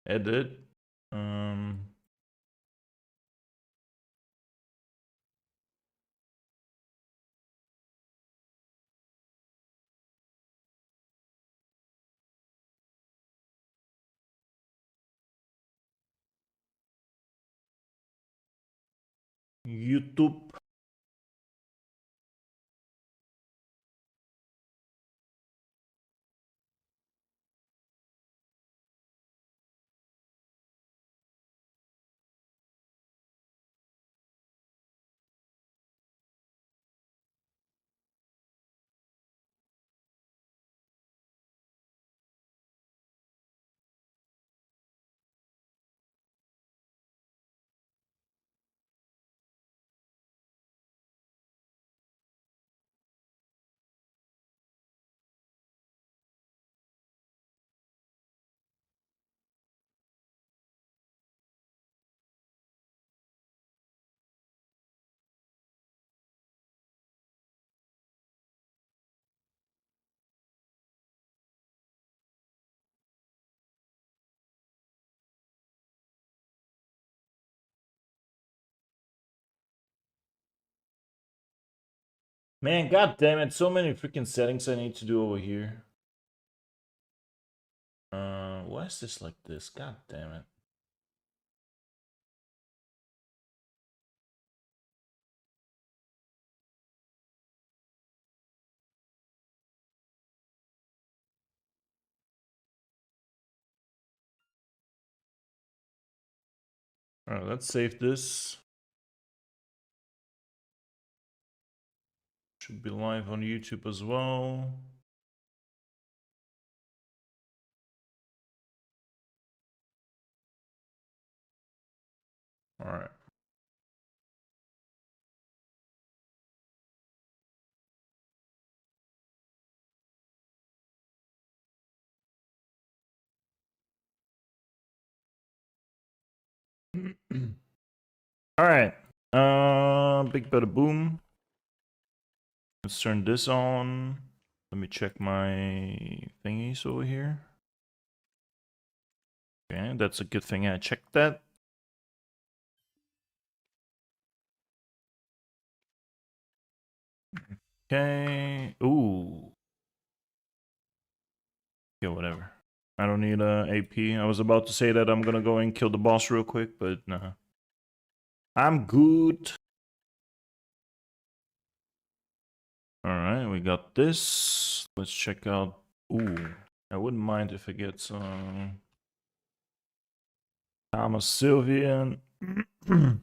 Edit. YouTube. Man, god damn it, so many freaking settings I need to do over here. Why is this like this? God damn it. Alright, let's save this. Should be live on YouTube as well. Alright. Alright. Big bada boom. Let's turn this on. Let me check my thingies over here. Okay, that's a good thing I checked that. Okay. Ooh. Yeah, whatever. I don't need a AP. I was about to say that I'm gonna go and kill the boss real quick, but nah. I'm good. Alright, we got this. Let's check out. Ooh. I wouldn't mind if I get some Thomas Sylvian. Sure.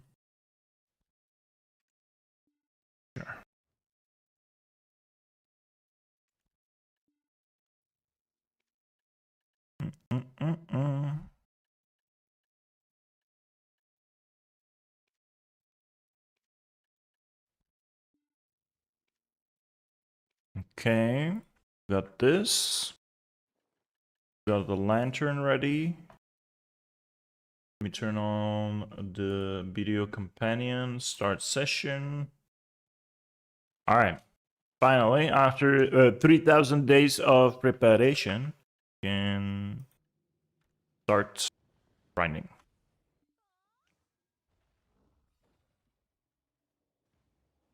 Okay, got this. Got the lantern ready. Let me turn on the BDO companion. Start session. All right. Finally, after 3,000 days of preparation, can start grinding.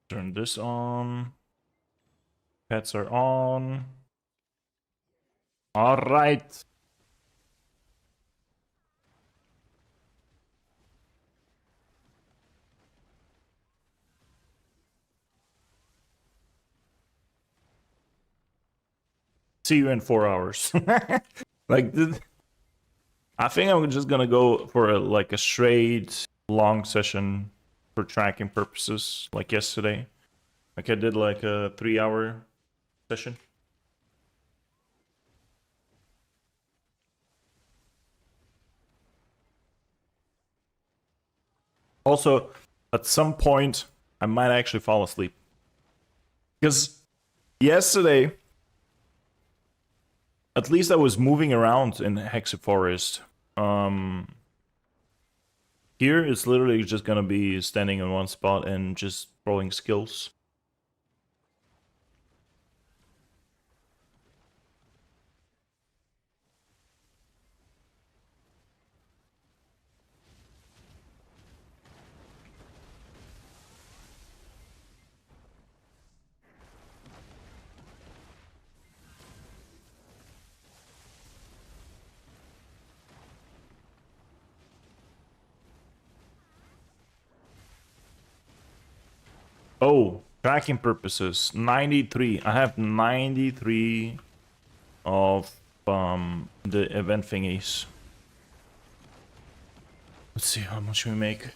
Turn this on. Pets are on. All right. See you in 4 hours. Like, I think I'm just gonna go for a straight long session for tracking purposes, like yesterday. Like I did like a 3-hour session. Also, at some point, I might actually fall asleep. Because yesterday, at least I was moving around in Hexy Forest. Here, it's literally just gonna be standing in one spot and just throwing skills. Oh, tracking purposes, 93. I have 93 of the event thingies. Let's see how much we make.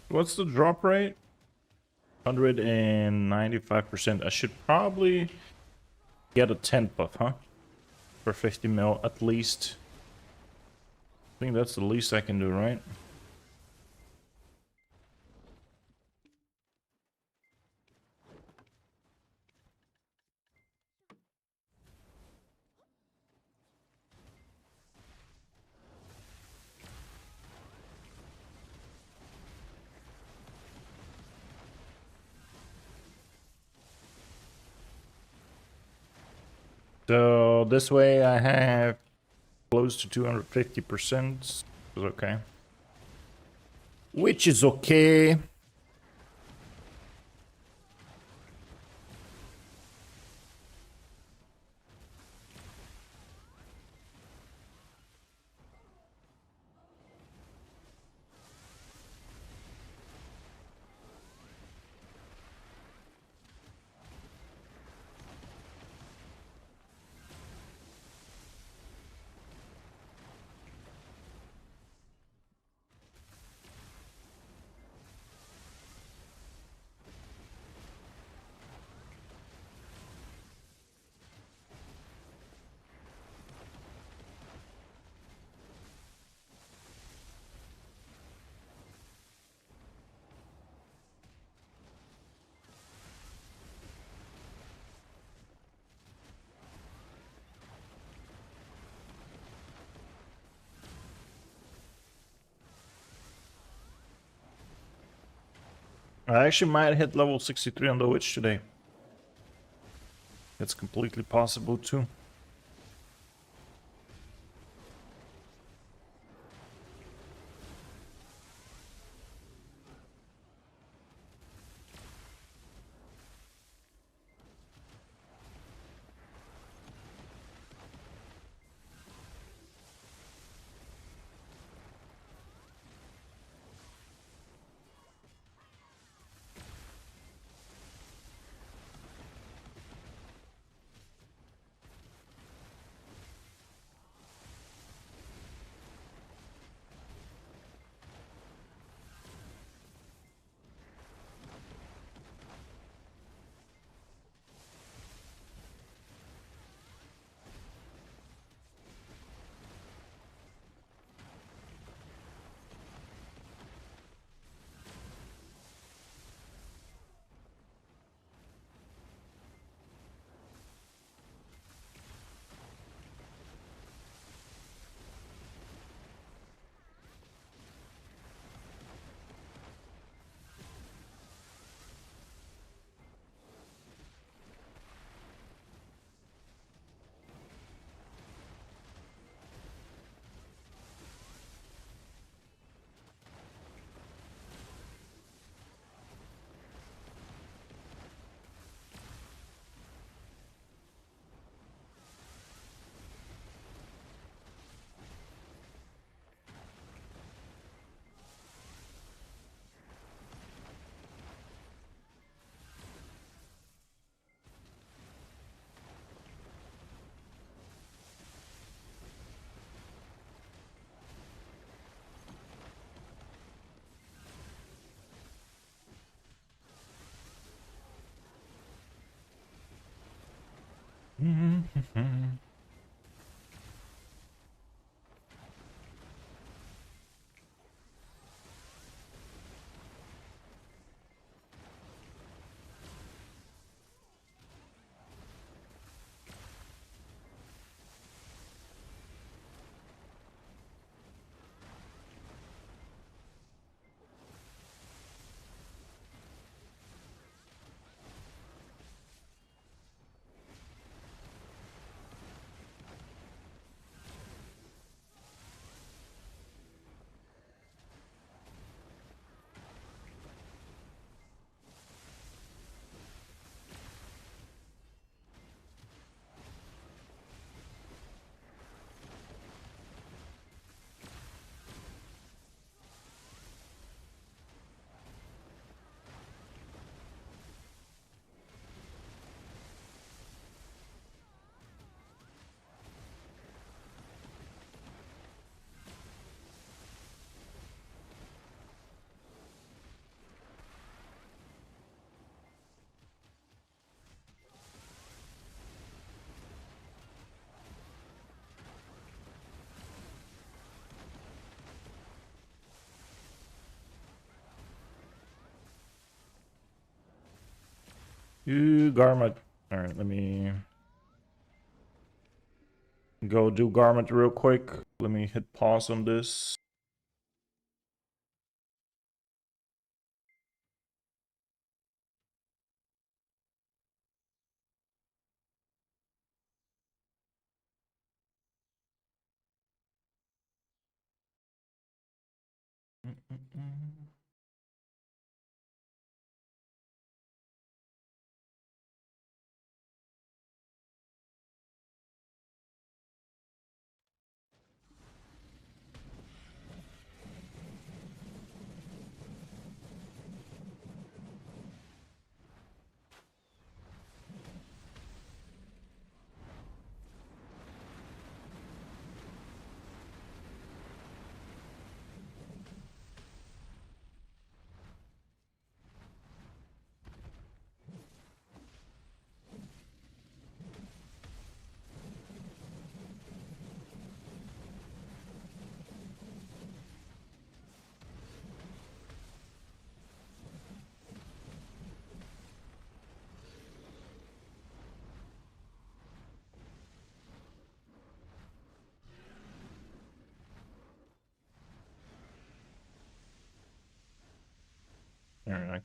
What's the drop rate? 195%. I should probably get a tent buff, huh? For 50 mil at least. I think that's the least I can do, right? So this way I have close to 250%. Is okay. Which is okay. I actually might hit level 63 on the witch today. It's completely possible too. You garment. Alright, let me go do garment real quick. Let me hit pause on this.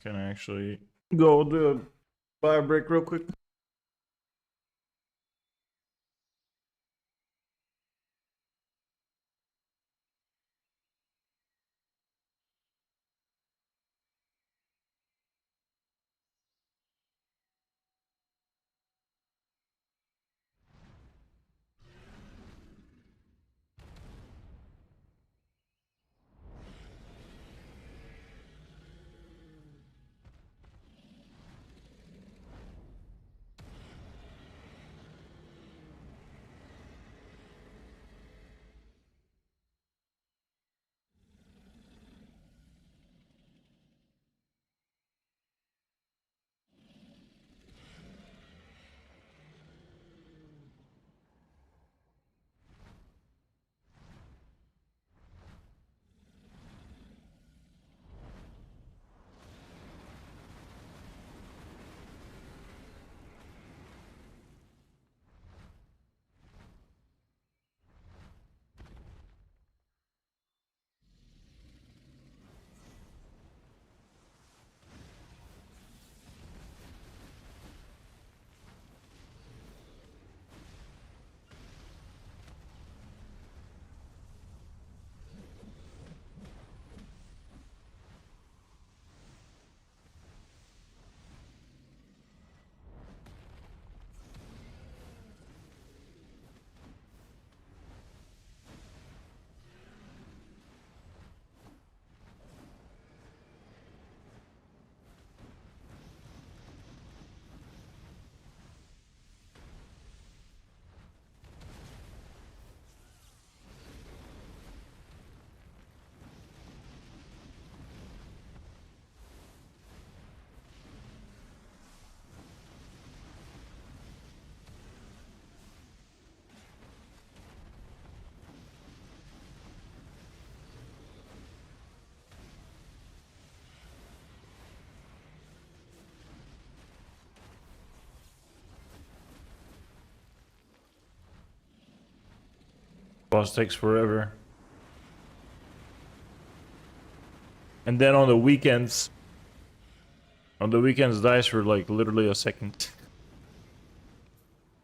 can actually go do a bio break real quick. Boss takes forever. And then on the weekends dies for like literally a second.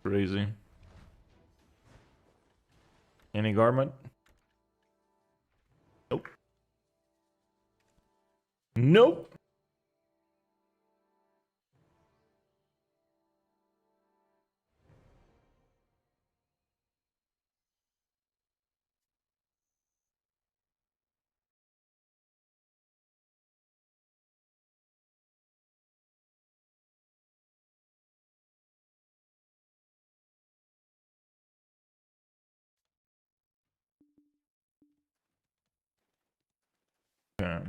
Crazy. Any garment? Nope. Nope. Okay.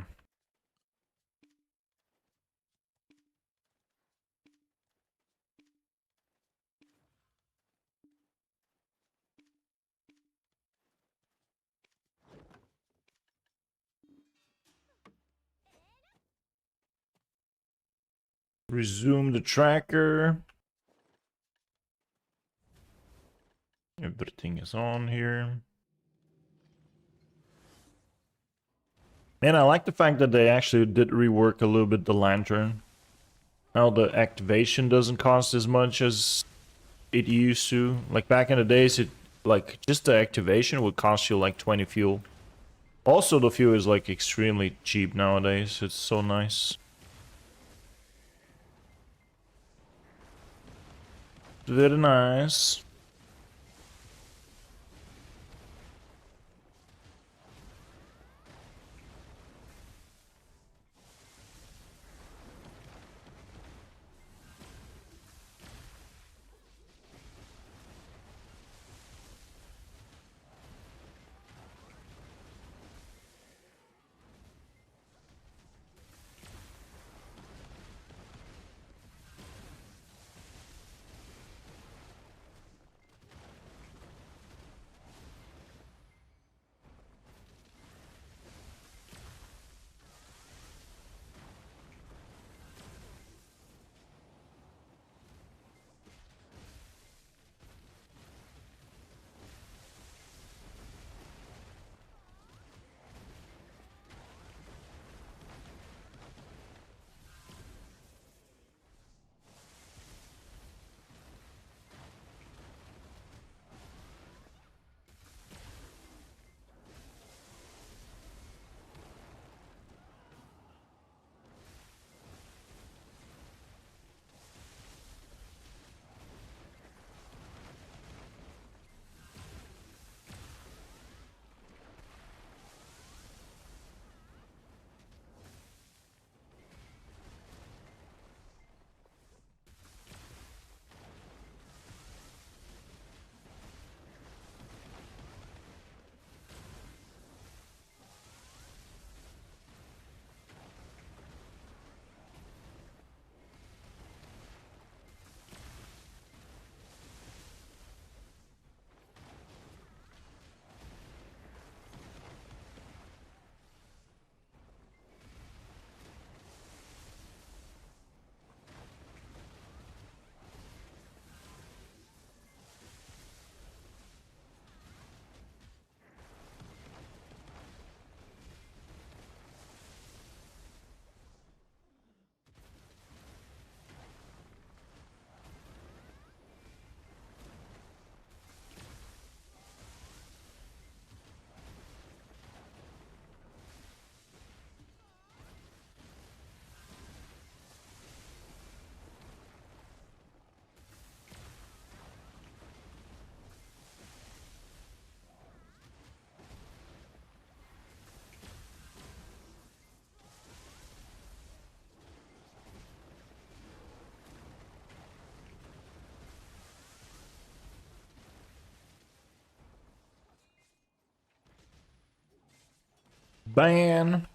Resume the tracker. Everything is on here. Man, I like the fact that they actually did rework a little bit the lantern. Now the activation doesn't cost as much as it used to. Like back in the days, it like just the activation would cost you like 20 fuel. Also, the fuel is like extremely cheap nowadays. It's so nice. Very nice. ban.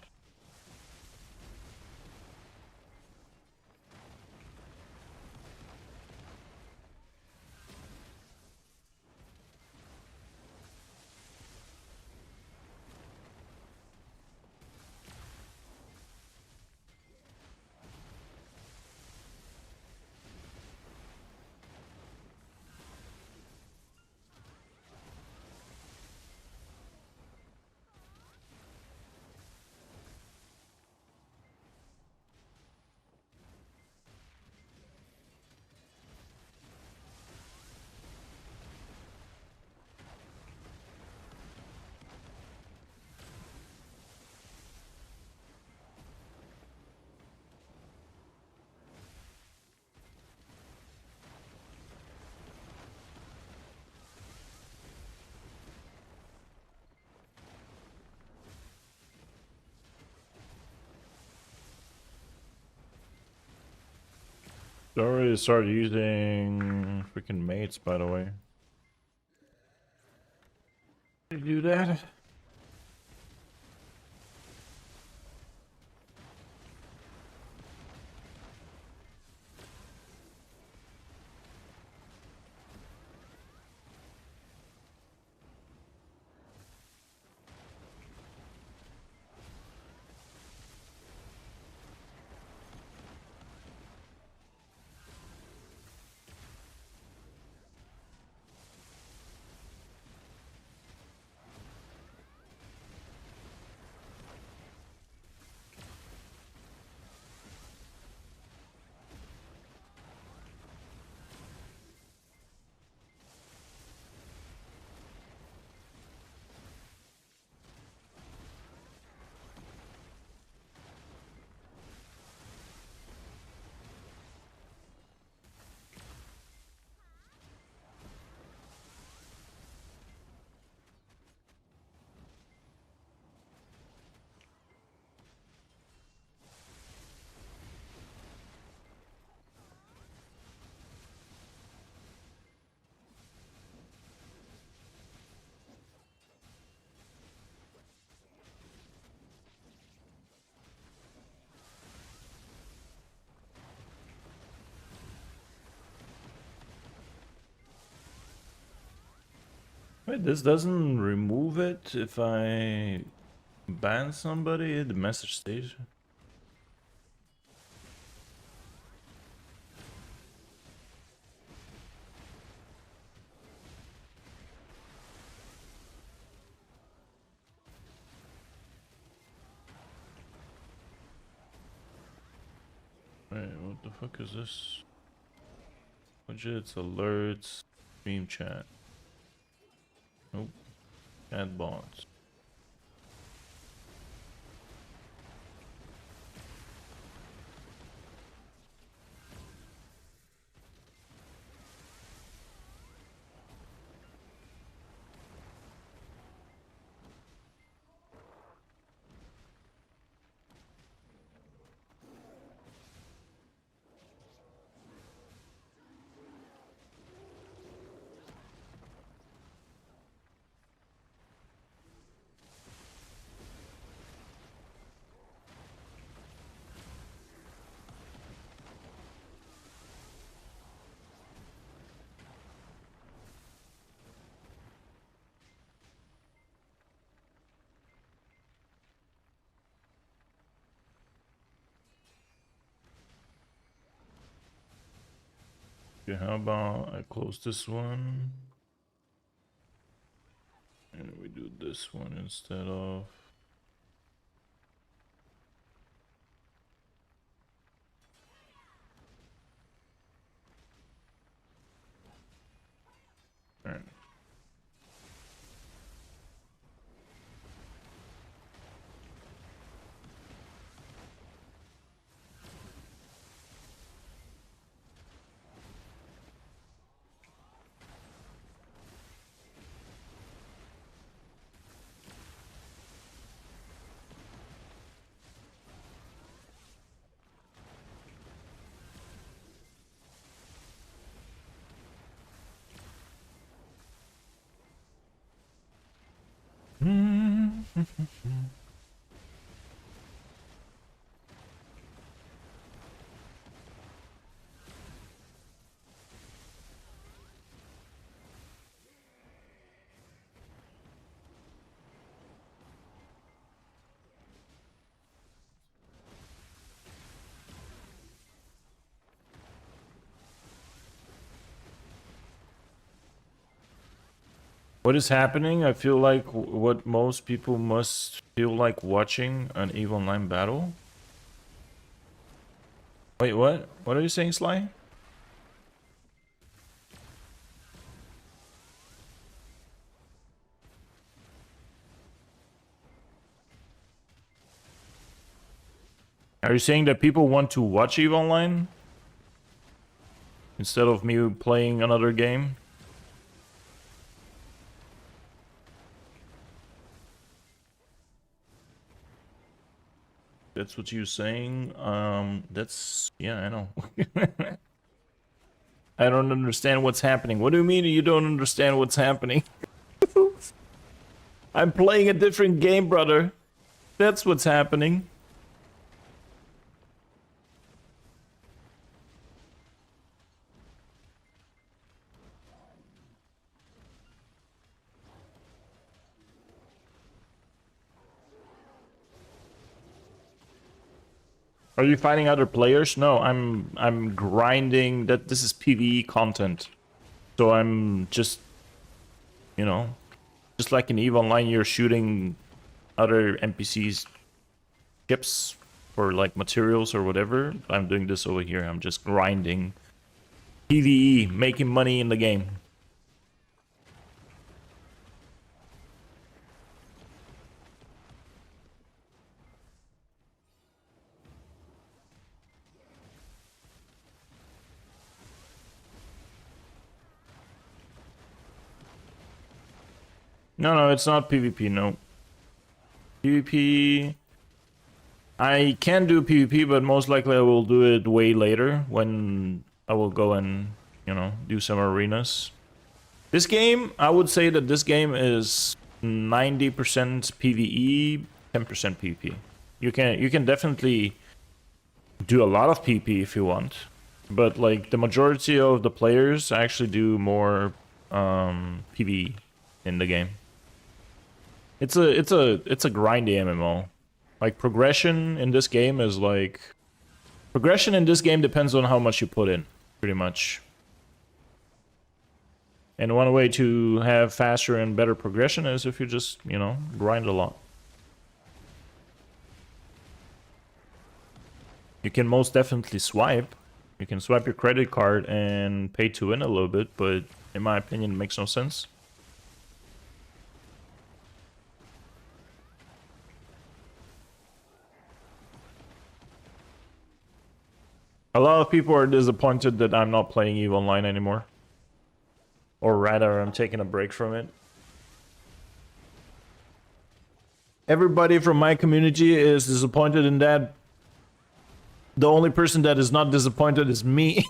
I already started using freaking mates, by the way. Did you do that? Wait, this doesn't remove it if I ban somebody? The message stays. Wait, what the fuck is this? Widgets, alerts, stream chat. Nope. Add bots. Okay, how about I close this one? And we do this one instead of... Alright. What is happening? I feel like what most people must feel like watching an EVE Online battle. Wait, what? What are you saying, Sly? Are you saying that people want to watch EVE Online? Instead of me playing another game? That's what you're saying? That's... yeah, I know. I don't understand what's happening. What do you mean you don't understand what's happening? I'm playing a different game, brother. That's what's happening. Are you fighting other players? No, I'm grinding. That this is PvE content. So I'm just, you know, just like in EVE Online, you're shooting other NPCs ships for like materials or whatever. I'm doing this over here. I'm just grinding PvE, making money in the game. No, it's not PvP, no. PvP... I can do PvP, but most likely I will do it way later when I will go and, you know, do some arenas. This game, I would say that this game is 90% PvE, 10% PvP. You can definitely do a lot of PvP if you want, but like the majority of the players actually do more PvE in the game. It's a grindy MMO. Like progression in this game is like... progression in this game depends on how much you put in, pretty much. And one way to have faster and better progression is if you just, you know, grind a lot. You can most definitely swipe. You can swipe your credit card and pay to win a little bit, but in my opinion, it makes no sense. A lot of people are disappointed that I'm not playing EVE Online anymore. Or rather, I'm taking a break from it. Everybody from my community is disappointed in that. The only person that is not disappointed is me.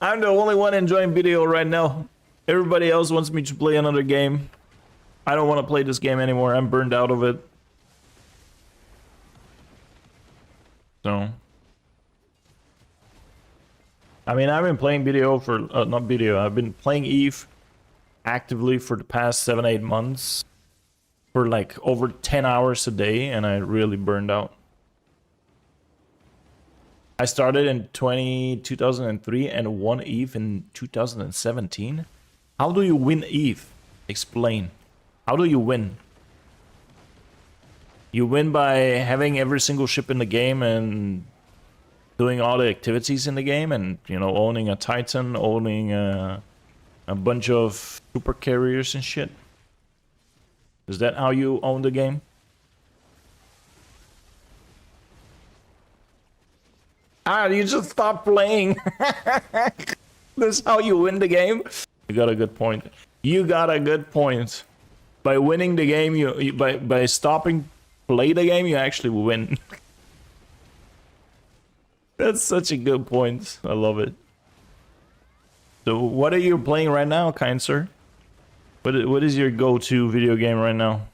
I'm the only one enjoying BDO right now. Everybody else wants me to play another game. I don't want to play this game anymore. I'm burned out of it. So... I mean, I've been playing BDO for... not BDO, I've been playing EVE actively for the past 7-8 months. For like over 10 hours a day, and I really burned out. I started in 2003 and won EVE in 2017. How do you win EVE? Explain. How do you win? You win by having every single ship in the game and... doing all the activities in the game, and, you know, owning a Titan, owning a bunch of super carriers and shit. Is that how you own the game? Ah, you just stop playing. That's how you win the game? You got a good point. You got a good point. By winning the game, by stopping play the game, you actually win. That's such a good point. I love it. So, what are you playing right now, kind sir? What is your go-to video game right now?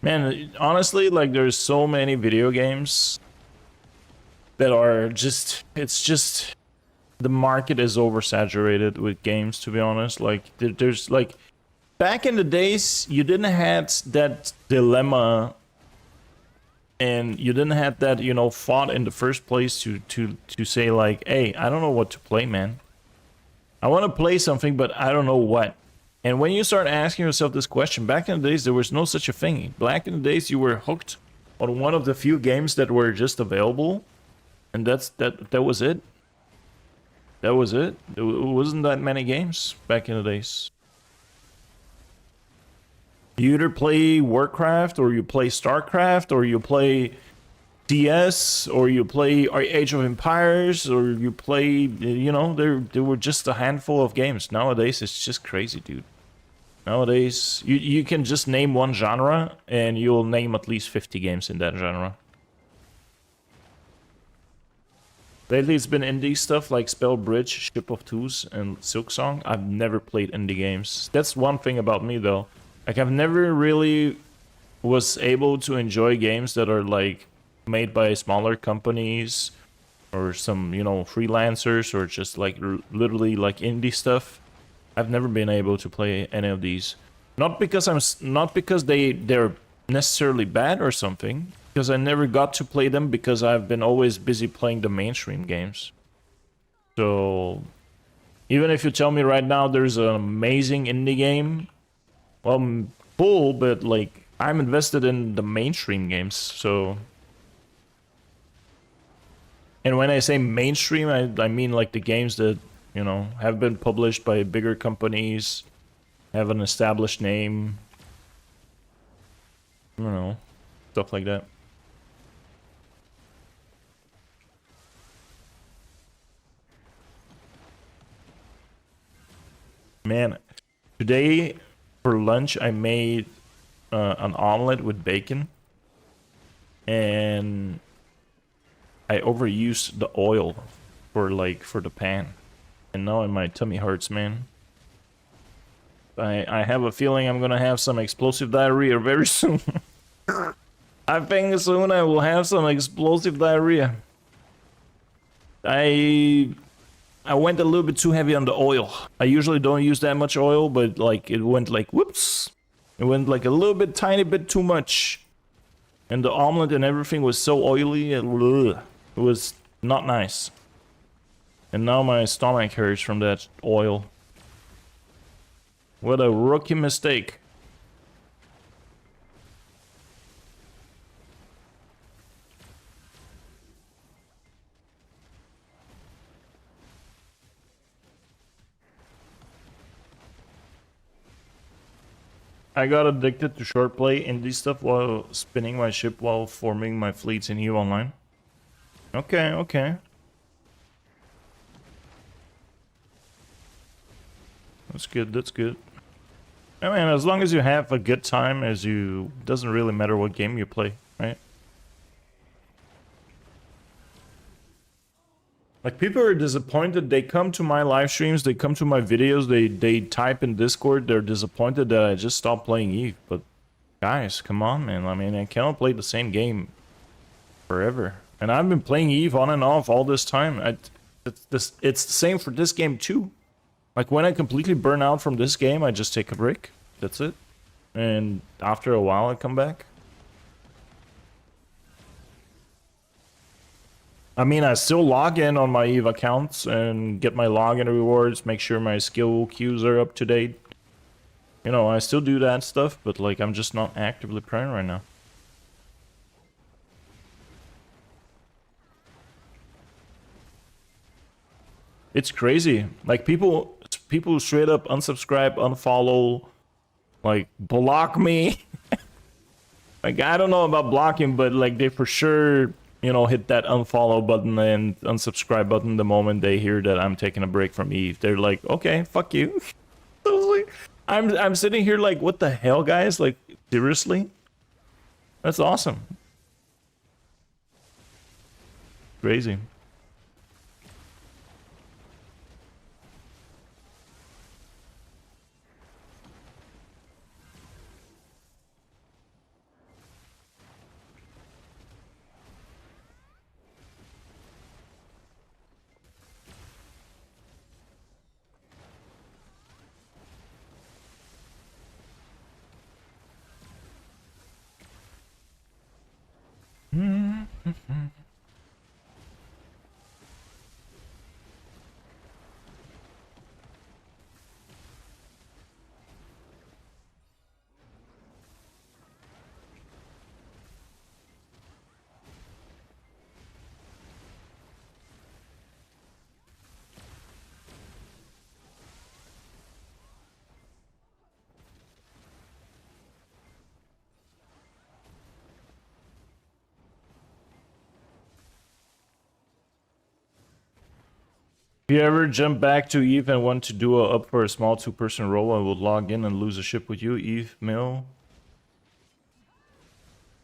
Man, honestly, like, there's so many video games that are just... it's just... the market is oversaturated with games, to be honest. Like, there's, like... back in the days, you didn't have that dilemma and you didn't have that, you know, thought in the first place to say like, hey, I don't know what to play, man. I want to play something, but I don't know what. And when you start asking yourself this question, back in the days, there was no such a thing. Back in the days, you were hooked on one of the few games that were just available, and that was it. That was it. There wasn't that many games back in the days. You either play Warcraft, or you play StarCraft, or you play CS, or you play Age of Empires, or you play, you know, there were just a handful of games. Nowadays, it's just crazy, dude. Nowadays, you can just name one genre, and you'll name at least 50 games in that genre. Lately, it's been indie stuff like Spell Bridge, Ship of Twos, and Silksong. I've never played indie games. That's one thing about me, though. Like, I've never really was able to enjoy games that are, like, made by smaller companies or some, you know, freelancers or just, like, literally, like, indie stuff. I've never been able to play any of these. Not because they're necessarily bad or something, because I never got to play them because I've been always busy playing the mainstream games. So even if you tell me right now there's an amazing indie game, well, cool, but like I'm invested in the mainstream games, so. And when I say mainstream, I mean like the games that, you know, have been published by bigger companies, have an established name. I don't know, stuff like that. Man, today for lunch I made an omelet with bacon, and I overused the oil for the pan, and now my tummy hurts, man. I have a feeling I'm gonna have some explosive diarrhea very soon. I think soon I will have some explosive diarrhea. I went a little bit too heavy on the oil. I usually don't use that much oil, but like it went like whoops. It went like a little bit, tiny bit too much. And the omelet and everything was so oily, it was not nice. And now my stomach hurts from that oil. What a rookie mistake. I got addicted to short play indie stuff while spinning my ship while forming my fleets in EVE Online. Okay, okay. That's good, that's good. I mean, as long as you have a good time, doesn't really matter what game you play, right? Like, people are disappointed. They come to my live streams, they come to my videos, they type in Discord, they're disappointed that I just stopped playing EVE. But guys, come on, man. I mean, I cannot play the same game forever. And I've been playing EVE on and off all this time. It's the same for this game too. Like, when I completely burn out from this game, I just take a break. That's it. And after a while, I come back. I mean, I still log in on my EVE accounts and get my login rewards, make sure my skill queues are up to date. You know, I still do that stuff, but like, I'm just not actively playing right now. It's crazy. Like, people straight up unsubscribe, unfollow, like, block me. Like, I don't know about blocking, but like, they for sure, you know, hit that unfollow button and unsubscribe button the moment they hear that I'm taking a break from EVE. They're like, okay, fuck you. I'm sitting here like, what the hell, guys? Like, seriously? That's awesome. Crazy. If you ever jump back to Eve and want to do up for a small 2-person role, I would log in and lose a ship with you. Eve, mail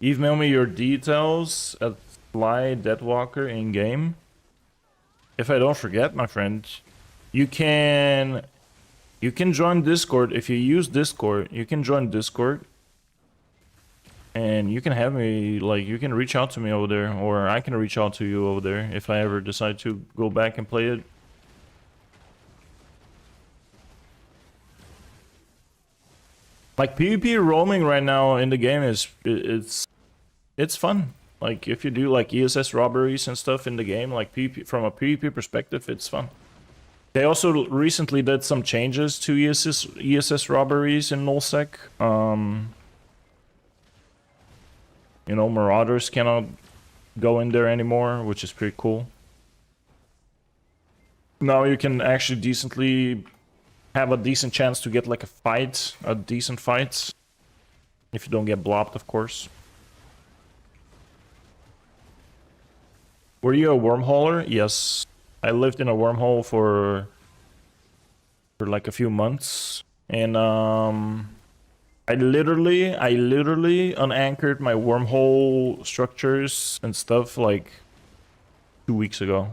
me your details at Fly Deadwalker in game. If I don't forget, my friend, you can join Discord. If you use Discord, you can join Discord. And you can have me, like, you can reach out to me over there, or I can reach out to you over there if I ever decide to go back and play it. Like, PvP roaming right now in the game is, it's fun. Like, if you do, like, ESS robberies and stuff in the game, like, PvP, from a PvP perspective, it's fun. They also recently did some changes to ESS robberies in nullsec. You know, Marauders cannot go in there anymore, which is pretty cool. Now you can actually decently have a decent chance to get like a decent fight. If you don't get blobbed, of course. Were you a wormholer? Yes. I lived in a wormhole for like a few months. And I literally unanchored my wormhole structures and stuff like 2 weeks ago.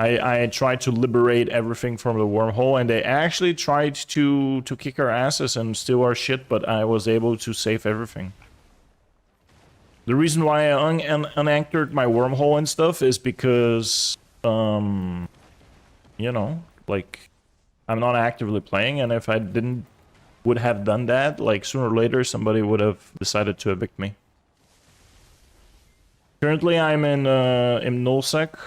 I tried to liberate everything from the wormhole, and they actually tried to kick our asses and steal our shit, but I was able to save everything. The reason why I unanchored my wormhole and stuff is because, you know, like, I'm not actively playing, and if I would have done that, like, sooner or later somebody would have decided to evict me. Currently I'm in nullsec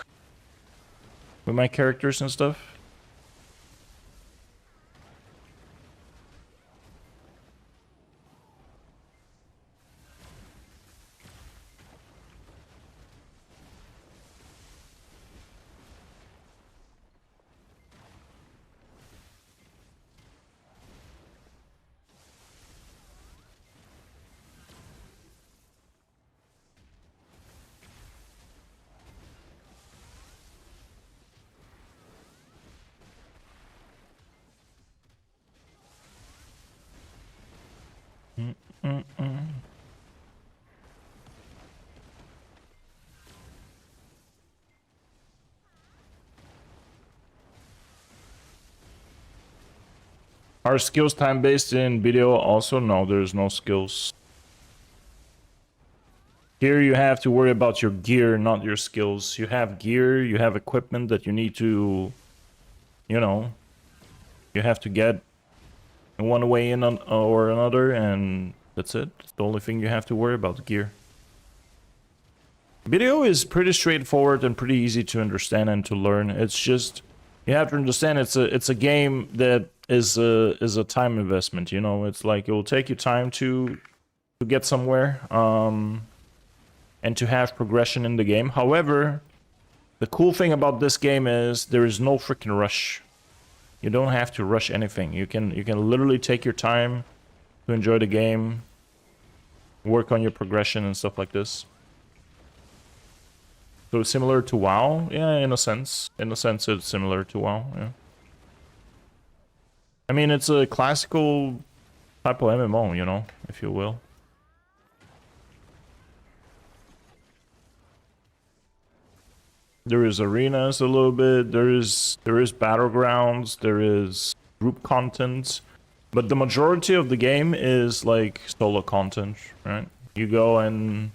with my characters and stuff. Are skills time-based in BDO also? No, there's no skills. Here you have to worry about your gear, not your skills. You have gear, you have equipment that you need to, you know, you have to get in one way in or another, and that's it. It's the only thing you have to worry about, gear. BDO is pretty straightforward and pretty easy to understand and to learn. It's just, you have to understand it's a game that is a time investment, you know. It's like it will take you time to get somewhere, and to have progression in the game. However, the cool thing about this game is there is no freaking rush. You don't have to rush anything. You can literally take your time to enjoy the game, work on your progression and stuff like this. So similar to WoW? Yeah, in a sense. In a sense, it's similar to WoW, yeah. I mean, it's a classical type of MMO, you know, if you will. There is arenas a little bit, there is battlegrounds, there is group content, but the majority of the game is like solo content, right? You go and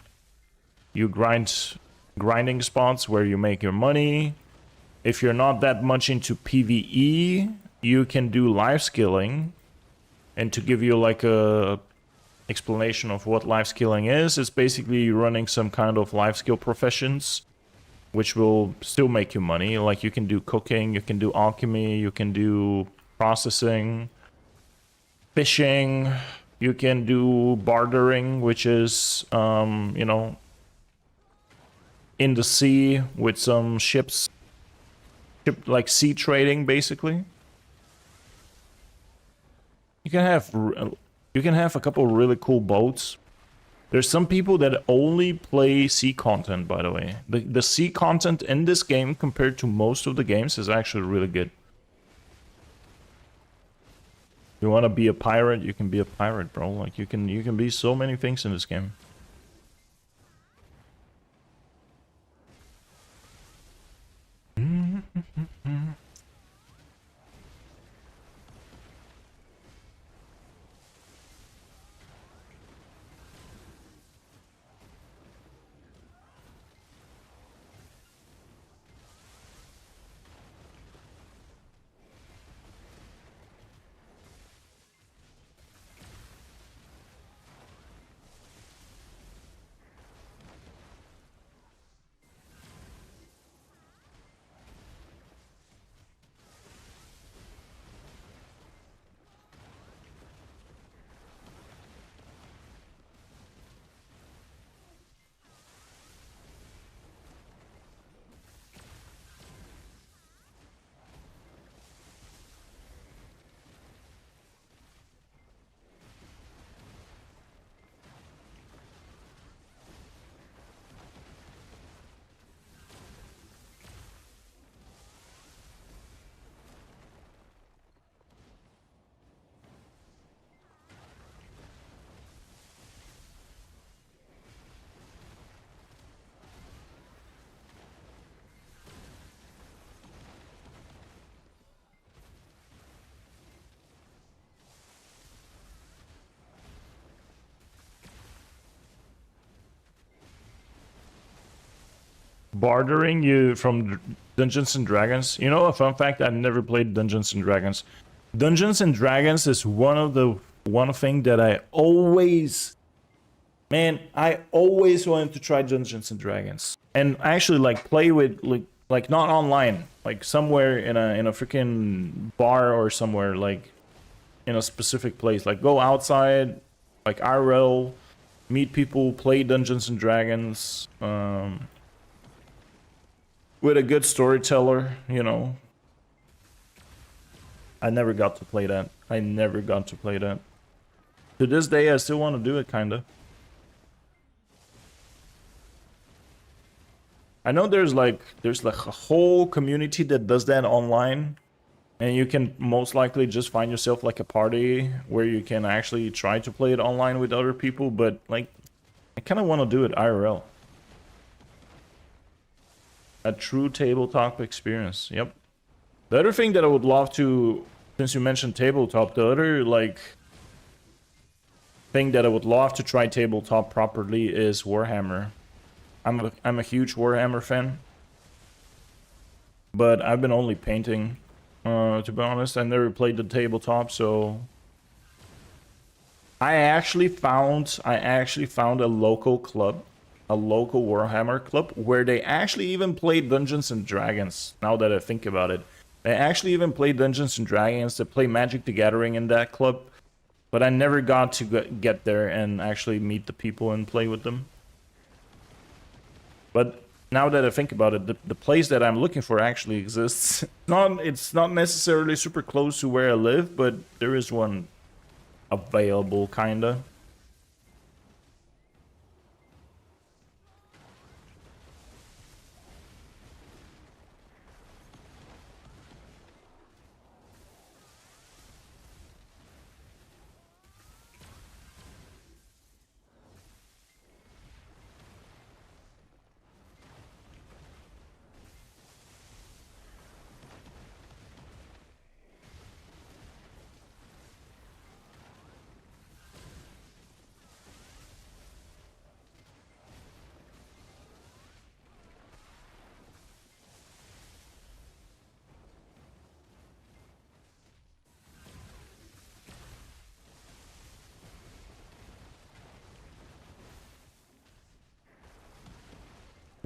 you grinding spots where you make your money. If you're not that much into PvE, you can do life skilling. And to give you like a explanation of what life skilling is, it's basically running some kind of life skill professions, which will still make you money. Like you can do cooking, you can do alchemy, you can do processing, fishing, you can do bartering, which is, you know, in the sea with some ships, like sea trading, basically. You can have a couple really cool boats There's some people that only play C content, by the way. The C content in this game compared to most of the games is actually really good. You want to be a pirate, you can be a pirate, bro. Like you can be so many things in this game. Bartering you from Dungeons and Dragons. You know, a fun fact: I never played Dungeons and Dragons. Dungeons and Dragons is one thing that I always wanted to try Dungeons and Dragons, and actually like play with like not online, like somewhere in a freaking bar or somewhere, like in a specific place, like go outside, like IRL, meet people, play Dungeons and Dragons. With a good storyteller, you know. I never got to play that. To this day, I still want to do it, kinda. I know there's like a whole community that does that online, and you can most likely just find yourself like a party where you can actually try to play it online with other people, but like, I kind of want to do it IRL. A true tabletop experience. Yep. The other thing that I would love to, since you mentioned tabletop, the other like thing that I would love to try tabletop properly is Warhammer. I'm a huge Warhammer fan, but I've been only painting. To be honest, I never played the tabletop, so I actually found a local club. A local Warhammer club where they actually even played Dungeons and Dragons. Now that I think about it, they actually even played Dungeons and Dragons. They play Magic the Gathering in that club, but I never got to get there and actually meet the people and play with them. But now that I think about it, the place that I'm looking for actually exists. It's not necessarily super close to where I live, but there is one available, kinda.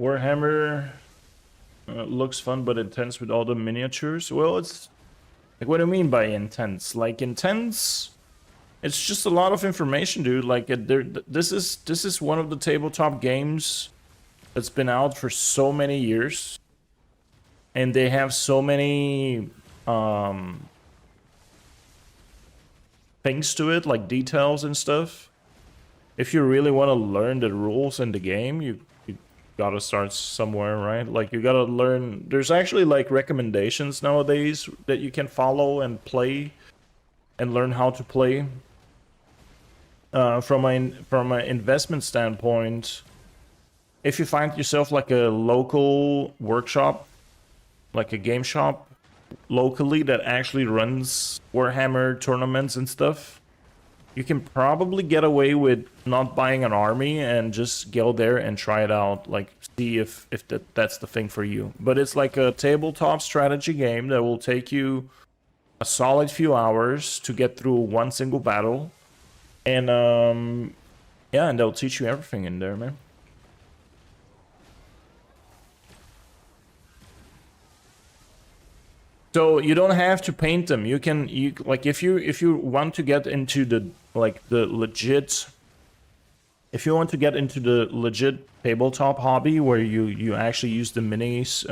Warhammer looks fun but intense with all the miniatures. Well, it's like, what do you mean by intense? Like intense? It's just a lot of information, dude. Like this is one of the tabletop games that's been out for so many years, and they have so many things to it, like details and stuff. if you really want to learn the rules in the game, you gotta start somewhere, right? Like you gotta learn. There's actually like recommendations nowadays that you can follow and play and learn how to play. From an investment standpoint, if you find yourself like a local workshop, like a game shop locally that actually runs Warhammer tournaments and stuff, you can probably get away with not buying an army and just go there and try it out, like see if that's the thing for you. But it's like a tabletop strategy game that will take you a solid few hours to get through one single battle. And yeah, and they'll teach you everything in there, man. So you don't have to paint them. You can like if you want to get into the legit, if you want to get into the legit tabletop hobby where you actually use the minis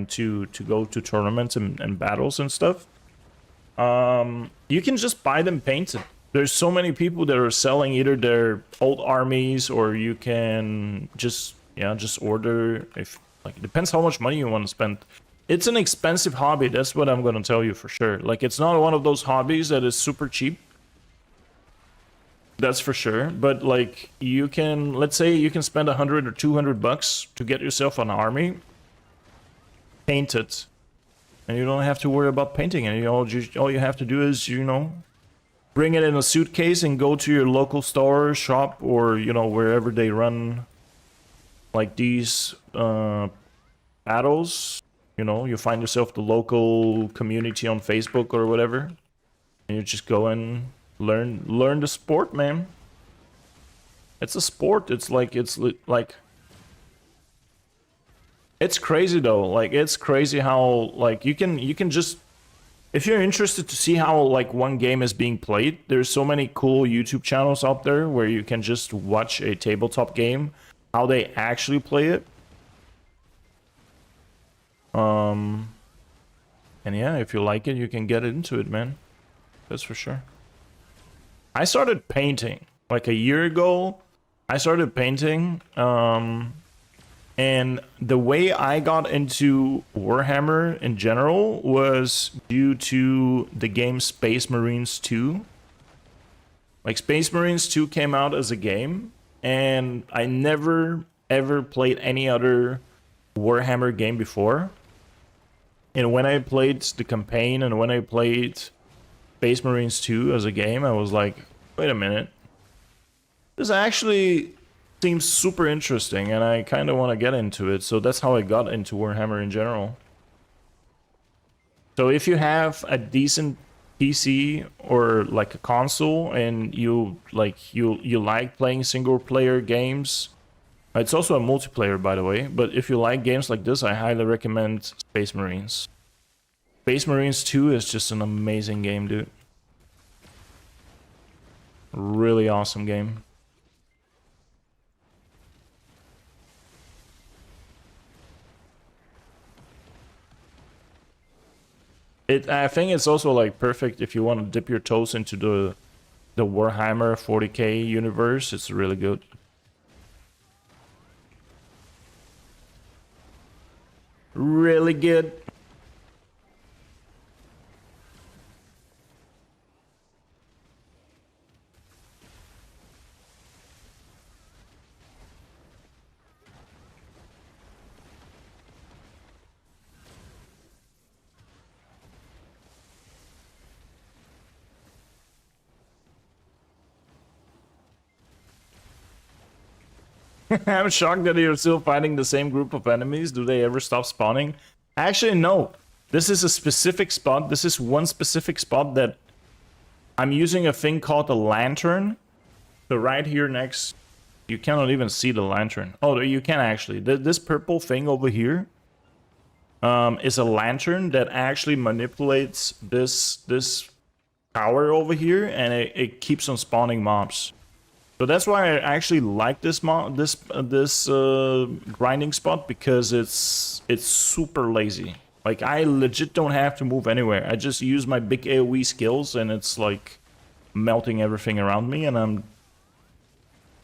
to go to tournaments and battles and stuff, you can just buy them painted. There's so many people that are selling either their old armies, or you can just order. If like, it depends how much money you want to spend. It's an expensive hobby, that's what I'm gonna tell you for sure. Like, it's not one of those hobbies that is super cheap. That's for sure. But like, you can, let's say you can spend 100 or 200 bucks to get yourself an army, paint it, and you don't have to worry about painting it. All you have to do is, bring it in a suitcase and go to your local store, shop, or wherever they run like these battles. You find yourself the local community on Facebook or whatever, and you just go and learn the sport, man. It's a sport. It's crazy though. Like, it's crazy how like you can just, if you're interested to see how like one game is being played, there's so many cool YouTube channels out there where you can just watch a tabletop game, how they actually play it. And yeah, if you like it, you can get into it, man. That's for sure. I started painting like a year ago. I started painting, and the way I got into Warhammer in general was due to the game Space Marines 2. Like, Space Marines 2 came out as a game, and I never ever played any other Warhammer game before. And when I played the campaign and when I played Space Marines 2 as a game, I was like, wait a minute. This actually seems super interesting, and I kind of want to get into it. So that's how I got into Warhammer in general. So if you have a decent PC or like a console, and you like playing single player games, it's also a multiplayer, by the way, but if you like games like this, I highly recommend Space Marines. Space Marines 2 is just an amazing game, dude. Really awesome game. I think it's also like perfect if you want to dip your toes into the Warhammer 40k universe. It's really good. Really good. I'm shocked that you're still fighting the same group of enemies. Do they ever stop spawning? Actually, no. This is a specific spot. This is one specific spot that I'm using a thing called a lantern. So right here next, you cannot even see the lantern. Oh, you can actually. This purple thing over here is a lantern that actually manipulates this tower over here, and it keeps on spawning mobs. So that's why I actually like this grinding spot, because it's super lazy. Like, I legit don't have to move anywhere. I just use my big AoE skills, and it's like melting everything around me, and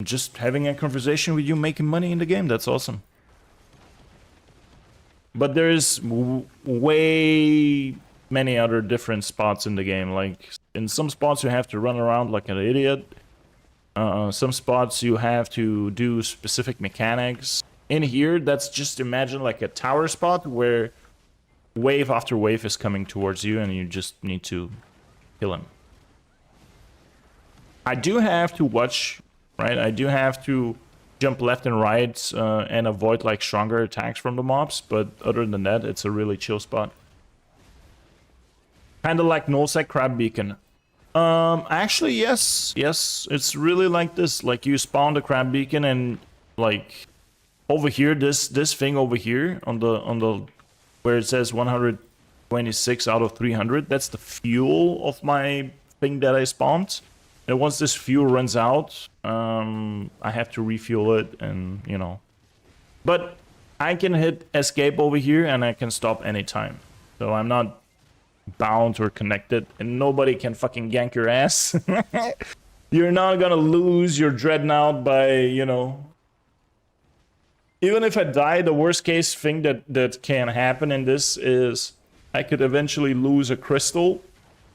just having a conversation with you, making money in the game. That's awesome. But there's way many other different spots in the game. Like in some spots you have to run around like an idiot. Some spots you have to do specific mechanics. In here, that's just imagine like a tower spot where wave after wave is coming towards you and you just need to kill him. I do have to watch, right? I do have to jump left and right and avoid like stronger attacks from the mobs, but other than that, it's a really chill spot. Kind of like Nullsec Crab Beacon. Actually, yes, it's really like this. Like you spawn the Crab Beacon and like over here, this thing over here on the where it says 126 out of 300. That's the fuel of my thing that I spawned. And once this fuel runs out, I have to refuel it, and you know. But I can hit escape over here, and I can stop anytime. So I'm not bound or connected, and nobody can fucking gank your ass. You're not gonna lose your Dreadnought by, you know. Even if I die, the worst case thing that can happen in this is I could eventually lose a crystal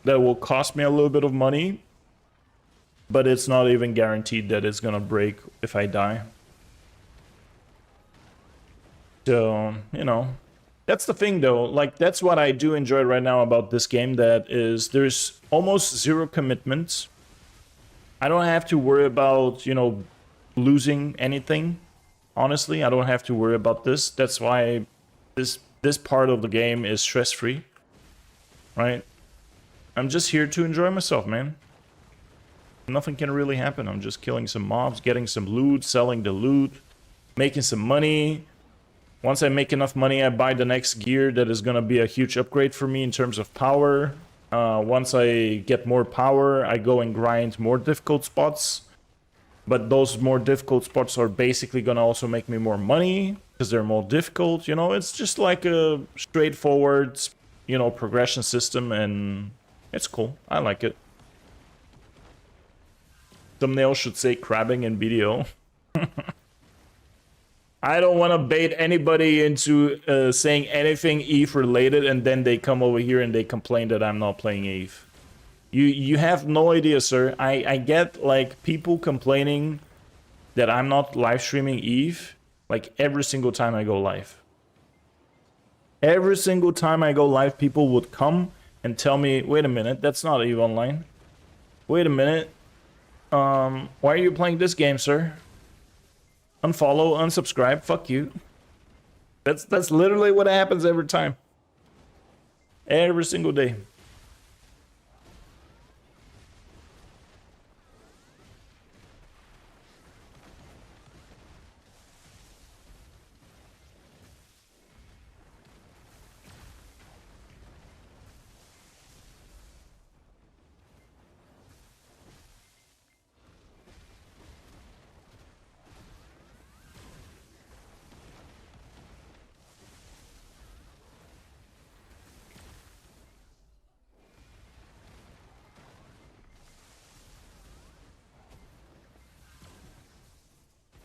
that will cost me a little bit of money. But it's not even guaranteed that it's gonna break if I die. So, you know, that's the thing though. Like, that's what I do enjoy right now about this game. That is, there's almost zero commitment. I don't have to worry about, you know, losing anything. Honestly, I don't have to worry about this. That's why this part of the game is stress-free. Right? I'm just here to enjoy myself, man. Nothing can really happen. I'm just killing some mobs, getting some loot, selling the loot, making some money. Once I make enough money, I buy the next gear that is going to be a huge upgrade for me in terms of power. Once I get more power, I go and grind more difficult spots. But those more difficult spots are basically going to also make me more money because they're more difficult. You know, it's just like a straightforward, you know, progression system, and it's cool. I like it. Thumbnail should say crabbing in BDO. I don't want to bait anybody into saying anything EVE related, and then they come over here and they complain that I'm not playing EVE. You have no idea, sir. I get like people complaining that I'm not live streaming EVE like every single time I go live. Every single time I go live, people would come and tell me, wait a minute, that's not EVE Online. Wait a minute. Why are you playing this game, sir? Unfollow, unsubscribe, fuck you. That's literally what happens every time. Every single day.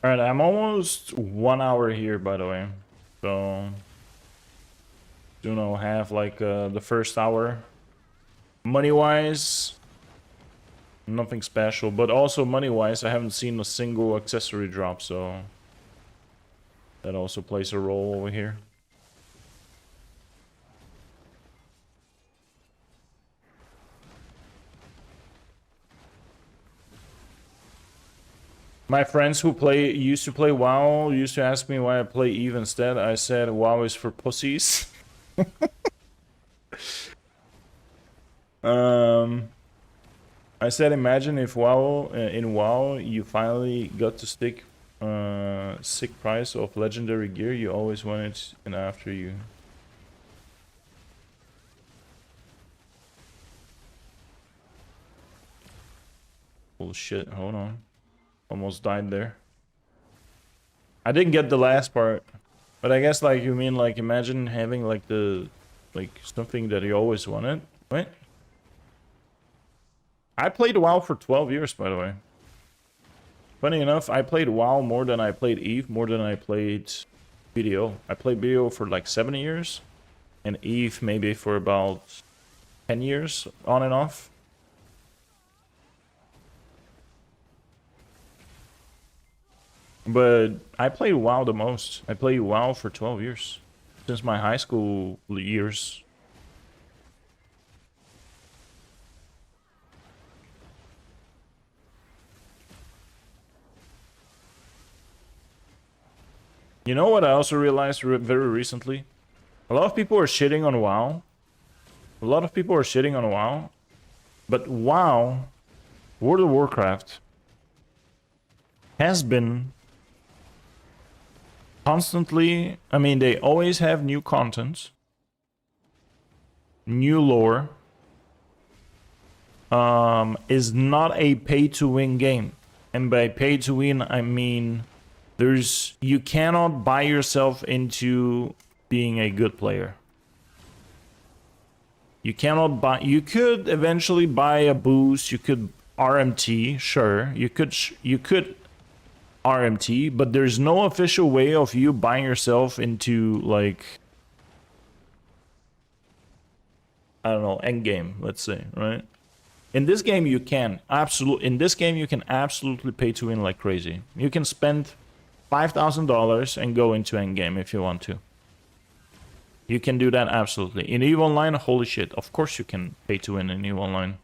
Alright, I'm almost 1 hour here, by the way. So, soon I'll have like the first hour. Money-wise, nothing special. But also money-wise, I haven't seen a single accessory drop, so that also plays a role over here. My friends who used to play WoW used to ask me why I play EVE instead. I said WoW is for pussies. I said imagine if in WoW you finally got to stick sick price of legendary gear you always wanted and after you. Bullshit, hold on. Almost died there. I didn't get the last part. But I guess like you mean like imagine having like something that you always wanted. What? I played WoW for 12 years, by the way. Funny enough, I played WoW more than I played EVE, more than I played BDO. I played BDO for like 7 years, and EVE maybe for about 10 years, on and off. But I played WoW the most. I played WoW for 12 years. Since my high school years. You know what I also realized very recently? A lot of people are shitting on WoW. A lot of people are shitting on WoW. But WoW, World of Warcraft, has been constantly... I mean, they always have new content. New lore. Is not a pay-to-win game. And by pay-to-win, I mean... You cannot buy yourself into being a good player. You cannot buy... You could eventually buy a boost. You could RMT, sure. You could RMT, but there's no official way of you buying yourself into, like... I don't know, endgame, let's say, right? In this game, you can absolutely pay to win like crazy. You can spend $5,000 and go into endgame if you want to. You can do that absolutely. In EVE Online, holy shit, of course you can pay to win in EVE Online.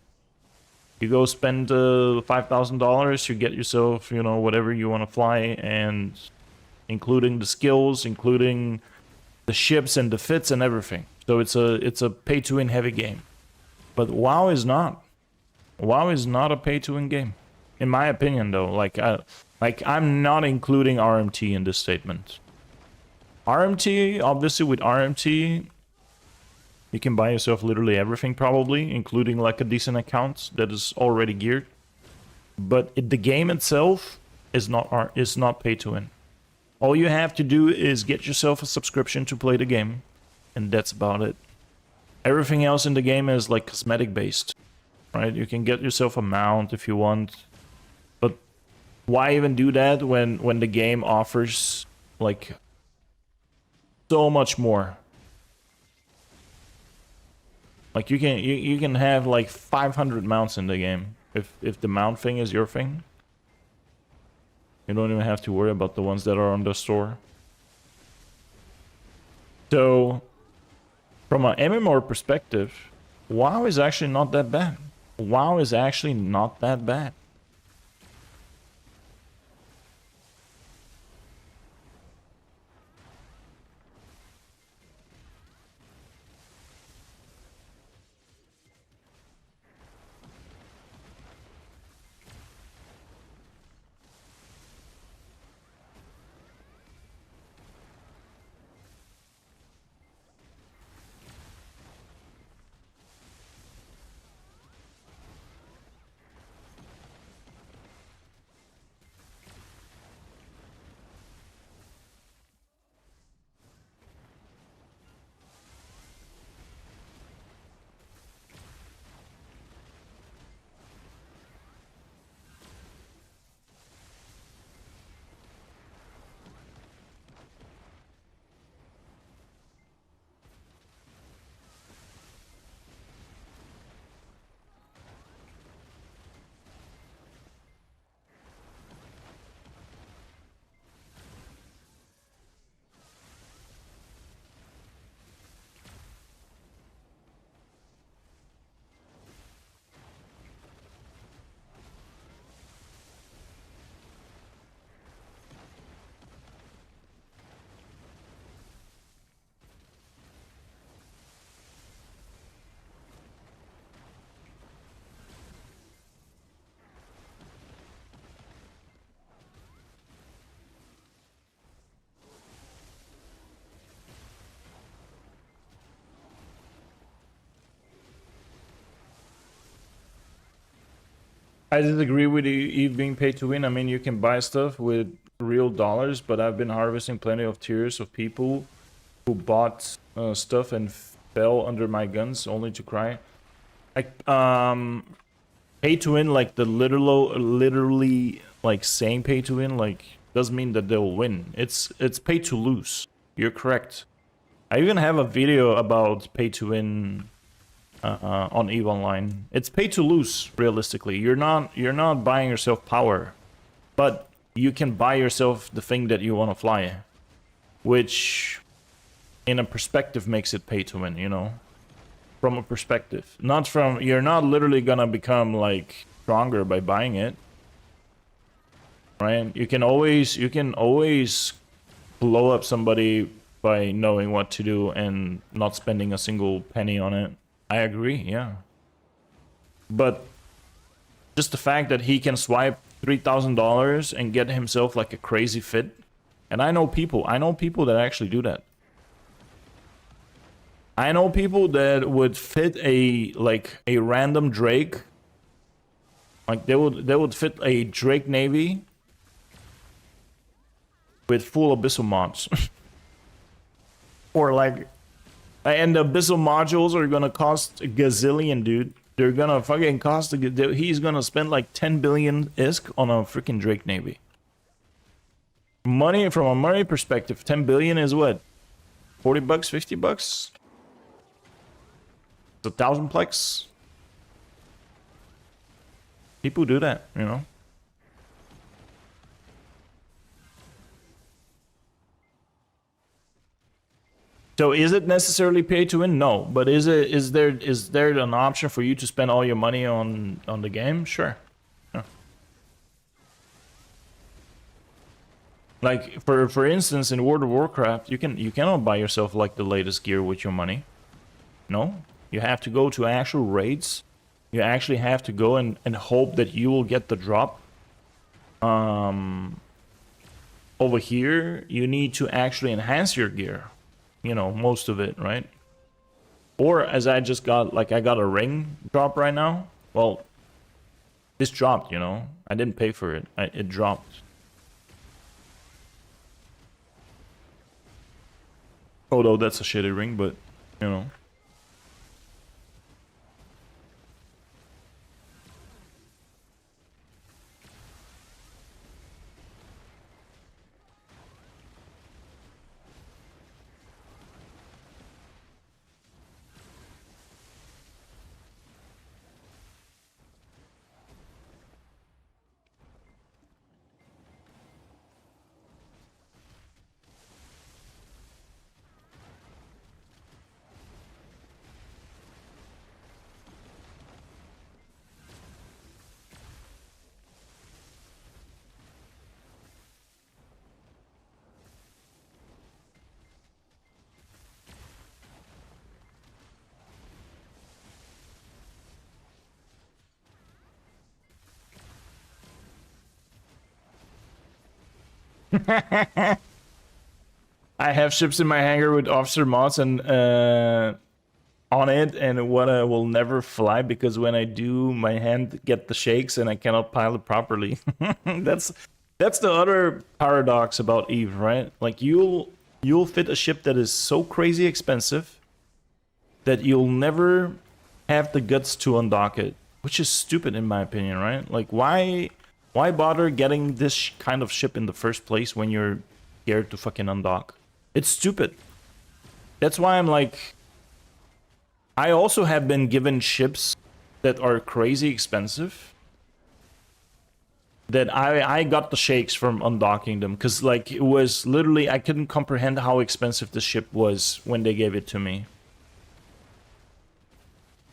You go spend $5,000, you get yourself, you know, whatever you want to fly, and including the skills, including the ships and the fits and everything. So it's a pay to win heavy game. But WoW is not. WoW is not a pay to win game, in my opinion, though. I'm not including RMT in this statement. RMT, obviously, with RMT, you can buy yourself literally everything, probably, including like a decent account that is already geared. But the game itself is not pay to win. All you have to do is get yourself a subscription to play the game, and that's about it. Everything else in the game is like cosmetic based, right? You can get yourself a mount if you want. Why even do that when the game offers like so much more? Like you can have like 500 mounts in the game if the mount thing is your thing. You don't even have to worry about the ones that are on the store. So from an MMO perspective, WoW is actually not that bad. WoW is actually not that bad. I disagree with EVE being paid to win. I mean, you can buy stuff with real dollars, but I've been harvesting plenty of tears of people who bought stuff and fell under my guns only to cry. Like, pay to win, like the literally like saying pay to win like doesn't mean that they'll win. It's pay to lose. You're correct. I even have a video about pay to win on EVE Online. It's pay to lose. Realistically, you're not buying yourself power, but you can buy yourself the thing that you want to fly, which in a perspective makes it pay to win. You know, from a perspective, not from you're not literally gonna become like stronger by buying it. Right? You can always blow up somebody by knowing what to do and not spending a single penny on it. I agree, yeah. But just the fact that he can swipe $3,000 and get himself like a crazy fit, and I know people that actually do that. I know people that would fit a random Drake, like they would fit a Drake Navy with full Abyssal mods. Or like, and the Abyssal modules are gonna cost a gazillion, dude. They're gonna fucking cost he's gonna spend like 10 billion ISK on a freaking Drake Navy. Money, from a money perspective, 10 billion is what? 40 bucks, 50 bucks? It's 1,000 plex. People do that, you know? So is it necessarily pay to win? No, but is there an option for you to spend all your money on the game? Sure. Yeah. Like for instance, in World of Warcraft, you cannot buy yourself like the latest gear with your money. No, you have to go to actual raids. You actually have to go and hope that you will get the drop. Over here, you need to actually enhance your gear. You know, most of it, right? Or as I just got, like I got a ring drop right now. Well, this dropped, you know. I didn't pay for it. It dropped. Although that's a shitty ring, but, you know. I have ships in my hangar with officer mods and on it, and what will never fly because when I do, my hand get the shakes and I cannot pilot properly. That's the other paradox about EVE, right? Like you'll fit a ship that is so crazy expensive that you'll never have the guts to undock it, which is stupid in my opinion, right? Like why bother getting this kind of ship in the first place when you're scared to fucking undock? It's stupid. That's why I'm like, I also have been given ships that are crazy expensive that I got the shakes from undocking them, because like it was literally, I couldn't comprehend how expensive the ship was when they gave it to me.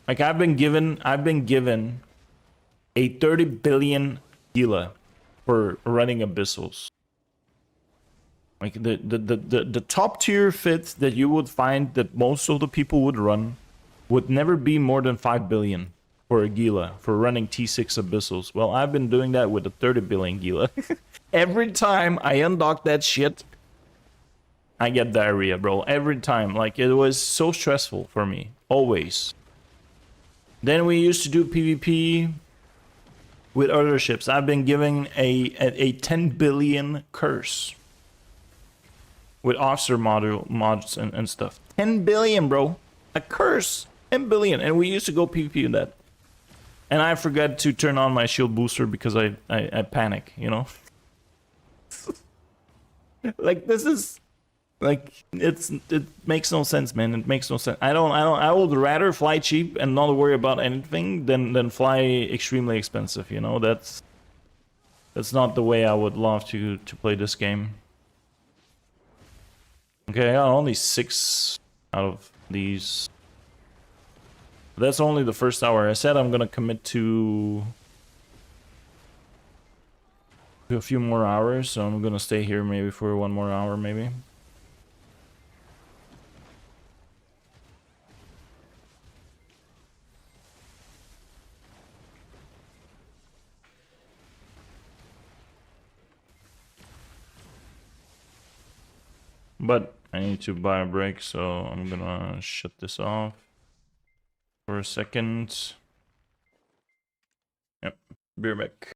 Like I've been given a 30 billion gila for running abyssals. Like the top tier fit that you would find that most of the people would run would never be more than 5 billion for a gila for running T6 abyssals. Well, I've been doing that with a 30 billion gila. Every time I undock that shit, I get diarrhea, bro. Every time. Like it was so stressful for me. Always. Then we used to do PvP with other ships. I've been giving a 10 billion curse with officer mods and stuff. 10 billion, bro. A curse. 10 billion. And we used to go PvP with that. And I forgot to turn on my shield booster because I panic, you know? Like, this is... Like, it makes no sense, man. It makes no sense. I would rather fly cheap and not worry about anything than fly extremely expensive, you know? That's not the way I would love to play this game. Okay, I got only 6 out of these. That's only the first hour. I said I'm gonna commit to a few more hours, so I'm gonna stay here maybe for 1 more hour, maybe. But I need to buy a break, so I'm gonna shut this off for a second. Yep, be right back.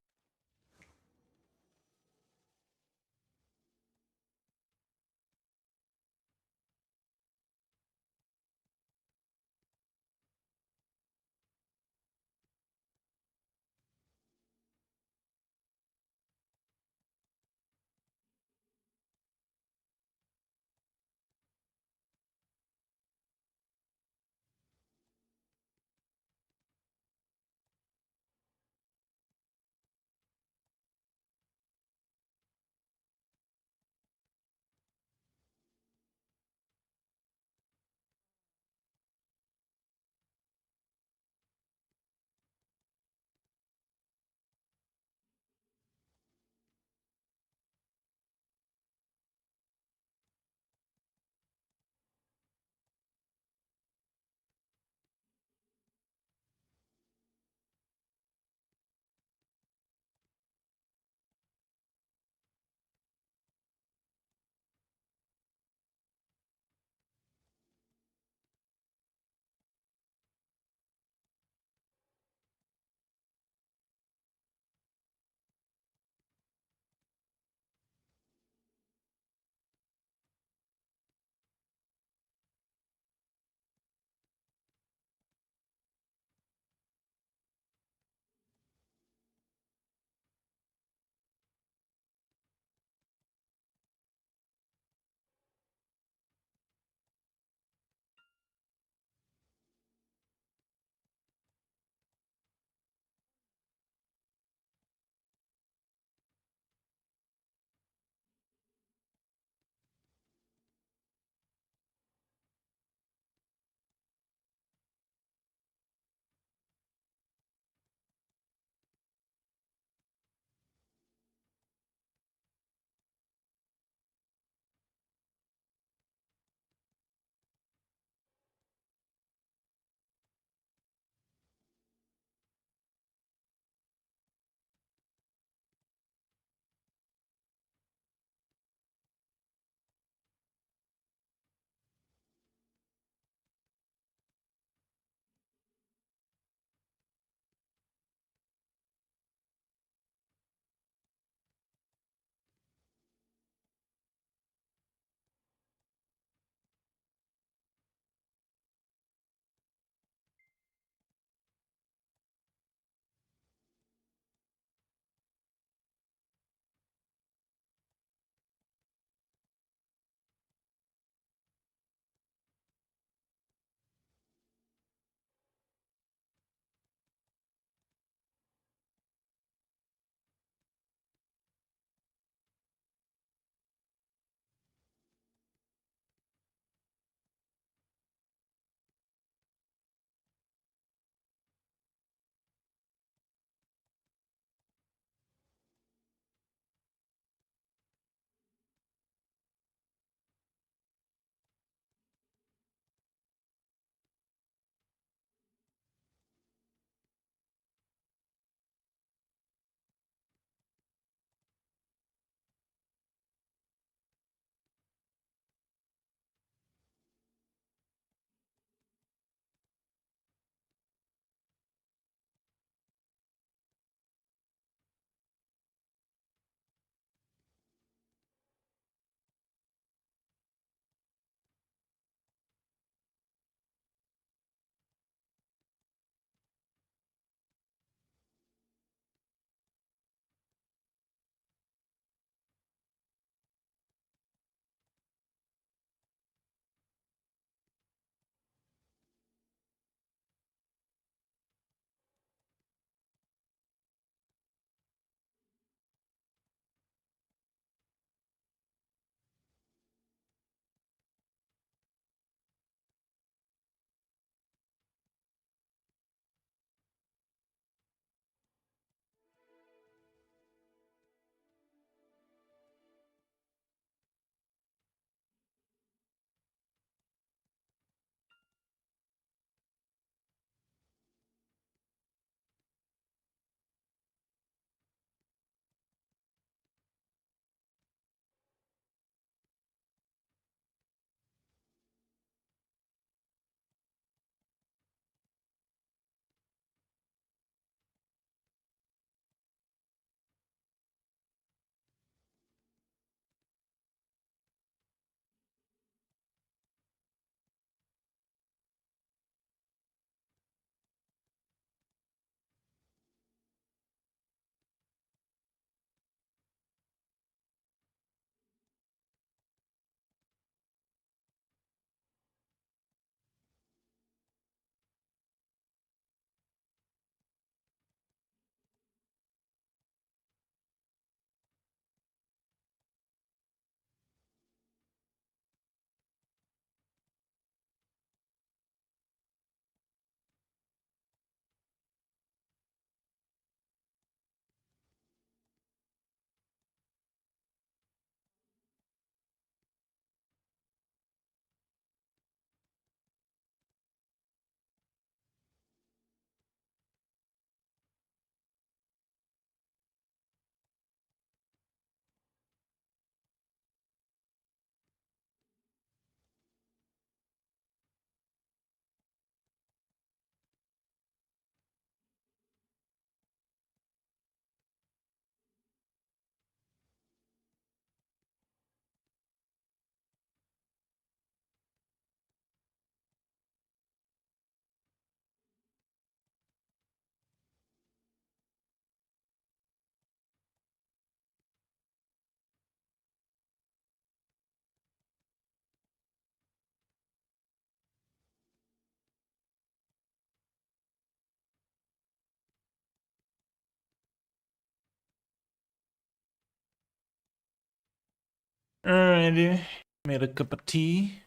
Alrighty. Made a cup of tea.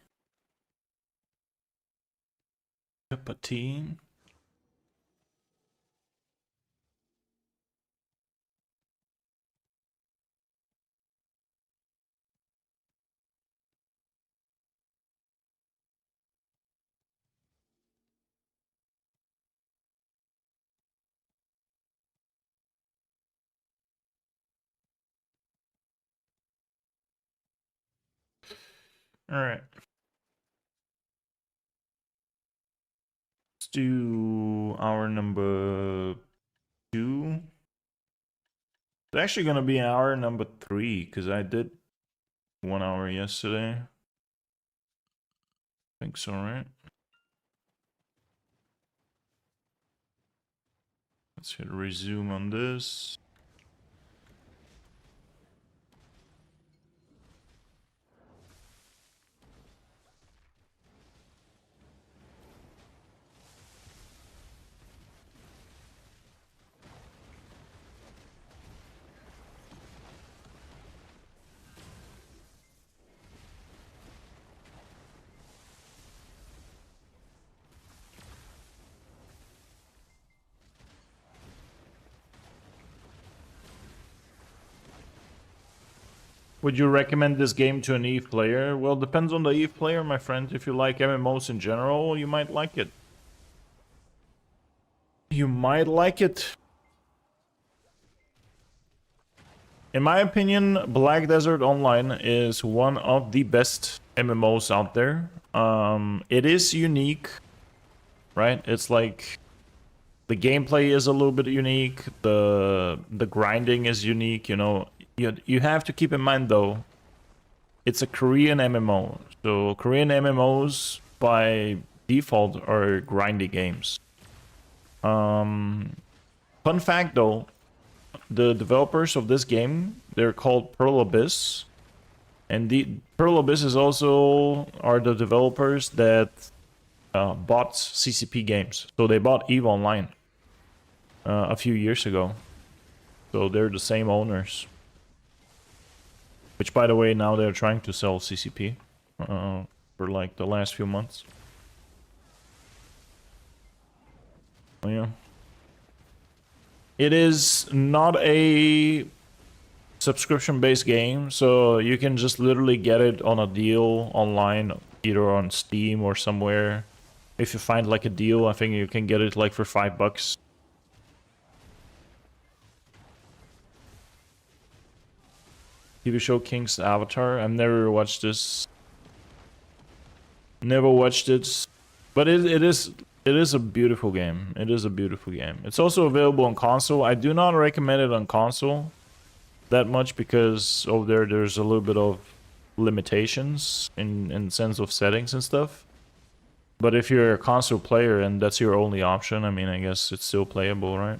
Cup of tea. Alright. Let's do hour number 2. It's actually gonna be hour number 3 because I did 1 hour yesterday. I think so, right? Let's hit resume on this. Would you recommend this game to an EVE player? Well, depends on the EVE player, my friend. If you like MMOs in general, you might like it. You might like it. In my opinion, Black Desert Online is one of the best MMOs out there. It is unique, right? It's like the gameplay is a little bit unique. The grinding is unique. You know, you have to keep in mind though, it's a Korean MMO. So Korean MMOs by default are grindy games. Fun fact though, the developers of this game, they're called Pearl Abyss. And the Pearl Abyss is also are the developers that bought CCP games. So they bought EVE Online a few years ago. So they're the same owners. Which, by the way, now they're trying to sell CCP for like the last few months. Oh, yeah. It is not a subscription-based game, so you can just literally get it on a deal online, either on Steam or somewhere. If you find like a deal, I think you can get it like for $5. TV show King's Avatar. I've never watched this. Never watched it, but it is a beautiful game. It is a beautiful game. It's also available on console. I do not recommend it on console that much because over there's a little bit of limitations in sense of settings and stuff. But if you're a console player and that's your only option, I mean, I guess it's still playable, right?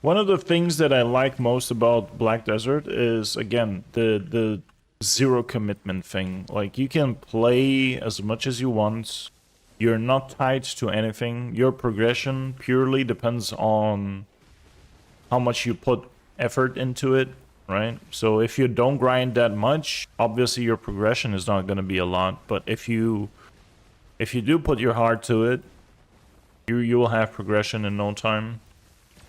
One of the things that I like most about Black Desert is, again, the zero commitment thing. Like, you can play as much as you want. You're not tied to anything. Your progression purely depends on how much you put effort into it, right? So if you don't grind that much, obviously your progression is not going to be a lot. But if you do put your heart to it, you will have progression in no time.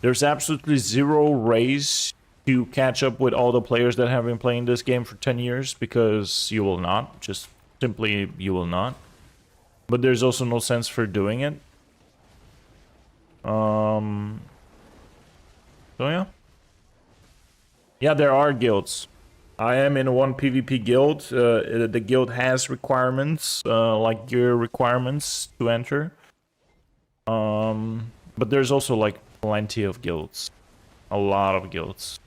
There's absolutely zero race to catch up with all the players that have been playing this game for 10 years, because you will not. Just simply, you will not. But there's also no sense for doing it. So yeah. Yeah, there are guilds. I am in one PvP guild. The guild has requirements, like gear requirements to enter. But there's also like plenty of guilds. A lot of guilds.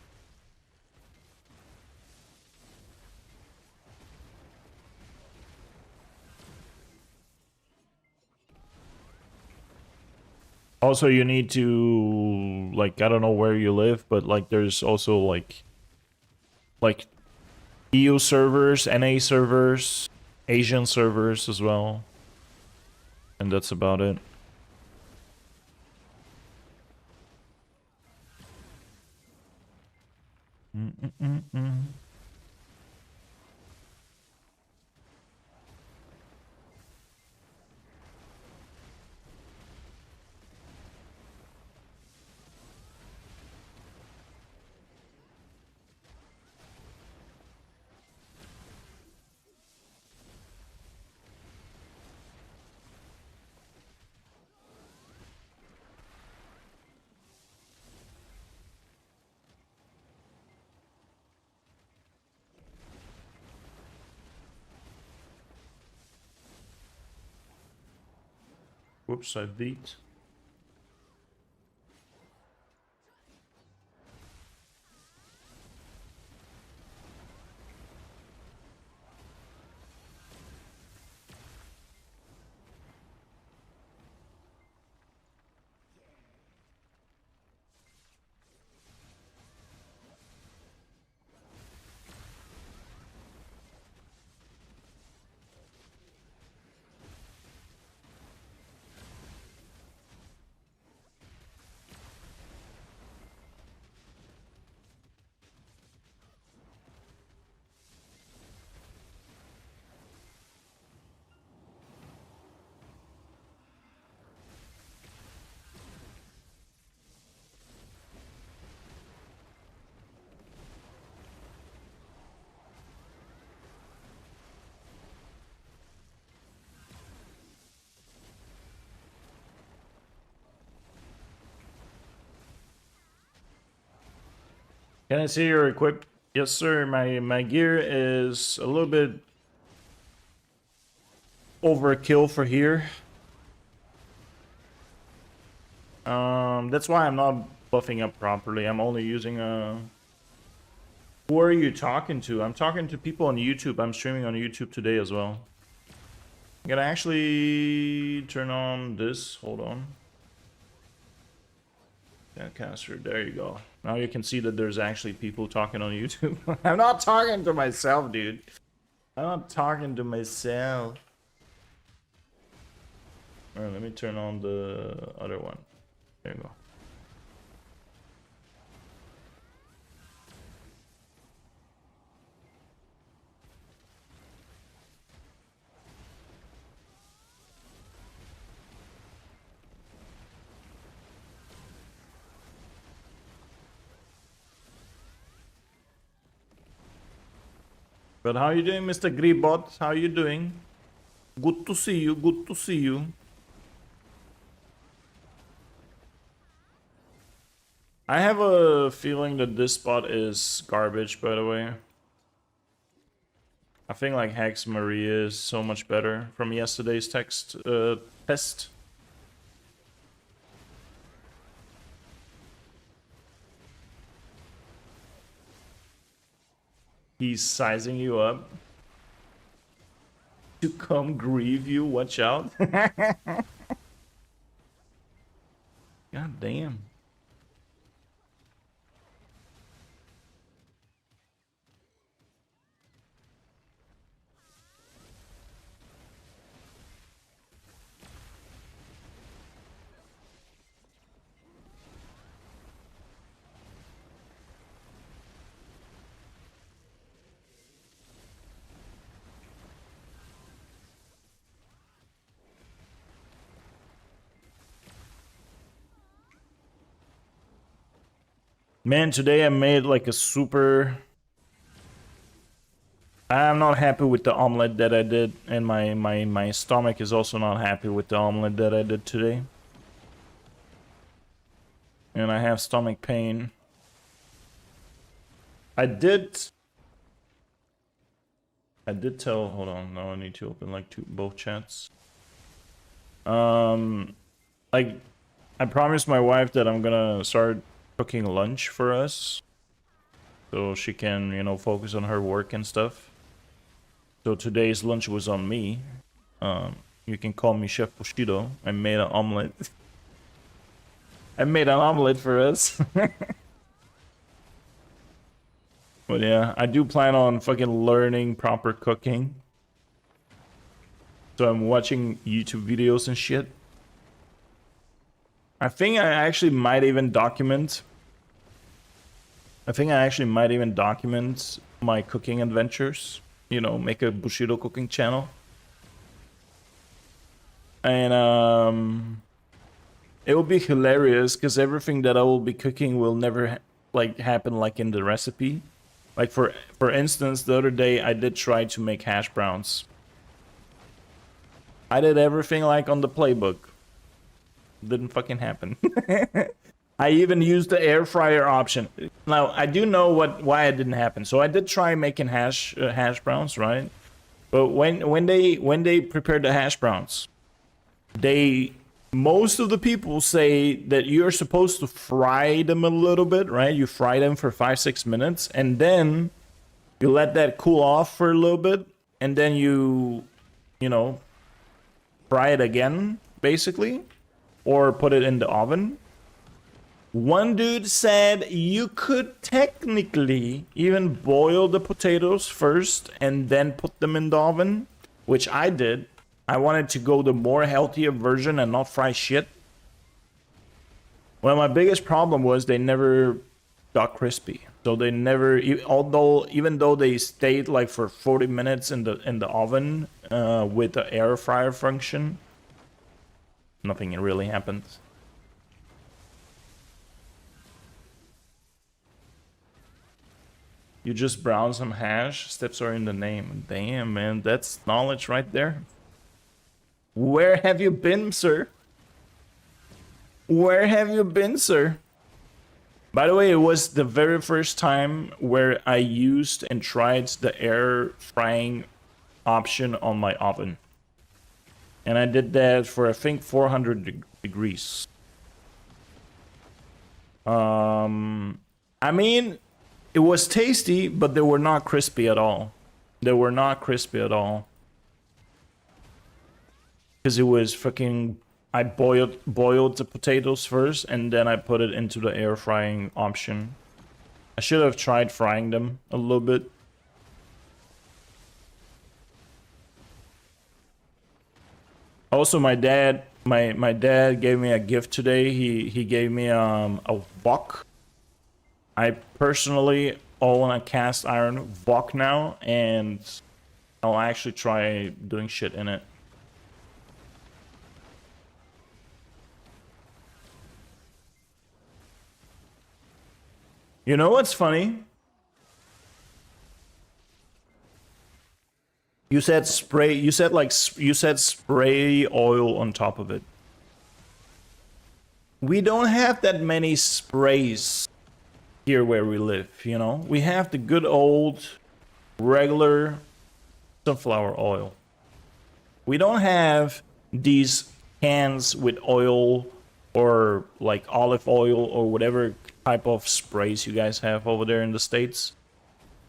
Also, you need to, like, I don't know where you live, but like there's also like EU servers, NA servers, Asian servers as well. And that's about it. Whoops, I beat. Can I see your equip? Yes, sir. My gear is a little bit overkill for here. That's why I'm not buffing up properly. I'm only using a. Who are you talking to? I'm talking to people on YouTube. I'm streaming on YouTube today as well. I'm gonna actually turn on this. Hold on. Caster, there you go. Now you can see that there's actually people talking on YouTube. I'm not talking to myself, dude. I'm not talking to myself. Alright, let me turn on the other one. There you go. But how you doing, Mr. Greebot? How you doing? Good to see you. Good to see you. I have a feeling that this spot is garbage, by the way. I think like Hex Maria is so much better from yesterday's test. He's sizing you up to come grieve you. Watch out. God damn. Man, today I made like a super... I'm not happy with the omelet that I did, and my stomach is also not happy with the omelet that I did today. And I have stomach pain. I did tell... Hold on, now I need to open like both chats. Like, I promised my wife that I'm gonna start cooking lunch for us, so she can, you know, focus on her work and stuff. So today's lunch was on me. You can call me Chef Bushido. I made an omelet. I made an omelet for us. But yeah, I do plan on fucking learning proper cooking. So I'm watching YouTube videos and shit. I think I actually might even document. My cooking adventures. You know, make a Bushido cooking channel. And it will be hilarious because everything that I will be cooking will never like happen like in the recipe. Like for instance, the other day I did try to make hash browns. I did everything like on the playbook. Didn't fucking happen. I even used the air fryer option. Now I do know why it didn't happen. So I did try making hash browns, right? But when they prepared the hash browns, most of the people say that you're supposed to fry them a little bit, right? You fry them for 5-6 minutes, and then you let that cool off for a little bit, and then you know, fry it again, basically, or put it in the oven. One dude said you could technically even boil the potatoes first and then put them in the oven, which I did. I wanted to go the more healthier version and not fry shit. Well, my biggest problem was they never got crispy. So they never, even though they stayed like for 40 minutes in the oven with the air fryer function, nothing really happened. You just brown some hash. Steps are in the name. Damn, man, that's knowledge right there. Where have you been, sir? Where have you been, sir? By the way, it was the very first time where I used and tried the air frying option on my oven. And I did that for, I think, 400 degrees. I mean, it was tasty, but they were not crispy at all. Because it was fucking, I boiled the potatoes first and then I put it into the air frying option. I should have tried frying them a little bit. Also, my dad gave me a gift today. He gave me a wok. I personally own a cast iron wok now, and I'll actually try doing shit in it. You know what's funny? You said spray. You said spray oil on top of it. We don't have that many sprays here where we live, you know? We have the good old regular sunflower oil. We don't have these cans with oil or like olive oil or whatever type of sprays you guys have over there in the States.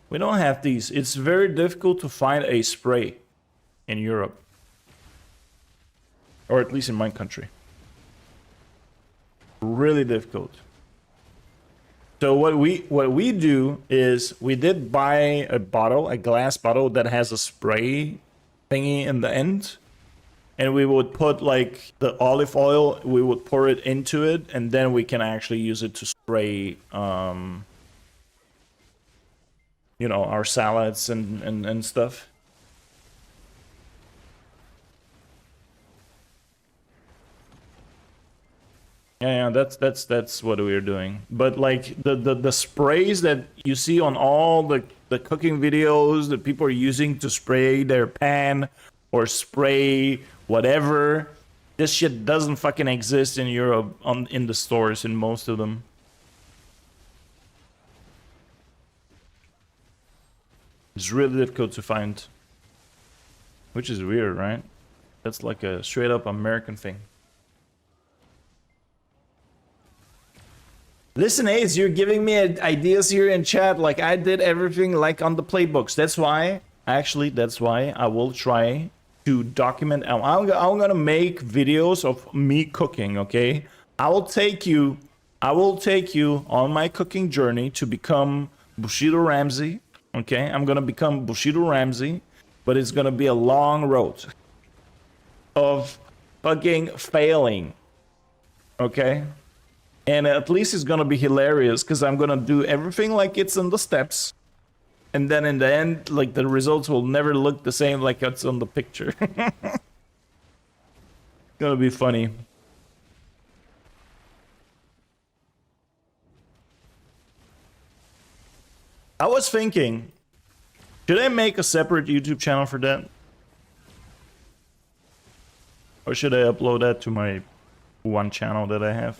We don't have these. It's very difficult to find a spray in Europe. Or at least in my country. Really difficult. So what we do is we did buy a glass bottle that has a spray thingy in the end. And we would put like the olive oil, we would pour it into it, and then we can actually use it to spray you know, our salads and stuff. Yeah, that's what we're doing. But like the sprays that you see on all the cooking videos that people are using to spray their pan or spray whatever, this shit doesn't fucking exist in Europe in the stores, in most of them. It's really difficult to find. Which is weird, right? That's like a straight up American thing. Listen, Ace, you're giving me ideas here in chat. Like, I did everything like on the playbooks. That's why I will try to document. I'm gonna make videos of me cooking, okay? I will take you on my cooking journey to become Bushido Ramsay. Okay, I'm gonna become Bushido Ramsay, but it's gonna be a long road of fucking failing. Okay, and at least it's gonna be hilarious because I'm gonna do everything like it's in the steps, and then in the end, like the results will never look the same like it's on the picture. Gonna be funny. I was thinking, should I make a separate YouTube channel for that? Or should I upload that to my one channel that I have?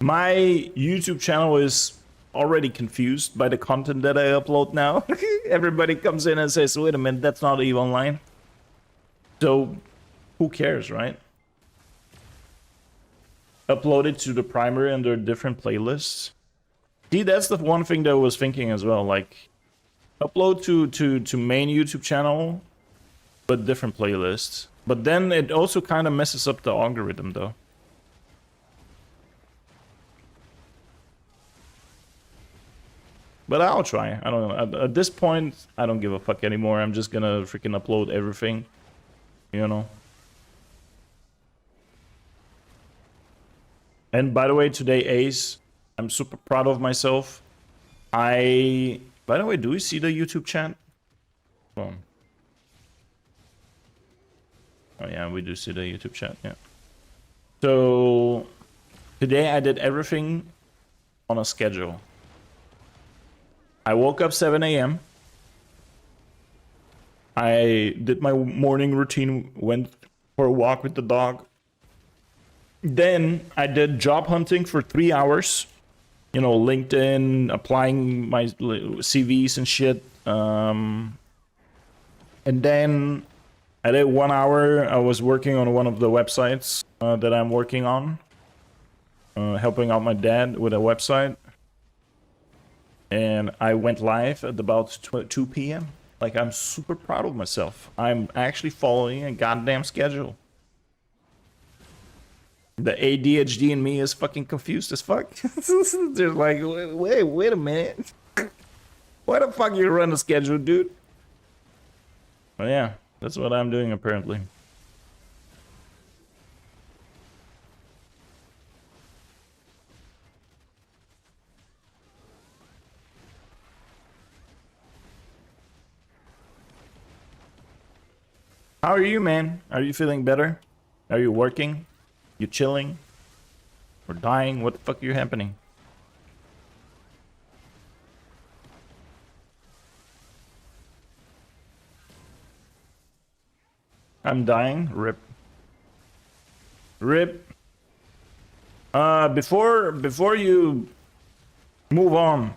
My YouTube channel is already confused by the content that I upload now. Everybody comes in and says, wait a minute, that's not EVE Online. So, who cares, right? Upload it to the primary under different playlists. See, that's the one thing that I was thinking as well. Like, upload to main YouTube channel, but different playlists. But then it also kind of messes up the algorithm, though. But I'll try. I don't know. At this point, I don't give a fuck anymore. I'm just gonna freaking upload everything. You know? And by the way, today, Ace, I'm super proud of myself. By the way, do we see the YouTube chat? Oh, yeah, we do see the YouTube chat, yeah. So, today I did everything on a schedule. I woke up 7 a.m. I did my morning routine, went for a walk with the dog. Then I did job hunting for 3 hours. You know, LinkedIn, applying my CVs and shit. And then I did 1 hour. I was working on one of the websites that I'm working on. Helping out my dad with a website. And I went live at about 2 p.m. Like, I'm super proud of myself. I'm actually following a goddamn schedule. The ADHD in me is fucking confused as fuck. They're like, wait a minute. Why the fuck you run a schedule, dude? Well, yeah, that's what I'm doing apparently. How are you, man? Are you feeling better? Are you working? You chilling? Or dying? What the fuck are you happening? I'm dying. Rip. Rip. Before you move on,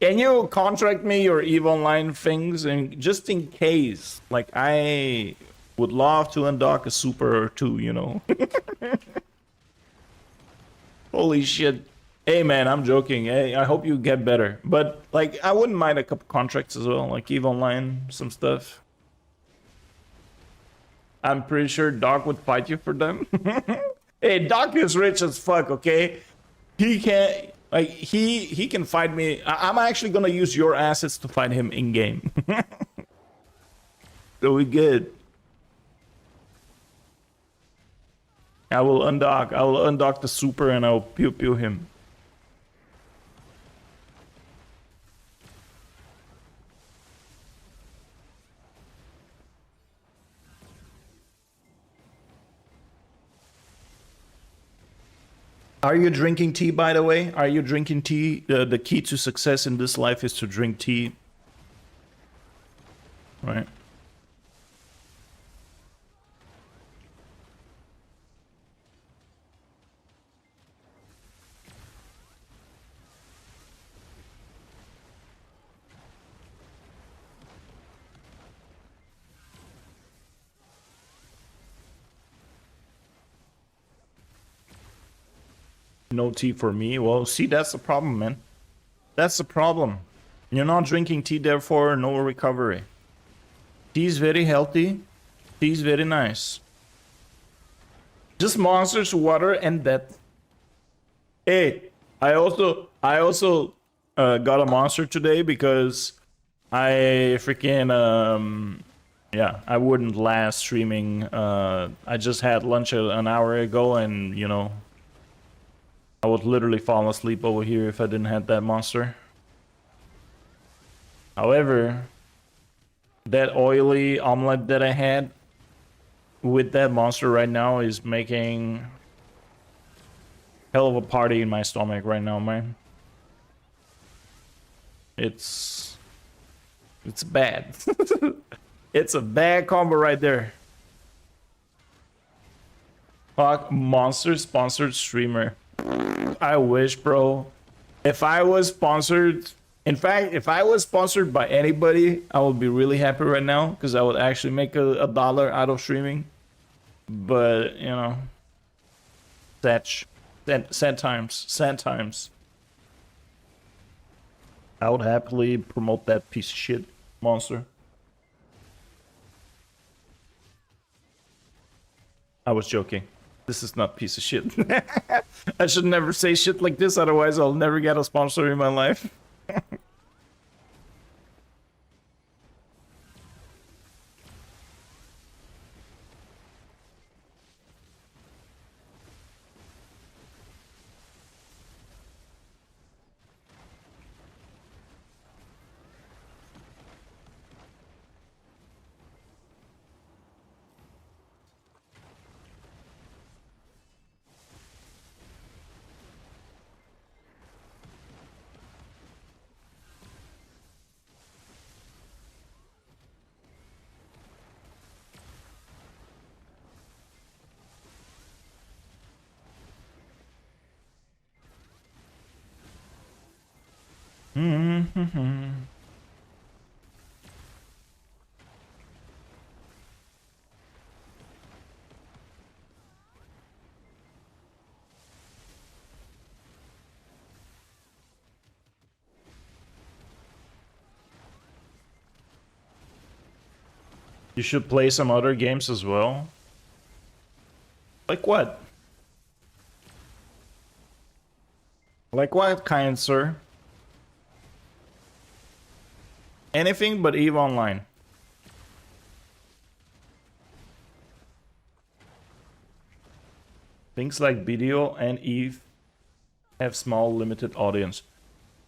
can you contract me your EVE Online things, and just in case, like, I would love to undock a super or two, you know? Holy shit. Hey man, I'm joking. Hey, I hope you get better. But like, I wouldn't mind a couple contracts as well, like EVE Online, some stuff. I'm pretty sure Doc would fight you for them. Hey, Doc is rich as fuck, okay? He can't, like, he can fight me. I'm actually gonna use your assets to fight him in game. So we good. I will undock the super and I'll pew pew him. Are you drinking tea, by the way? Are you drinking tea? The key to success in this life is to drink tea. Right. No tea for me. Well, see, that's the problem, man. That's the problem. You're not drinking tea, therefore no recovery. He's very healthy. He's very nice. Just monsters, water, and death. Hey, I also got a monster today because I freaking yeah, I wouldn't last streaming. I just had lunch an hour ago, and you know, I would literally fall asleep over here if I didn't have that monster. However, that oily omelet that I had with that monster right now is making hell of a party in my stomach right now, man. It's bad. It's a bad combo right there. Fuck, monster sponsored streamer. I wish, bro. If I was sponsored, in fact, if I was sponsored by anybody, I would be really happy right now because I would actually make a dollar out of streaming. But, you know, sad times. I would happily promote that piece of shit monster. I was joking. This is not piece of shit. I should never say shit like this, otherwise I'll never get a sponsor in my life. You should play some other games as well. Like what? Like what kind, sir? Anything but EVE Online. Things like BDO and EVE have small, limited audience.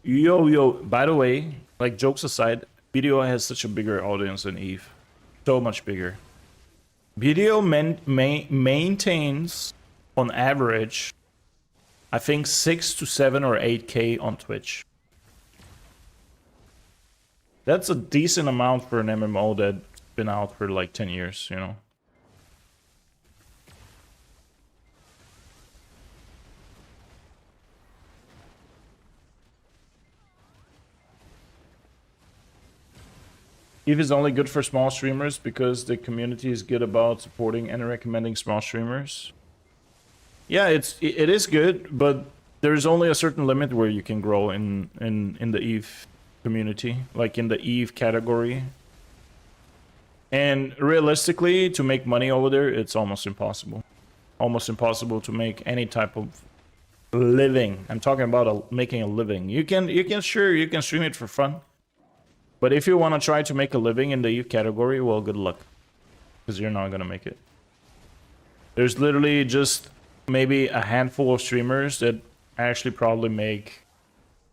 Yo, by the way, like jokes aside, BDO has such a bigger audience than EVE. So much bigger. BDO maintains, on average, I think 6 to 7 or 8K on Twitch. That's a decent amount for an MMO that's been out for like 10 years, you know? EVE is only good for small streamers because the community is good about supporting and recommending small streamers. Yeah, it is good, but there's only a certain limit where you can grow in the EVE community, like in the EVE category. And realistically, to make money over there, it's almost impossible. Almost impossible to make any type of living. I'm talking about making a living. You can stream it for fun. But if you want to try to make a living in the EVE category, well, good luck. Because you're not going to make it. There's literally just maybe a handful of streamers that actually probably make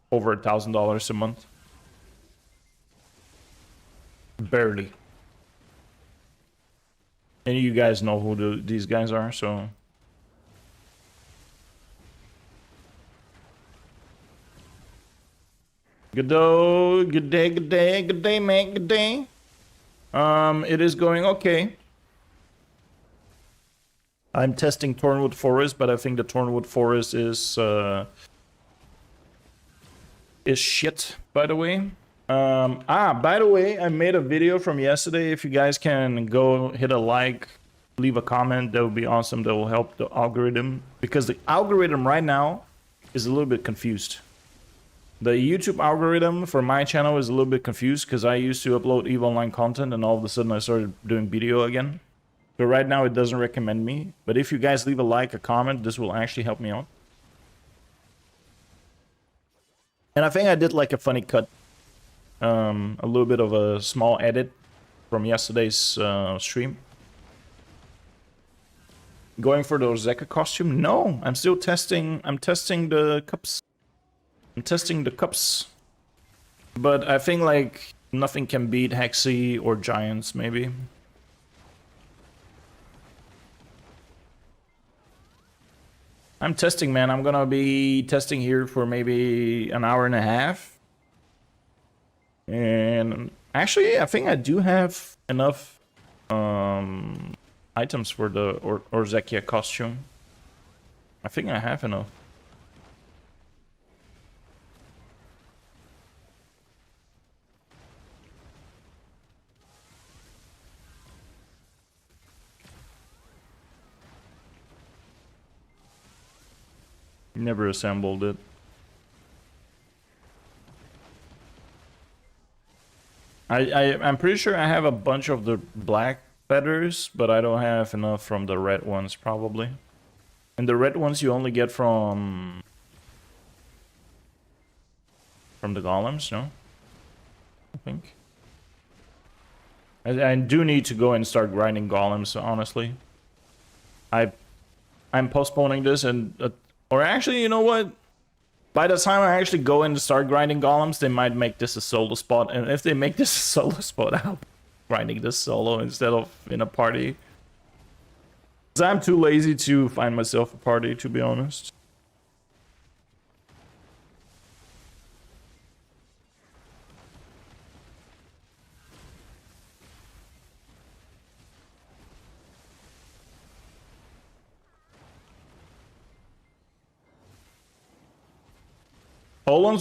over $1,000 a month. Barely. And you guys know who these guys are, so... Good day, mate, good day. It is going okay. I'm testing Thornwood Forest, but I think the Thornwood Forest is shit, by the way. By the way, I made a video from yesterday. If you guys can go hit a like, leave a comment, that would be awesome. That will help the algorithm, because the algorithm right now is a little bit confused. The YouTube algorithm for my channel is a little bit confused because I used to upload EVE Online content and all of a sudden I started doing BDO again. So right now it doesn't recommend me. But if you guys leave a like, a comment, this will actually help me out. And I think I did like a funny cut. A little bit of a small edit from yesterday's stream. Going for the Ozeka costume? No, I'm still testing. I'm testing the cups. I'm testing the cups. But I think like nothing can beat Hexy or Giants maybe. I'm testing, man. I'm gonna be testing here for maybe an hour and a half. And actually, I think I do have enough items for the Orzekia costume. I think I have enough. Never assembled it. I'm pretty sure I have a bunch of the black feathers, but I don't have enough from the red ones, probably. And the red ones you only get from the golems, no? I think. I do need to go and start grinding golems, honestly. I'm postponing this and... or actually, you know what? By the time I actually go and start grinding golems, they might make this a solo spot. And if they make this a solo spot, I'll be grinding this solo instead of in a party. Because I'm too lazy to find myself a party, to be honest. Solo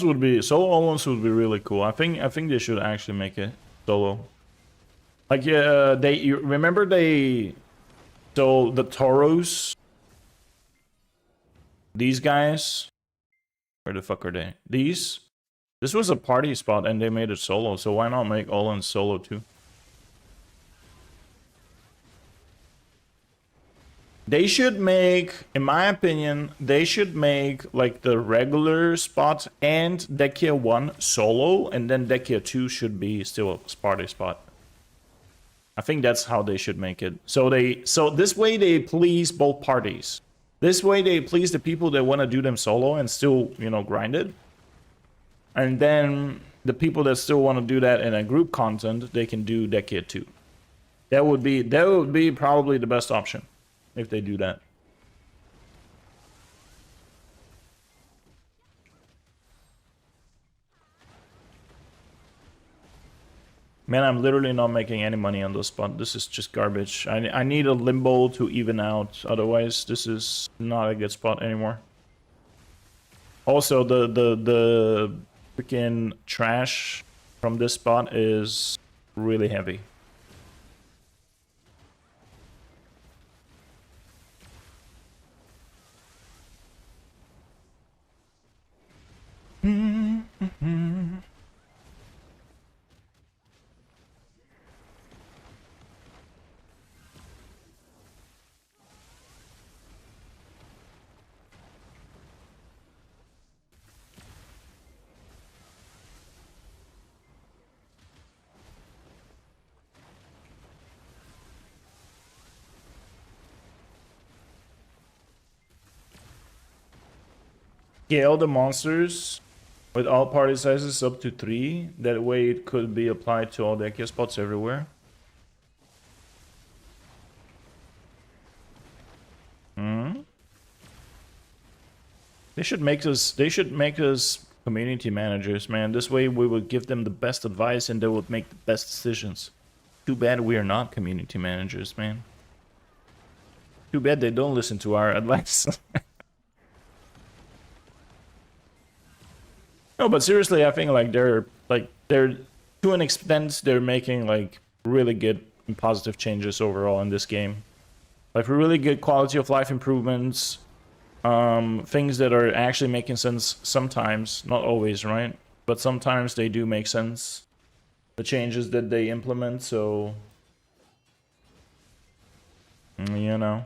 Olans would be really cool. I think they should actually make it solo. Like you remember so the Tauros, these guys, where the fuck are they? This was a party spot and they made it solo, so why not make Olans solo too? They should make, in my opinion, they should make like the regular spot and Dekia 1 solo, and then Dekia 2 should be still a party spot. I think that's how they should make it. So this way they please both parties. This way they please the people that want to do them solo and still, you know, grind it. And then the people that still want to do that in a group content, they can do Dekia 2. That would be probably the best option. If they do that. Man, I'm literally not making any money on this spot. This is just garbage. I need a limbo to even out. Otherwise, this is not a good spot anymore. Also, the freaking trash from this spot is really heavy. Scale the monsters with all party sizes up to 3. That way it could be applied to all the Dekia spots everywhere. They should make us community managers, man. This way we would give them the best advice and they would make the best decisions. Too bad we are not community managers, man. Too bad they don't listen to our advice. No, but seriously, I think like they're to an extent they're making like really good and positive changes overall in this game. Like really good quality of life improvements. things that are actually making sense sometimes, not always, right? But sometimes they do make sense. The changes that they implement, so you know.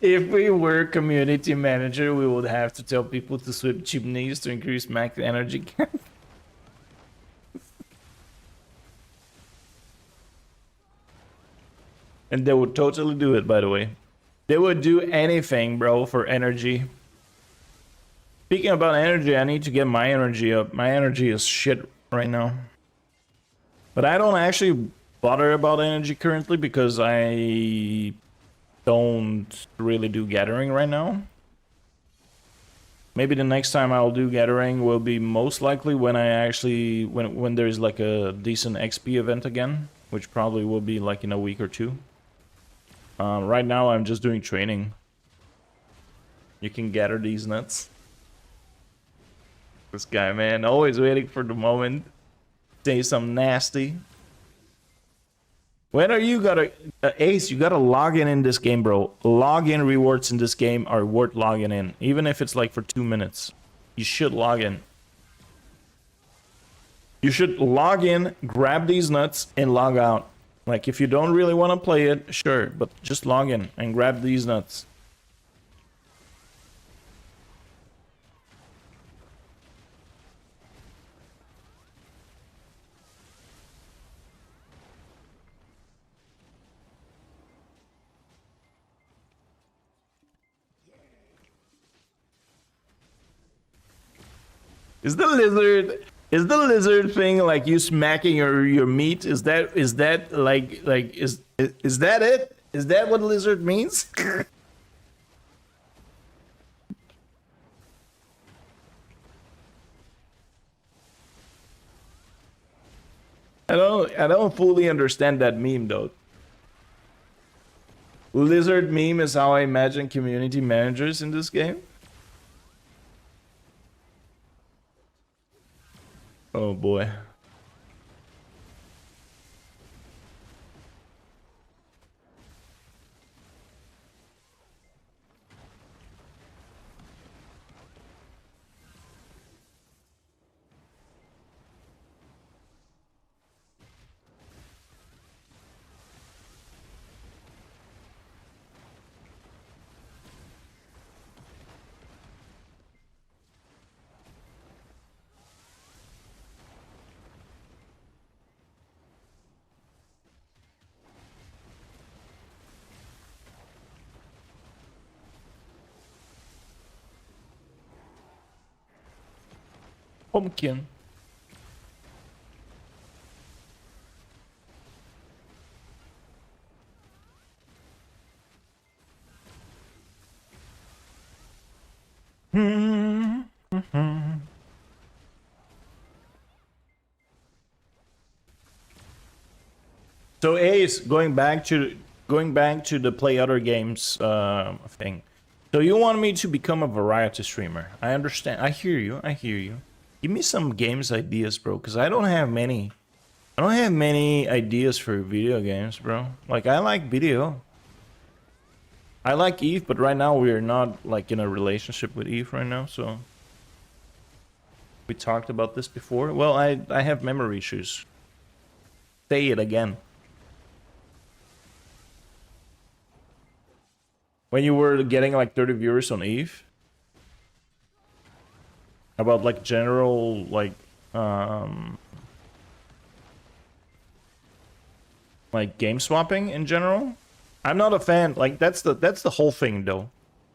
If we were community manager, we would have to tell people to sweep chimneys to increase max energy cap. And they would totally do it, by the way. They would do anything, bro, for energy. Speaking about energy, I need to get my energy up. My energy is shit right now. But I don't actually bother about energy currently because I don't really do gathering right now. Maybe the next time I'll do gathering will be most likely when I actually when there's like a decent XP event again, which probably will be like in a week or two. Right now I'm just doing training. You can gather these nuts. This guy, man, always waiting for the moment. Say something nasty. When are you gotta Ace? You gotta log in this game, bro. Login rewards in this game are worth logging in, even if it's like for 2 minutes. You should log in. You should log in, grab these nuts, and log out. Like if you don't really want to play it, sure, but just log in and grab these nuts. Is the lizard thing like you smacking your meat? Is that like is that it? Is that what lizard means? I don't fully understand that meme though. Lizard meme is how I imagine community managers in this game. Oh boy. Pumpkin. So Ace, going back to the play other games thing. So you want me to become a variety streamer? I understand. I hear you. I hear you. Give me some games ideas, bro, because I don't have many. I don't have many ideas for video games, bro. Like I like BDO. I like Eve, but right now we are not like in a relationship with Eve right now, so we talked about this before. Well, I have memory issues. Say it again. When you were getting like 30 viewers on Eve? About like general like game swapping in general? I'm not a fan. Like that's the whole thing though.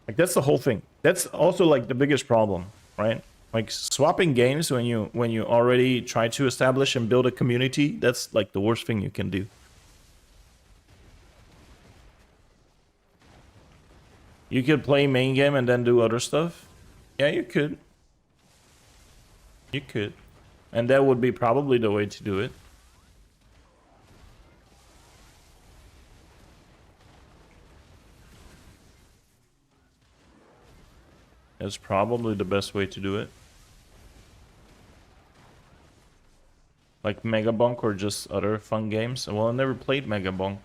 Like that's the whole thing. That's also like the biggest problem, right? Like swapping games when you already try to establish and build a community, that's like the worst thing you can do. You could play main game and then do other stuff. Yeah, you could. You could. And that would be probably the way to do it. That's probably the best way to do it. Like Megabunk or just other fun games. Well, I never played Megabunk.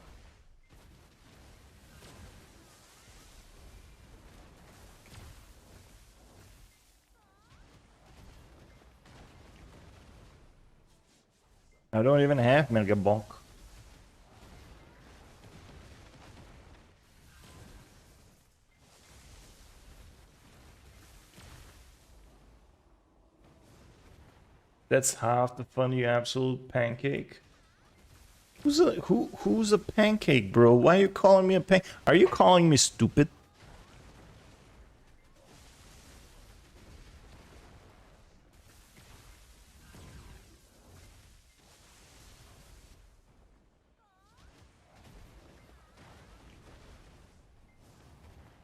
I don't even have Megabunk. That's half the fun, you absolute pancake. Who's a pancake, bro? Why are you calling me a pancake? Are you calling me stupid?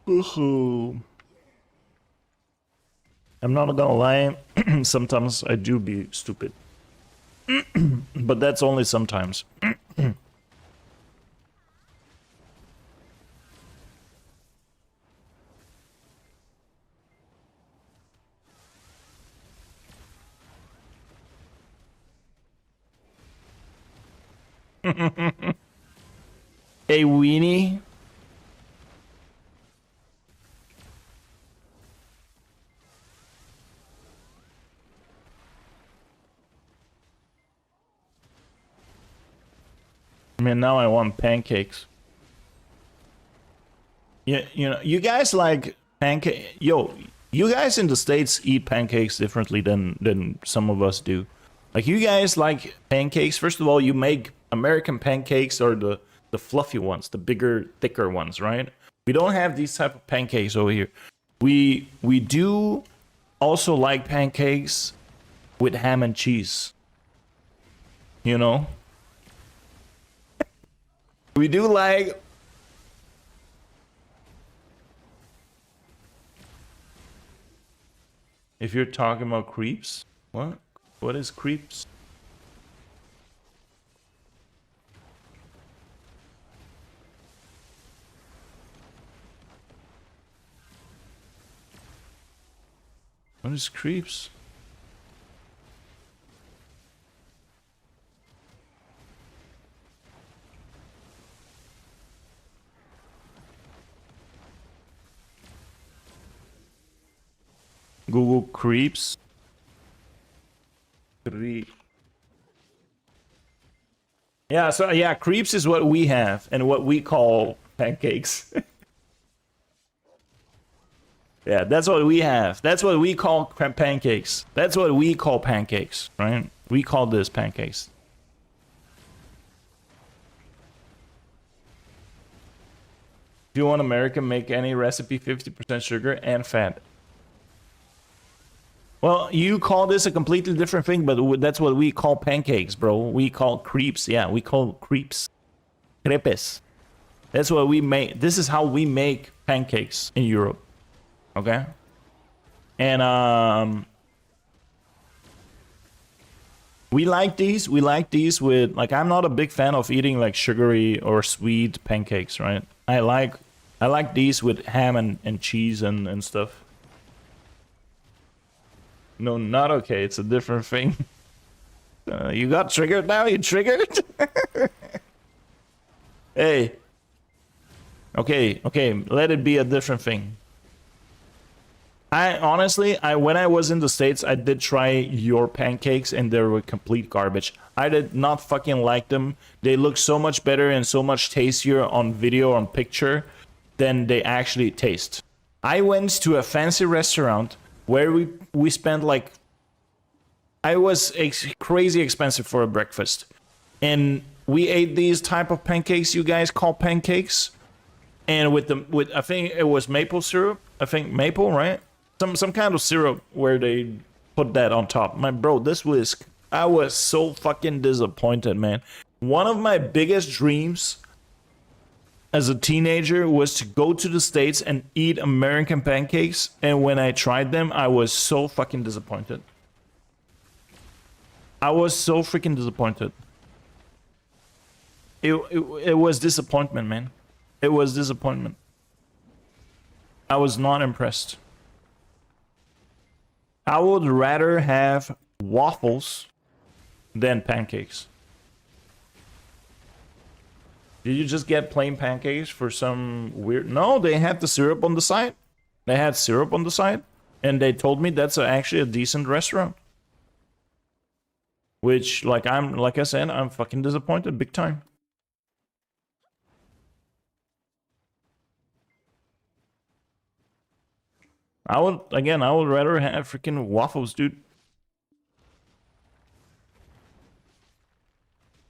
Ooh. I'm not gonna lie, sometimes I do be stupid. But that's only sometimes. Hey, weenie. I mean, now I want pancakes. Yeah, you know, you guys like pancake. Yo, you guys in the States eat pancakes differently than some of us do. Like, you guys like pancakes. First of all, you make American pancakes, or the fluffy ones, the bigger, thicker ones, right? We don't have these type of pancakes over here. We do also like pancakes with ham and cheese. You know? We do like... If you're talking about creeps, what? What is creeps? What is creeps? Google creeps. Yeah, so yeah, creeps is what we have and what we call pancakes. Yeah, that's what we have. That's what we call pancakes. That's what we call pancakes, right? We call this pancakes. If you want American, make any recipe 50% sugar and fat. Well, you call this a completely different thing, but that's what we call pancakes, bro. We call creeps. Yeah, we call creeps. Crepes. That's what we make. This is how we make pancakes in Europe. Okay? And, we like these. We like these with, like, I'm not a big fan of eating, like, sugary or sweet pancakes, right? I like these with ham and cheese and stuff. No, not okay. It's a different thing. You got triggered now? You triggered? Hey. Okay. Let it be a different thing. I honestly, when I was in the States, I did try your pancakes and they were complete garbage. I did not fucking like them. They look so much better and so much tastier on video, on picture, than they actually taste. I went to a fancy restaurant where we spent like, I was crazy expensive for a breakfast, and we ate these type of pancakes you guys call pancakes, and with I think it was maple syrup. I think maple, right? Some kind of syrup where they put that on top. My bro, this whisk, I was so fucking disappointed, man. One of my biggest dreams as a teenager was to go to the States and eat American pancakes, and when I tried them, I was so fucking disappointed. I was so freaking disappointed. It was disappointment, man. It was disappointment. I was not impressed. I would rather have waffles than pancakes. Did you just get plain pancakes for some weird... No, they had the syrup on the side. They had syrup on the side. And they told me that's actually a decent restaurant. Which, like I said, I'm fucking disappointed big time. I would rather have freaking waffles, dude.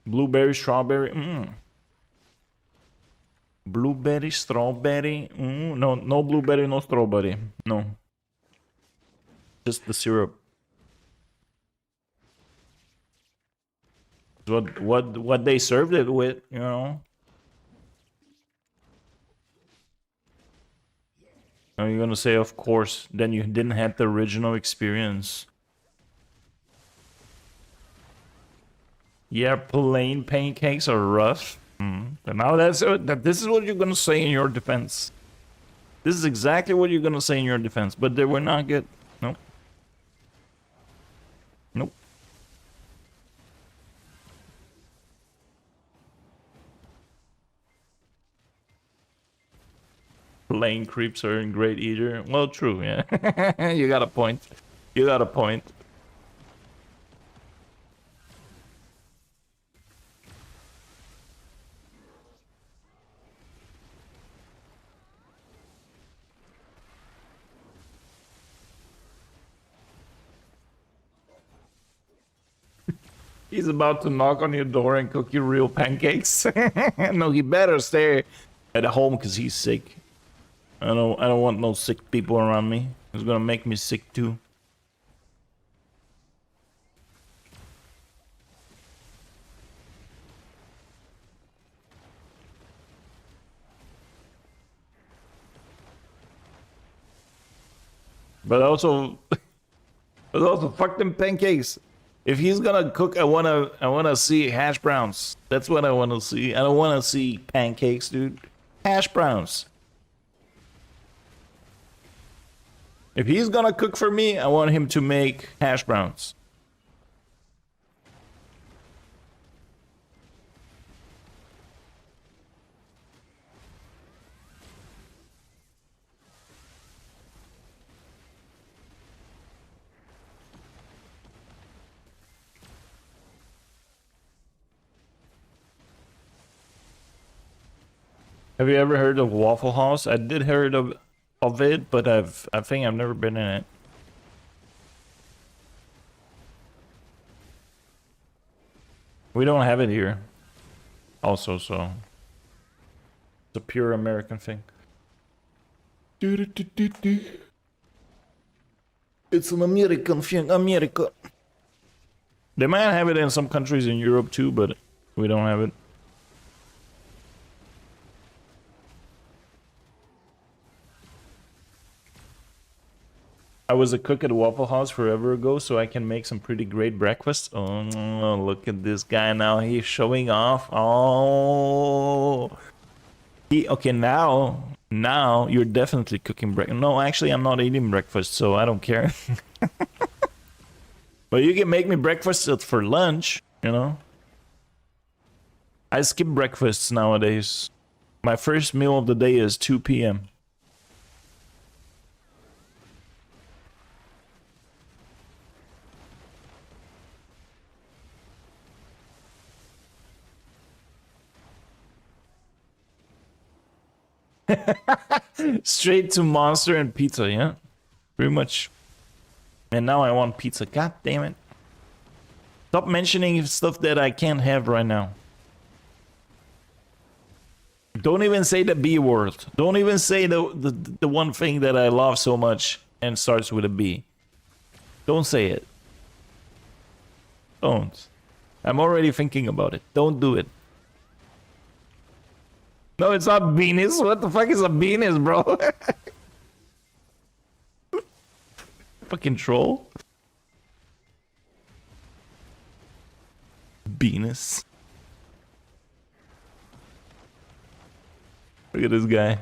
Blueberry, strawberry, Blueberry, strawberry, no blueberry, no strawberry, no. Just the syrup. What they served it with, you know. Are you gonna say, of course, then you didn't have the original experience? Yeah, plain pancakes are rough. And now this is what you're gonna say in your defense. This is exactly what you're gonna say in your defense, but they were not good. Nope. Nope. Plain creeps are a great eater. Well, true, yeah. You got a point. You got a point. He's about to knock on your door and cook you real pancakes. No, he better stay at home because he's sick. I don't want no sick people around me. It's gonna make me sick too. But also fuck them pancakes. If he's gonna cook, I wanna see hash browns. That's what I wanna see. I don't wanna see pancakes, dude. Hash browns. If he's gonna cook for me, I want him to make hash browns. Have you ever heard of Waffle House? I did heard of it, but I think I've never been in it. We don't have it here. Also, so it's a pure American thing. It's an American thing, America. They might have it in some countries in Europe too, but we don't have it. I was a cook at Waffle House forever ago, so I can make some pretty great breakfast. Oh, look at this guy now. He's showing off. Oh. Okay, now you're definitely cooking breakfast. No, actually, I'm not eating breakfast, so I don't care. But you can make me breakfast for lunch, you know? I skip breakfasts nowadays. My first meal of the day is 2 p.m. Straight to Monster and pizza, yeah? Pretty much. And now I want pizza. God damn it. Stop mentioning stuff that I can't have right now. Don't even say the B word. Don't even say the one thing that I love so much and starts with a B. Don't say it. Don't. I'm already thinking about it. Don't do it. No, it's not Venus. What the fuck is a Venus, bro? Fucking troll. Venus. Look at this guy.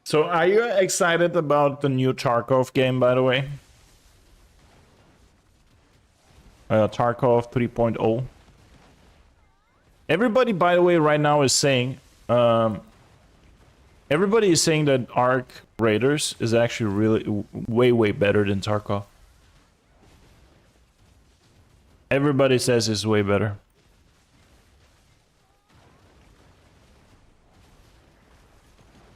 So are you excited about the new Tarkov game, by the way? Tarkov 3.0. Everybody, by the way, right now is saying... everybody is saying that Arc Raiders is actually really way better than Tarkov. Everybody says it's way better.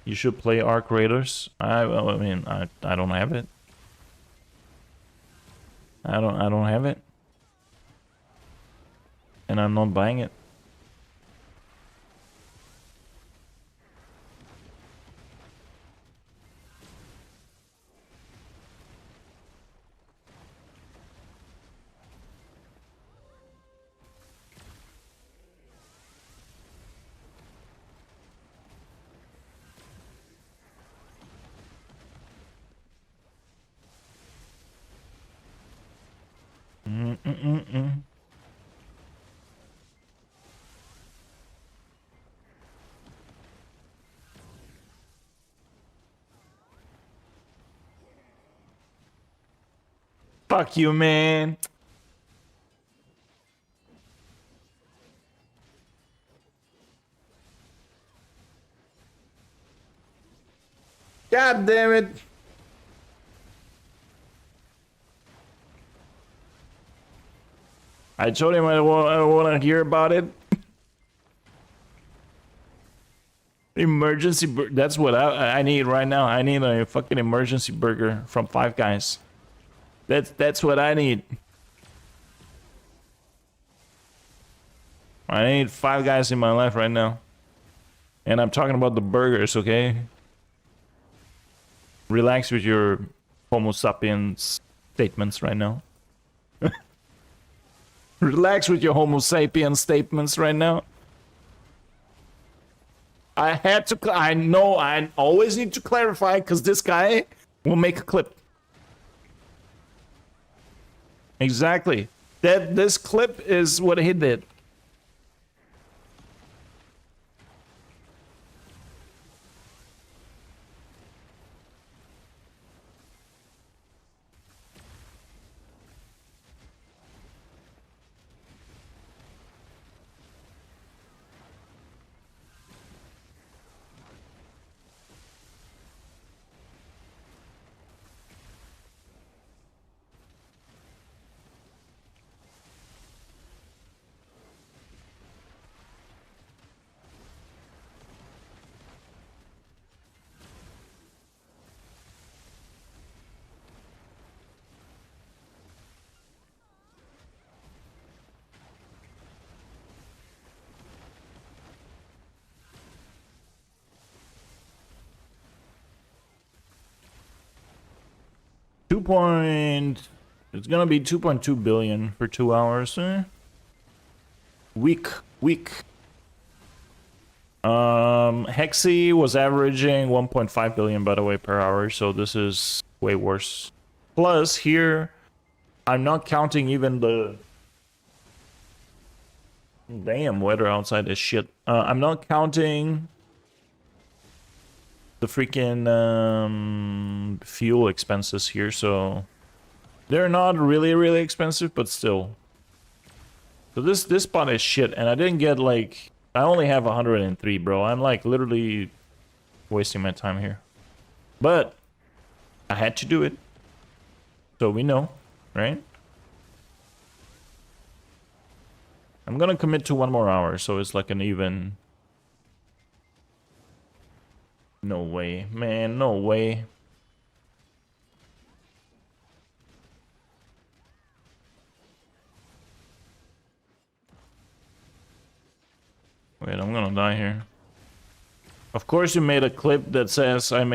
You should play Arc Raiders. I mean, I don't have it. I don't have it. And I'm not buying it. Fuck you, man. God damn it. I told him I don't want to hear about it. Emergency burger. That's what I need right now. I need a fucking emergency burger from Five Guys. That's what I need. I need Five Guys in my life right now. And I'm talking about the burgers, okay? Relax with your Homo sapiens statements right now. Relax with your Homo sapiens statements right now. I had to, I know, I always need to clarify because this guy will make a clip. Exactly. This clip is what he did. It's gonna be 2.2 billion for 2 hours. Week. Hexy was averaging 1.5 billion, by the way, per hour, so this is way worse. Plus, here, I'm not counting even the... Damn, weather outside is shit. I'm not counting the freaking fuel expenses here, so they're not really expensive, but still. So this spot is shit, and I didn't get like, I only have 103, bro. I'm like literally wasting my time here, but I had to do it, so we know, right? I'm gonna commit to 1 more hour, so it's like an even No way, man, no way. Wait, I'm gonna die here. Of course you made a clip that says I'm...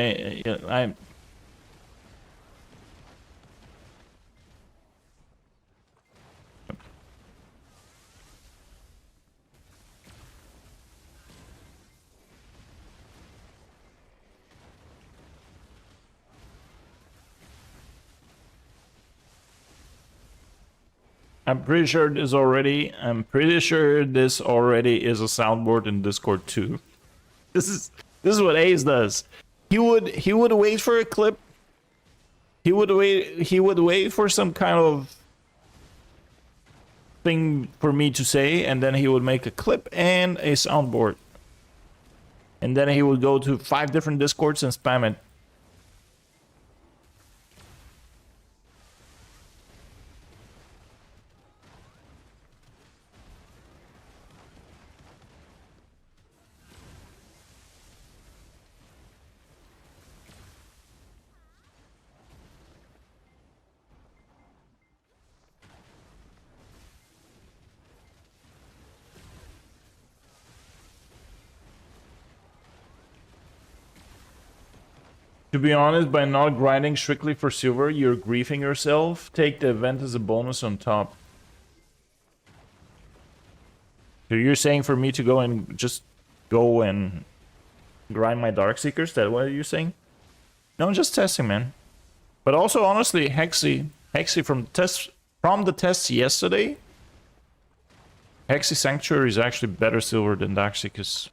I'm pretty sure this already is a soundboard in Discord too. This is what Ace does. He would wait for a clip. He would wait for some kind of thing for me to say, and then he would make a clip and a soundboard. And then he would go to 5 different Discords and spam it. To be honest, by not grinding strictly for silver, you're griefing yourself. Take the event as a bonus on top. So you're saying for me to go and just go and grind my Dark Seekers? Is that what you're saying? No, I'm just testing, man. But also, honestly, Hexy from the tests yesterday, Hexy Sanctuary is actually better silver than Dark Seekers.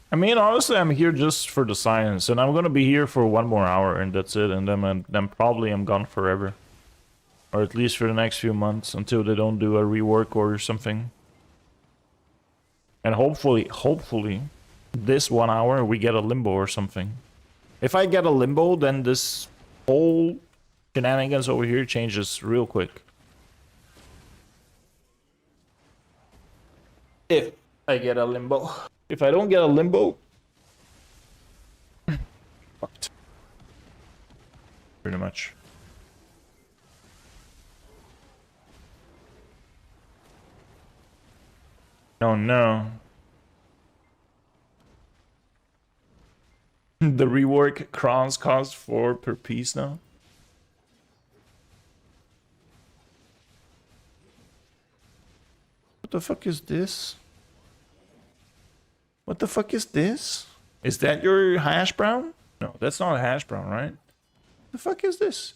I mean, honestly, I'm here just for the science, and I'm gonna be here for 1 more hour, and that's it. And then probably I'm gone forever, or at least for the next few months until they don't do a rework or something. And hopefully, this 1 hour we get a limbo or something. If I get a limbo, then this whole shenanigans over here changes real quick. If I get a limbo. If I don't get a limbo, fucked. Pretty much. Oh no. The rework crowns cost 4 per piece now. What the fuck is this? What the fuck is this? Is that your hash brown? No, that's not a hash brown, right? The fuck is this?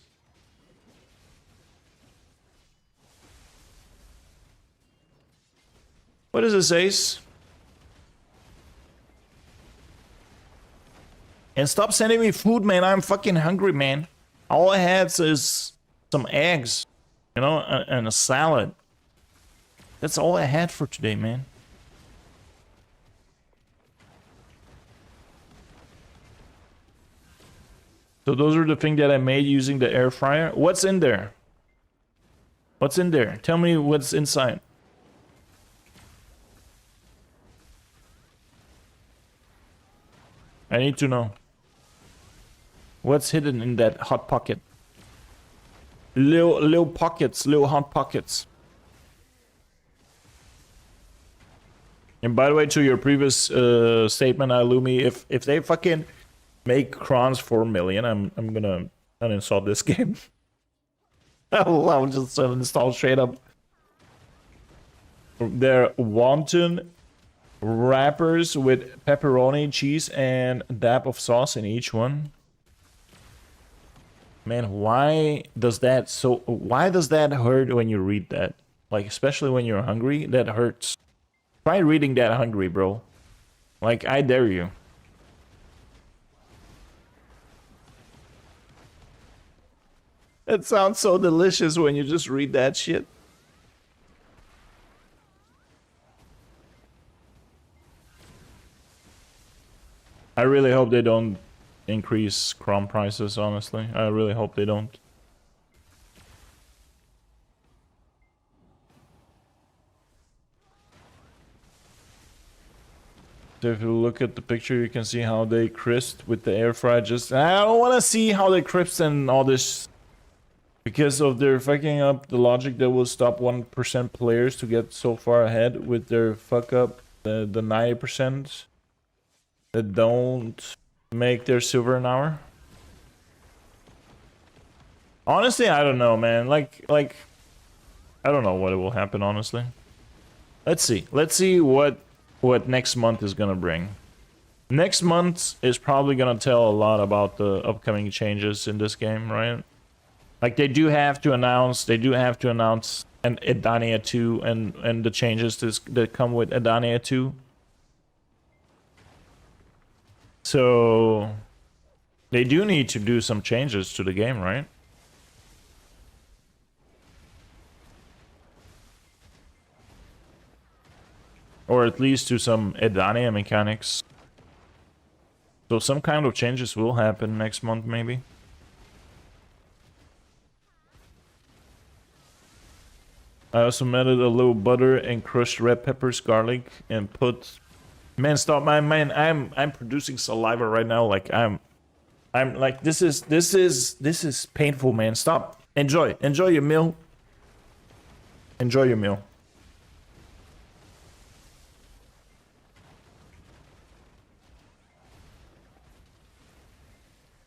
What is this, Ace? And stop sending me food, man. I'm fucking hungry, man. All I had is some eggs, you know, and a salad. That's all I had for today, man. So those are the things that I made using the air fryer. What's in there? What's in there? Tell me what's inside. I need to know. What's hidden in that hot pocket? Little pockets, little hot pockets. And by the way, to your previous statement, Illumi, if they fucking make crons 4 million, I'm gonna uninstall this game. I'll just uninstall straight up. They're wanton wrappers with pepperoni, cheese, and a dab of sauce in each one. Man, why does that hurt when you read that? Like, especially when you're hungry, that hurts. Try reading that hungry, bro. Like, I dare you. It sounds so delicious when you just read that shit. I really hope they don't increase Chrome prices, honestly. I really hope they don't. So if you look at the picture, you can see how they crisped with the air fry. Just I don't want to see how they crisp and all this, because of their fucking up the logic that will stop 1% players to get so far ahead with their fuck up the 90% that don't make their silver an hour. Honestly, I don't know, man. Like I don't know what will happen, honestly. Let's see. Let's see what next month is gonna bring. Next month is probably gonna tell a lot about the upcoming changes in this game, right? Like they do have to announce an Edania 2 and the changes that come with Edania 2. So they do need to do some changes to the game, right? Or at least to some Edania mechanics. So some kind of changes will happen next month, maybe. I also melted a little butter and crushed red peppers, garlic, and put. Man, stop, man! I'm producing saliva right now. Like I'm like this is painful, man. Stop. Enjoy your meal. Enjoy your meal.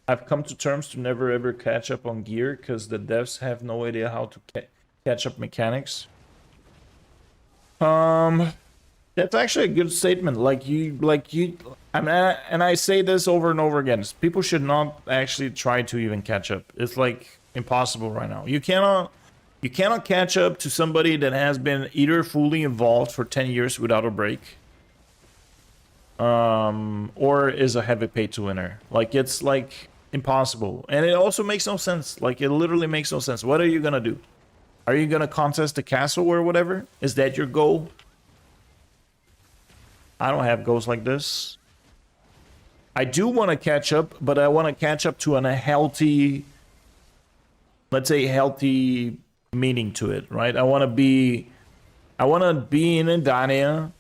I've come to terms to never ever catch up on gear because the devs have no idea how to catch up mechanics. That's actually a good statement. And I say this over and over again. People should not actually try to even catch up. It's like impossible right now. You cannot catch up to somebody that has been either fully involved for 10 years without a break, or is a heavy pay to winner. Like it's like impossible, and it also makes no sense. Like it literally makes no sense. What are you gonna do? Are you gonna contest the castle or whatever? Is that your goal? I don't have goals like this. I do want to catch up, but I want to catch up to a healthy, let's say healthy meaning to it, right? I want to be in Edania,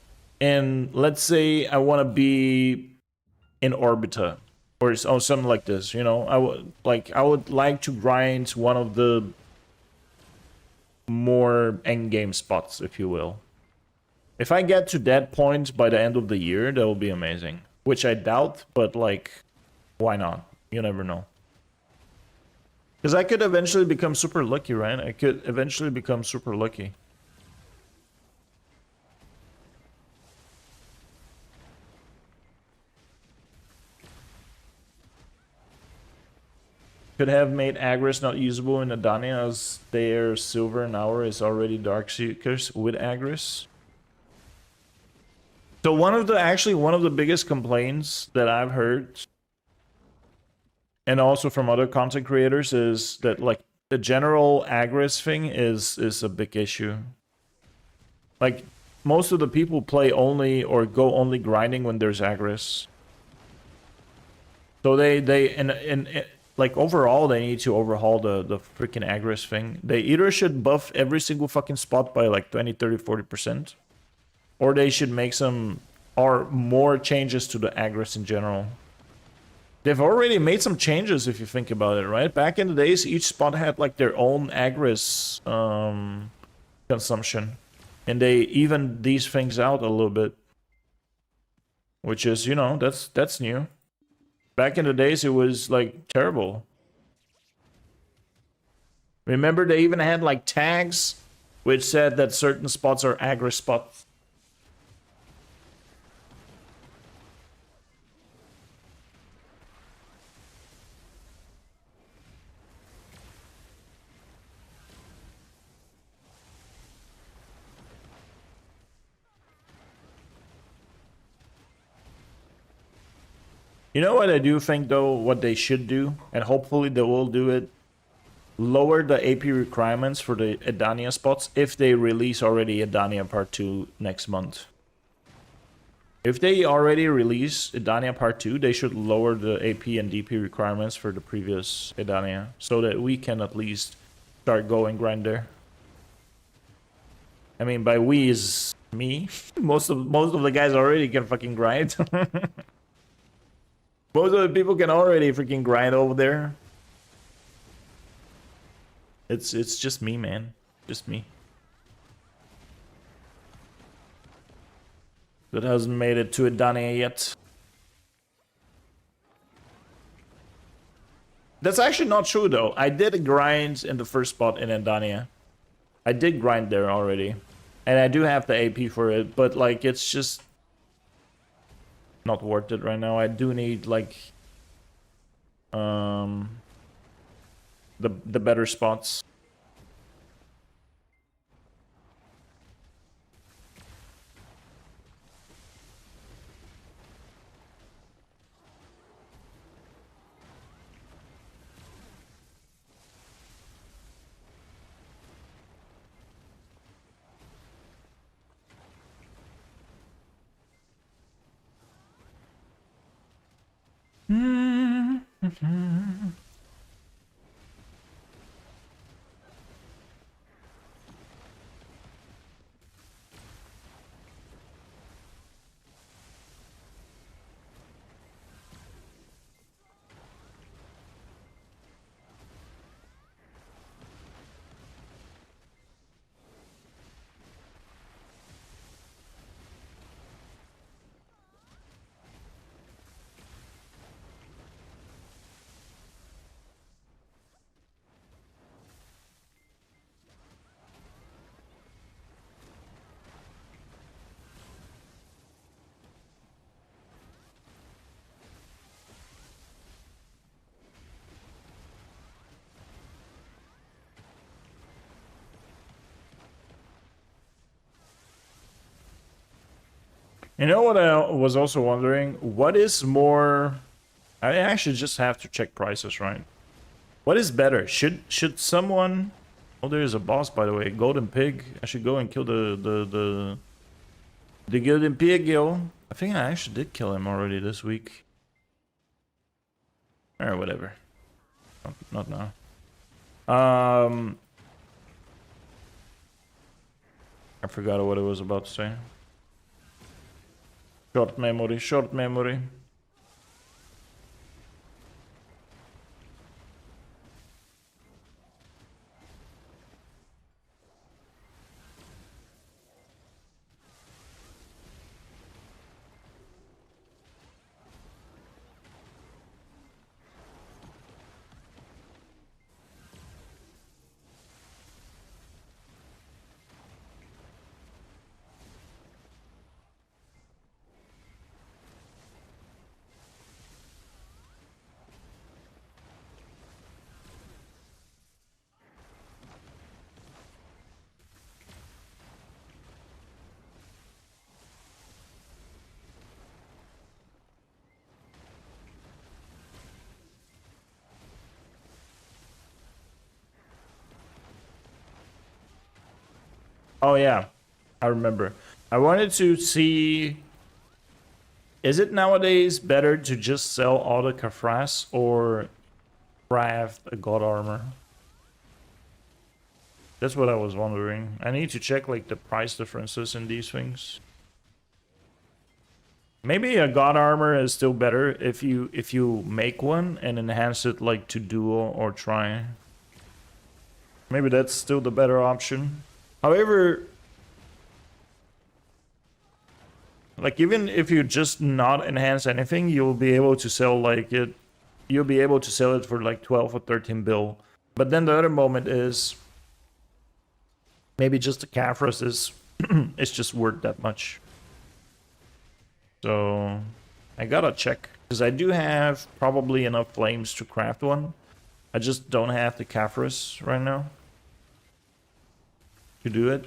and let's say I want to be in Orbita or something like this, you know? I would like to grind one of the more end game spots, if you will. If I get to that point by the end of the year, that will be amazing. Which I doubt, but like, why not? You never know. Because I could eventually become super lucky, right? I could eventually become super lucky. Could have made Agris not usable in Adania as their silver an hour is already Darkseekers with Agris. So one of the biggest complaints that I've heard, and also from other content creators, is that like the general Agris thing is a big issue. Like most of the people play only or go only grinding when there's Agris. So they like overall they need to overhaul the freaking Agris thing. They either should buff every single fucking spot by like 20, 30, 40%. Or they should make some or more changes to the Agris in general. They've already made some changes if you think about it, right? Back in the days, each spot had like their own Agris consumption. And they evened these things out a little bit. Which is, you know, that's new. Back in the days, it was like terrible. Remember, they even had like tags which said that certain spots are Agris spots. You know what I do think, though, what they should do, and hopefully they will do it, lower the AP requirements for the Edania spots if they release already Edania Part 2 next month. If they already release Edania Part 2, they should lower the AP and DP requirements for the previous Edania, so that we can at least start going grind there. I mean, by we is me. Most of the guys already can fucking grind. Most of the people can already freaking grind over there. It's just me, man. Just me. That hasn't made it to Edania yet. That's actually not true though. I did a grind in the first spot in Edania. I did grind there already. And I do have the AP for it, but like it's just not worth it right now. I do need like the better spots. You know what I was also wondering? What is more... I actually just have to check prices, right? What is better? Should someone... Oh, there is a boss, by the way. Golden Pig. I should go and kill the Golden Pig, yo. I think I actually did kill him already this week. Or whatever. Not now. I forgot what I was about to say. Short memory, short memory. Oh yeah, I remember. I wanted to see... Is it nowadays better to just sell all the Kafras or craft a god armor? That's what I was wondering. I need to check like the price differences in these things. Maybe a god armor is still better if you make one and enhance it like to duo or try. Maybe that's still the better option. However, like even if you just not enhance anything, you'll be able to sell like it. You'll be able to sell it for like 12 or 13 bill. But then the other moment is maybe just the Kafras is it's just worth that much. So I gotta check because I do have probably enough flames to craft one. I just don't have the Kafras right now to do it.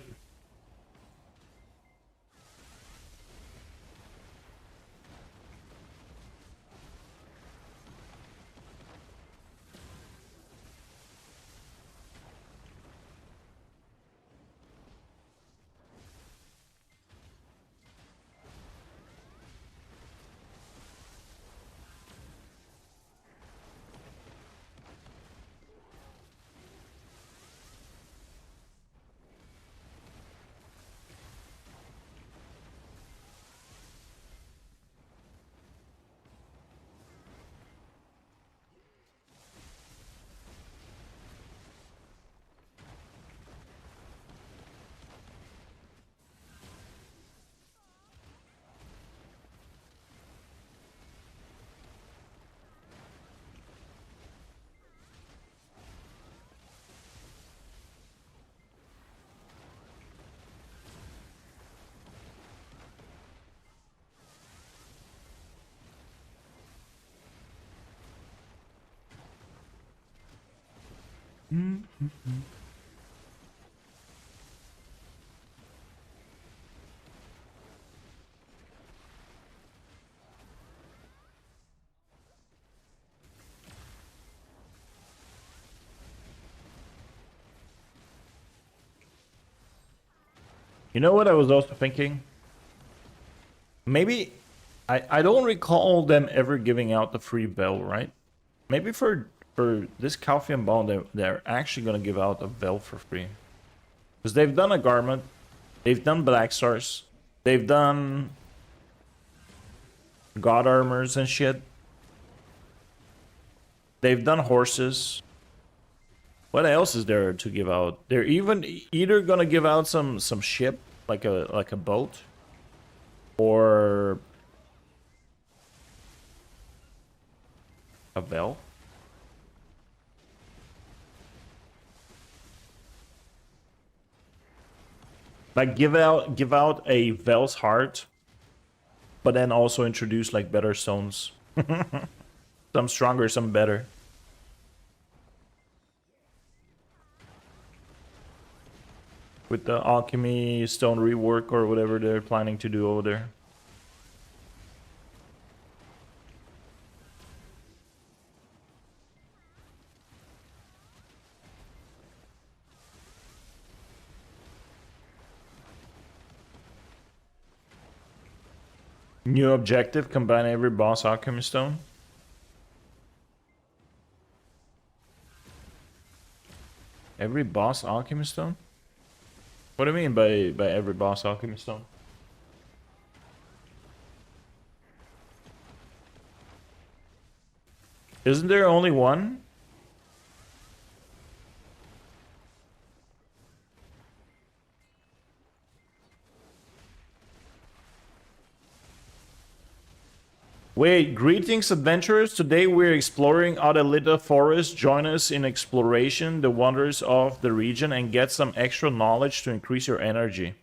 You know what I was also thinking? Maybe I don't recall them ever giving out the free bell, right? Maybe for this coffee and bone, they're actually gonna give out a bell for free. Because they've done a garment, they've done black stars, they've done god armors and shit. They've done horses. What else is there to give out? They're even either gonna give out some ship, like a boat, or a bell. Like give out a Vel's heart, but then also introduce like better stones. Some stronger, some better. With the alchemy stone rework or whatever they're planning to do over there. New objective, combine every boss alchemy stone. Every boss alchemy stone? What do you mean by every boss alchemy stone? Isn't there only one? Wait, greetings adventurers. Today we're exploring Adelita Forest. Join us in exploration, the wonders of the region, and get some extra knowledge to increase your energy.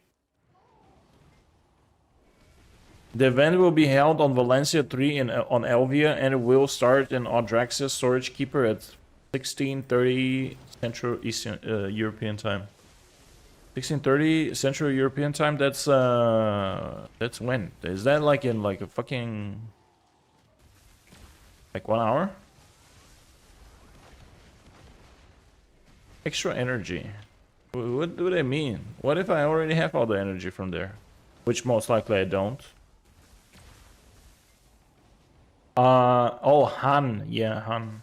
The event will be held on Valencia 3 on Elvia, and it will start in Audraxia Storage Keeper at 16:30 Central Eastern European time. 16:30 Central European time. That's when? Is that like in like a fucking like 1 hour? Extra energy. What do they mean? What if I already have all the energy from there? Which most likely I don't. Oh, Han. Yeah, Han.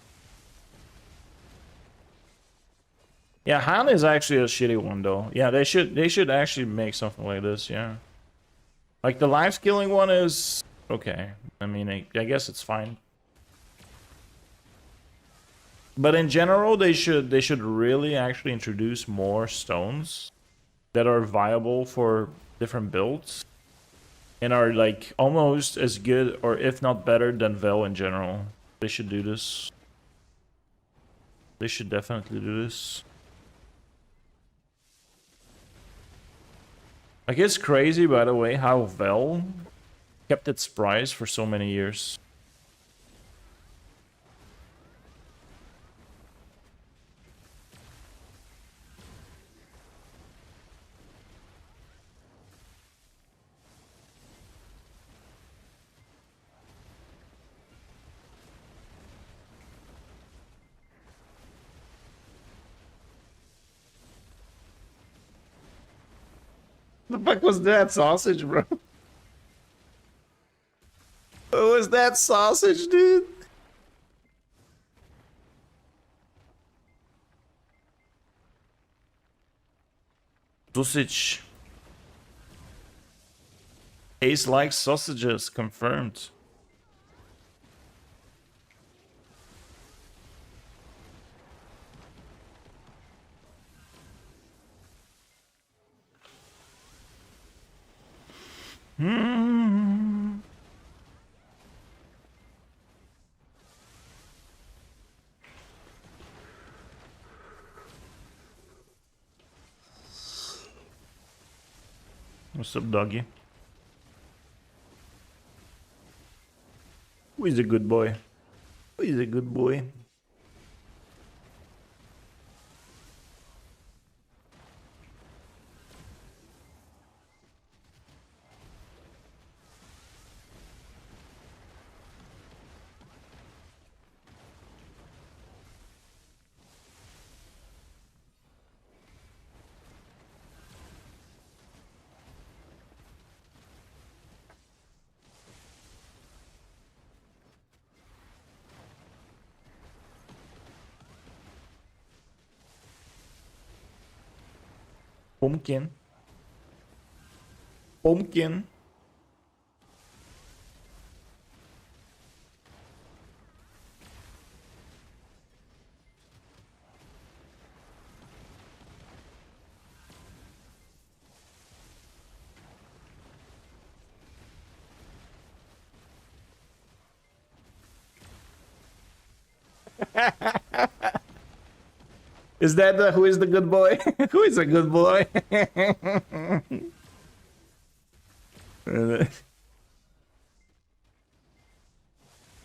Yeah, Han is actually a shitty one though. Yeah, they should actually make something like this, yeah. Like the life skilling one is okay. I mean, I guess it's fine. But in general, they should really actually introduce more stones that are viable for different builds and are like almost as good or if not better than Vel in general. They should do this. They should definitely do this. Like it's crazy, by the way, how Vel kept its price for so many years. The fuck was that sausage, bro? What was that sausage, dude? Sausage. Tastes like sausages, confirmed. What's up, doggy? Who is a good boy? Who is a good boy? Pumpkin. Pumpkin. Is that who is the good boy? Who is a good boy?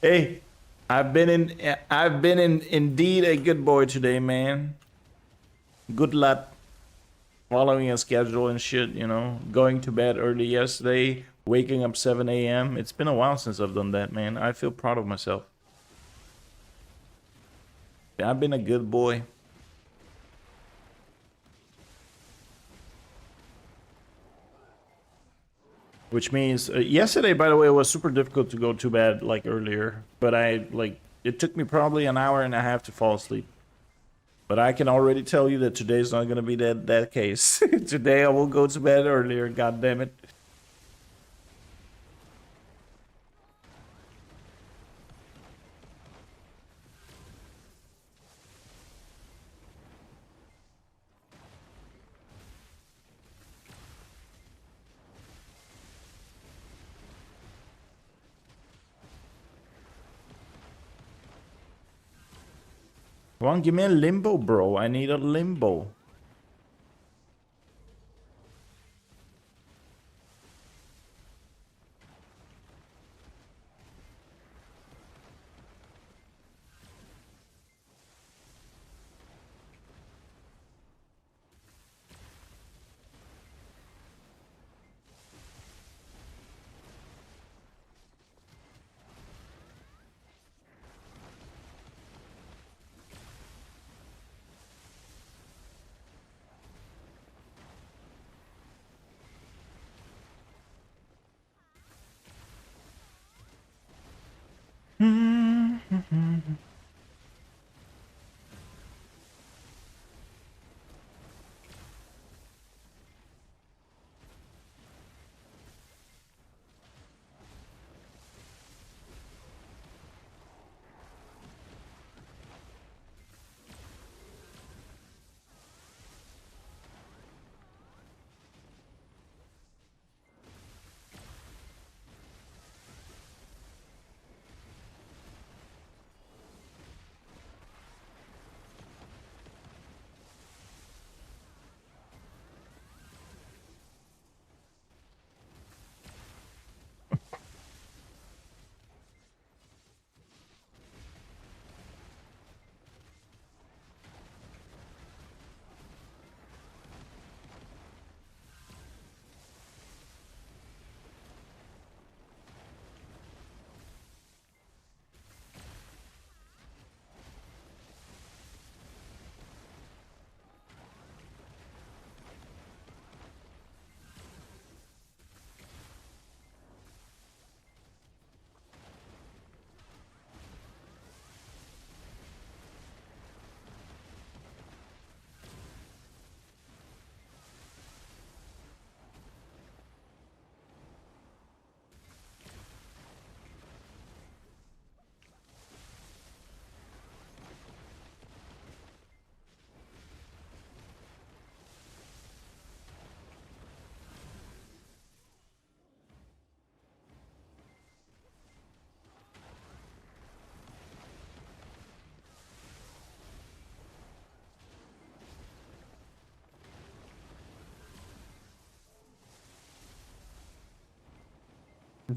Hey, I've been indeed a good boy today, man. Good luck following a schedule and shit, you know, going to bed early yesterday, waking up 7 a.m. It's been a while since I've done that, man. I feel proud of myself. I've been a good boy. Which means yesterday, by the way, it was super difficult to go to bed like earlier, but it took me probably an hour and a half to fall asleep. But I can already tell you that today's not gonna be that case. Today I will go to bed earlier. God damn it. Come on, give me a limbo, bro. I need a limbo.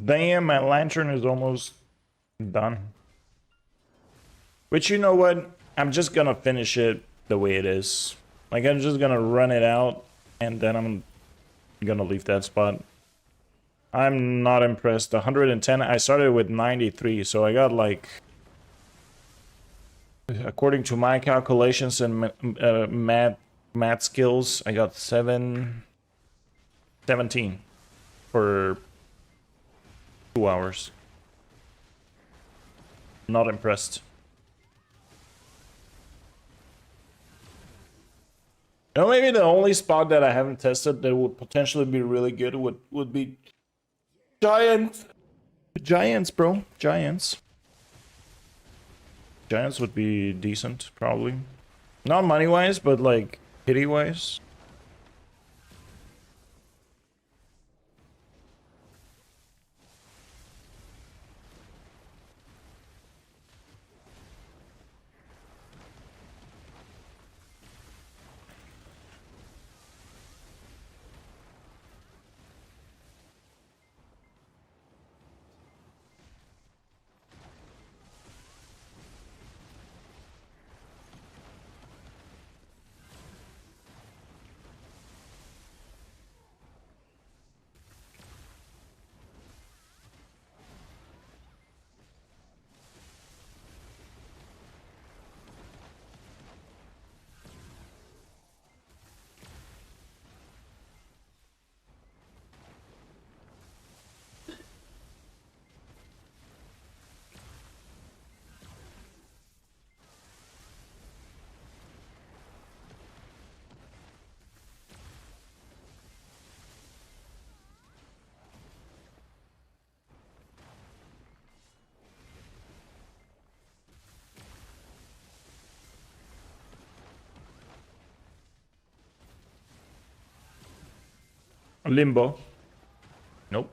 Damn, my lantern is almost done. Which, you know what? I'm just gonna finish it the way it is. Like, I'm just gonna run it out, and then I'm gonna leave that spot. I'm not impressed. 110, I started with 93, so I got like... According to my calculations and math skills, I got 17 for 2 hours. Not impressed. You know, maybe the only spot that I haven't tested that would potentially be really good would be Giants, bro. Giants would be decent, probably. Not money-wise, but like pity-wise. Limbo. Nope.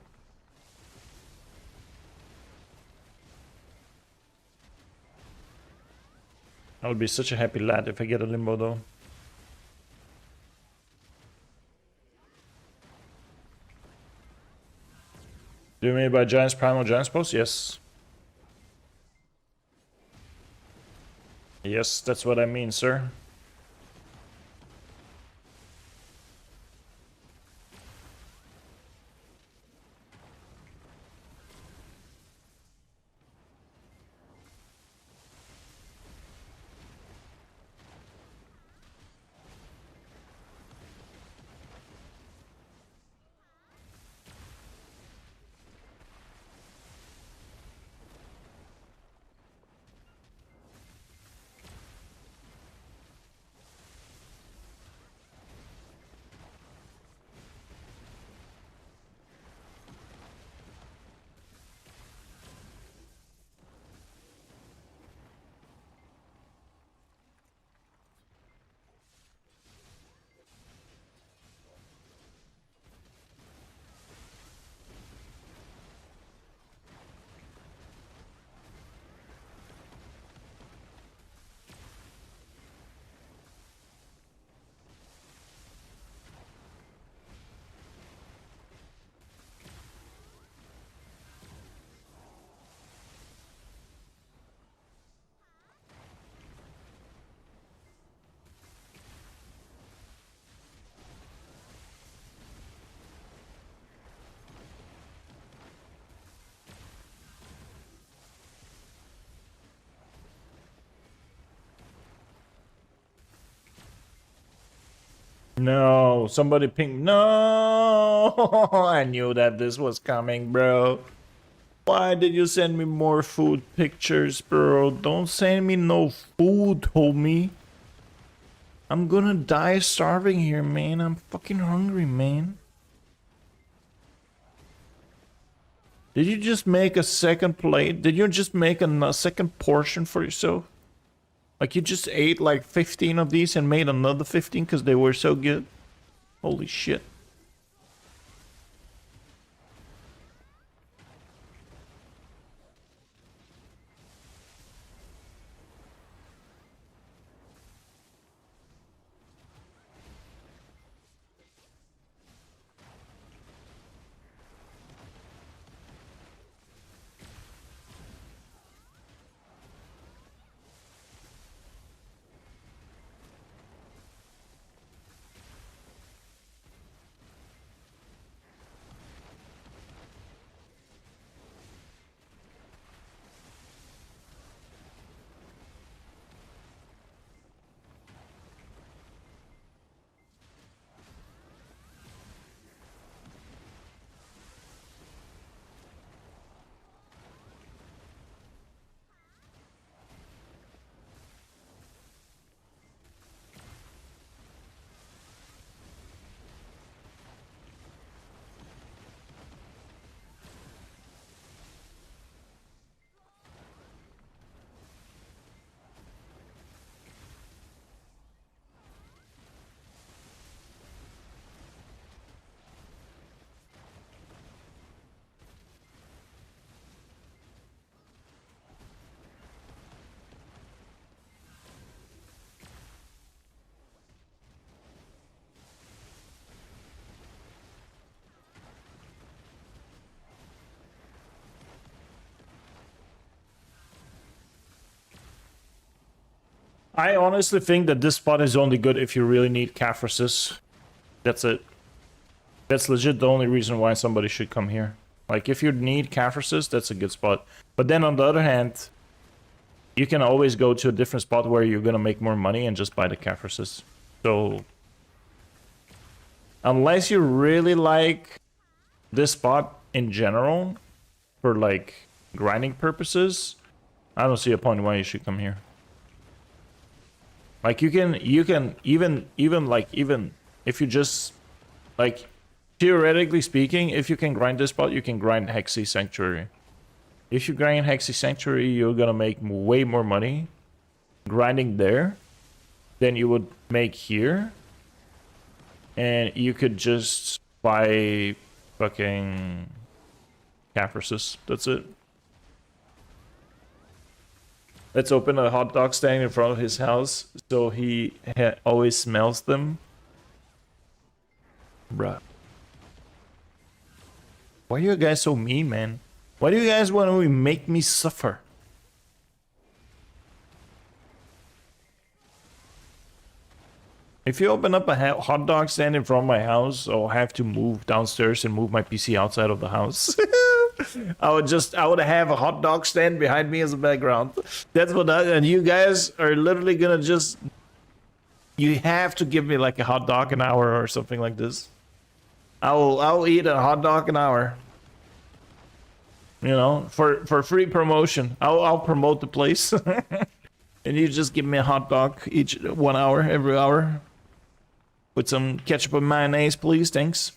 I would be such a happy lad if I get a limbo though. Do you mean by Giants Prime or Giants Post? Yes. Yes, that's what I mean, sir. No, somebody ping. No, I knew that this was coming, bro. Why did you send me more food pictures, bro? Don't send me no food, homie. I'm gonna die starving here, man. I'm fucking hungry, man. Did you just make a second plate? Did you just make a second portion for yourself? Like you just ate like 15 of these and made another 15 because they were so good? Holy shit. I honestly think that this spot is only good if you really need calf assist. That's it. That's legit the only reason why somebody should come here. Like, if you need calf assist, that's a good spot. But then on the other hand, you can always go to a different spot where you're gonna make more money and just buy the calf assist. So, unless you really like this spot in general, for like grinding purposes, I don't see a point why you should come here. Like, you can even if you just, like, theoretically speaking, if you can grind this spot, you can grind Hexy Sanctuary. If you grind Hexy Sanctuary, you're gonna make way more money grinding there than you would make here. And you could just buy fucking Capris's. That's it. Let's open a hot dog stand in front of his house so he always smells them. Bruh. Why are you guys so mean, man? Why do you guys want to make me suffer? If you open up a hot dog stand in front of my house, I'll have to move downstairs and move my PC outside of the house. I would have a hot dog stand behind me as a background. That's what and you guys are literally gonna just, you have to give me like a hot dog an hour or something like this. I'll eat a hot dog an hour. You know, for free promotion. I'll promote the place. And you just give me a hot dog each 1 hour, every hour. With some ketchup and mayonnaise, please. Thanks.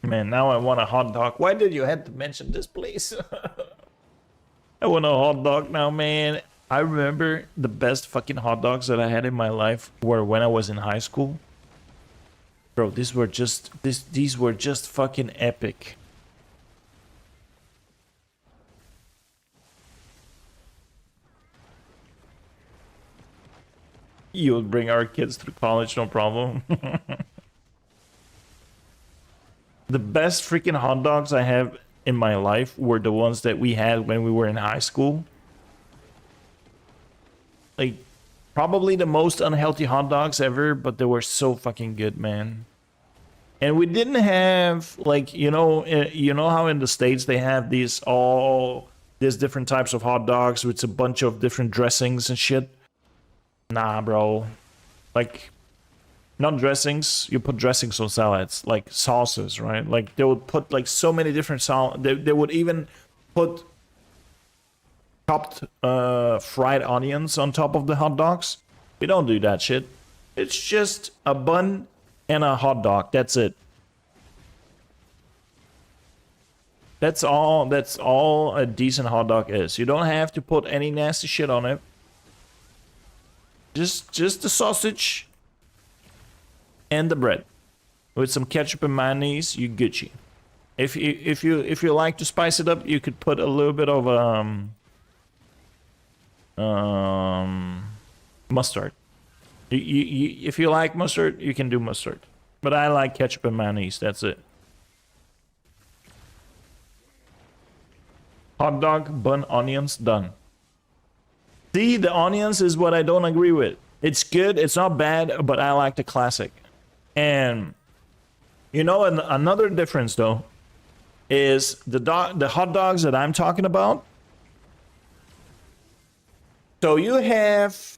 Man, now I want a hot dog. Why did you have to mention this place? I want a hot dog now, man. I remember the best fucking hot dogs that I had in my life were when I was in high school. Bro, these were just fucking epic. You would bring our kids to college, no problem. The best freaking hot dogs I have in my life were the ones that we had when we were in high school. Like, probably the most unhealthy hot dogs ever, but they were so fucking good, man. And we didn't have, like, you know how in the States they have these different types of hot dogs with a bunch of different dressings and shit. Nah, bro. Like, not dressings. You put dressings on salads, like sauces, right? Like, they would put like so many different they would even put chopped fried onions on top of the hot dogs. We don't do that shit. It's just a bun and a hot dog. That's it. That's all a decent hot dog is. You don't have to put any nasty shit on it. Just the sausage and the bread with some ketchup and mayonnaise. You Gucci. If you like to spice it up, you could put a little bit of mustard. If you like mustard, you can do mustard. But I like ketchup and mayonnaise. That's it. Hot dog, bun, onions, done. See, the onions is what I don't agree with. It's good, it's not bad, but I like the classic. And, you know, another difference, though, is the hot dogs that I'm talking about. So you have,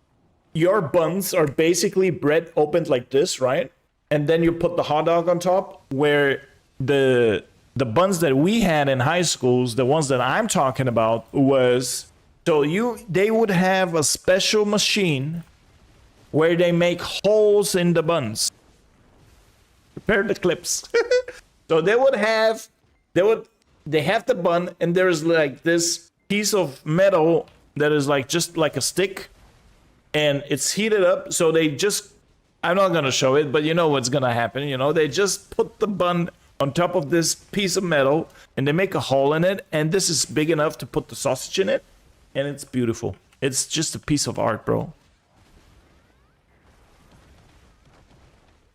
your buns are basically bread opened like this, right? And then you put the hot dog on top, where the buns that we had in high schools, the ones that I'm talking about, was... So they would have a special machine where they make holes in the buns. Prepare the clips. So they have the bun, and there's like this piece of metal that is like just like a stick, and it's heated up. So I'm not gonna show it, but you know what's gonna happen. You know, they just put the bun on top of this piece of metal, and they make a hole in it, and this is big enough to put the sausage in it. And it's beautiful. It's just a piece of art, bro.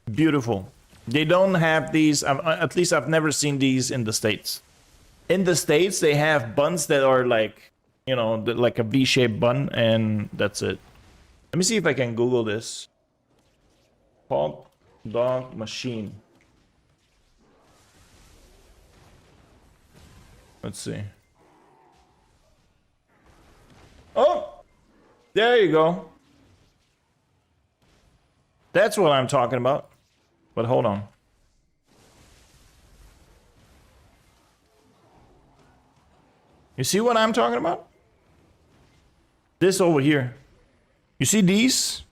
Beautiful. They don't have these. At least I've never seen these in the States. In the States, they have buns that are like, you know, like a V-shaped bun, and that's it. Let me see if I can Google this. Hot dog machine. Let's see. Oh, there you go. That's what I'm talking about. But hold on. You see what I'm talking about? This over here. You see these?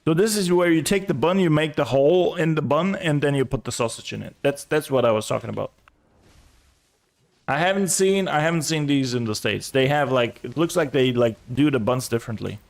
So this is where you take the bun, you make the hole in the bun, and then you put the sausage in it. That's what I was talking about. I haven't seen these in the States. They have like, it looks like they like do the buns differently.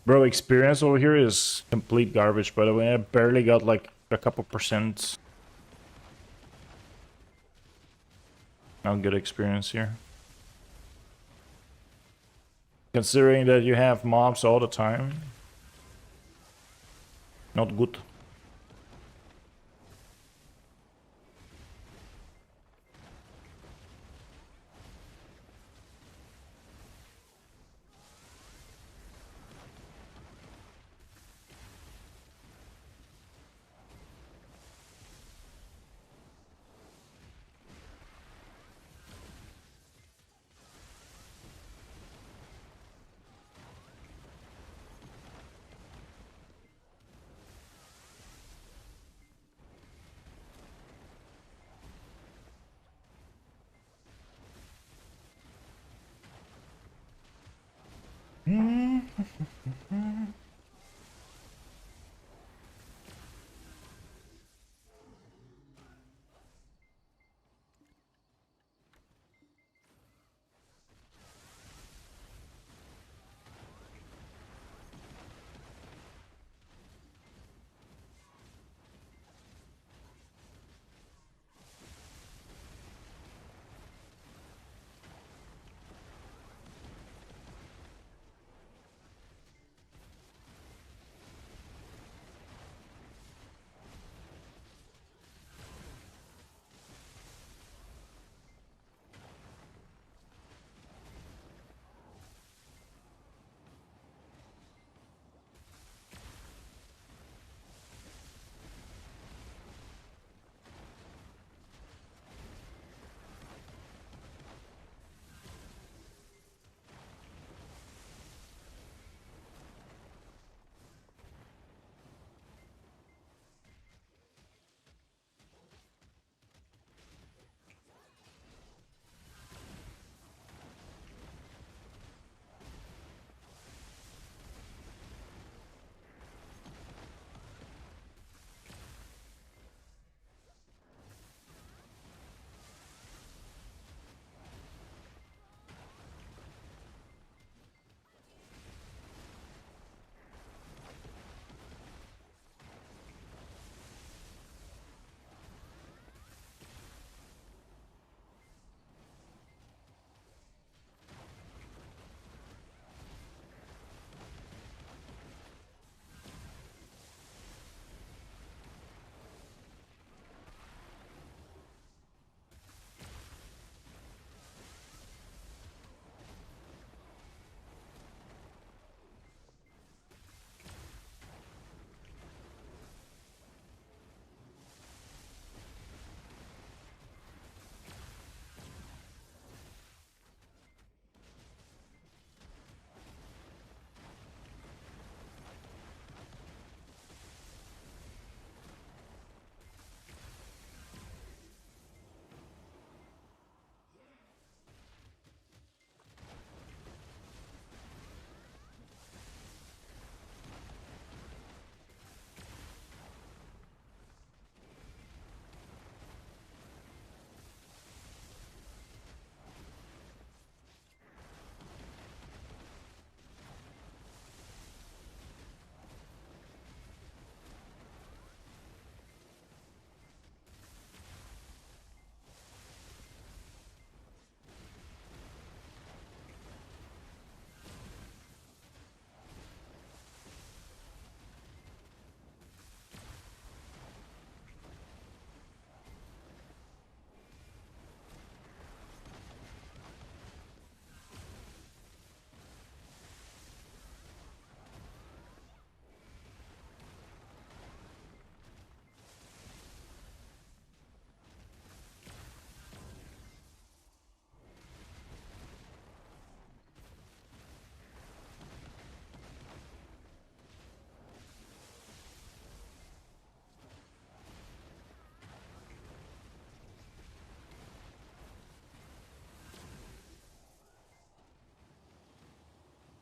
Bro, experience over here is complete garbage, by the way. I barely got like a couple percent. Not good experience here. Considering that you have mobs all the time. Not good.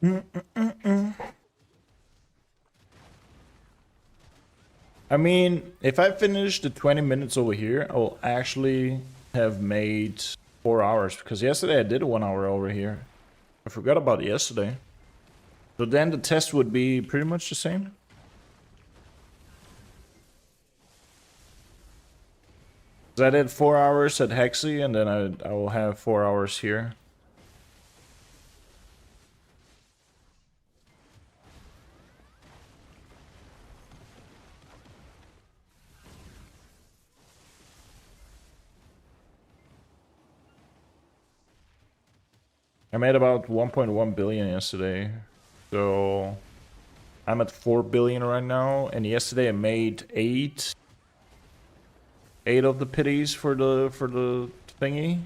I mean, if I finish the 20 minutes over here, I will actually have made 4 hours. Because yesterday I did 1 hour over here. I forgot about yesterday. So then the test would be pretty much the same. So I did 4 hours at Hexy, and then I will have 4 hours here. I made about 1.1 billion yesterday. So I'm at 4 billion right now, and yesterday I made 8 of the pities for the thingy.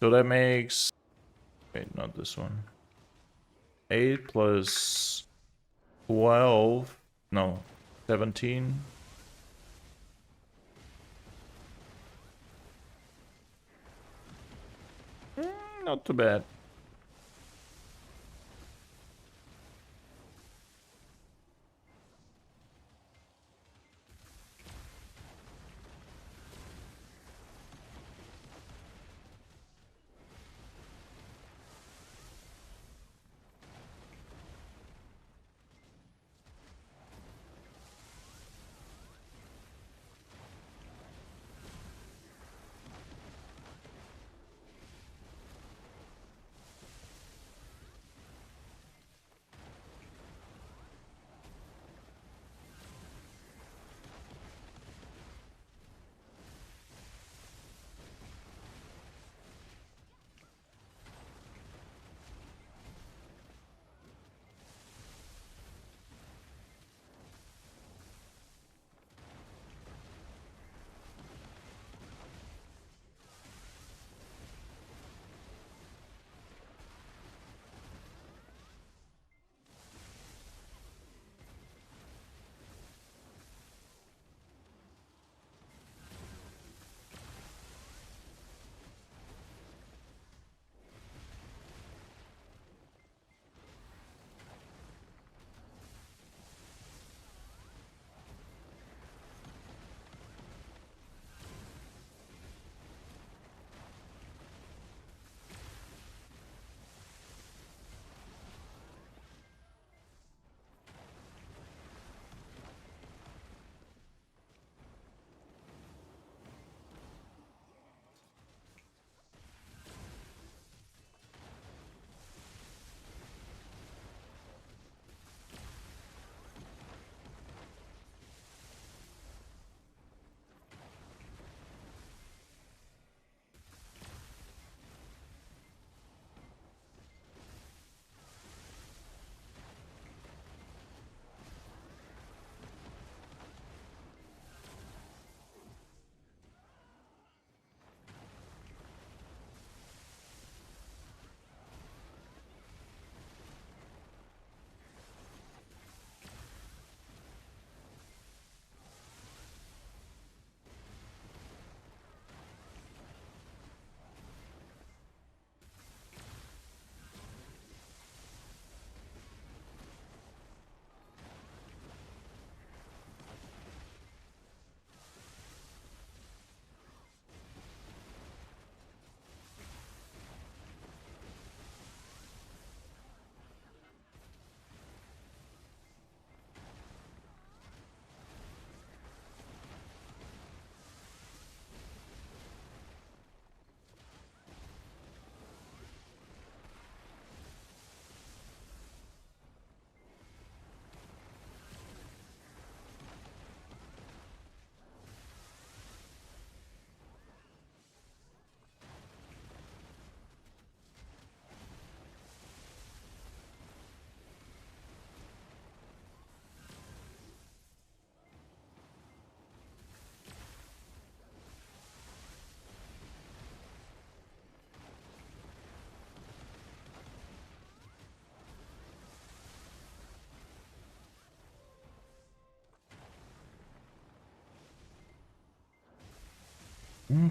So that makes, wait, not this one. 8 plus 12, no, 17. Not too bad.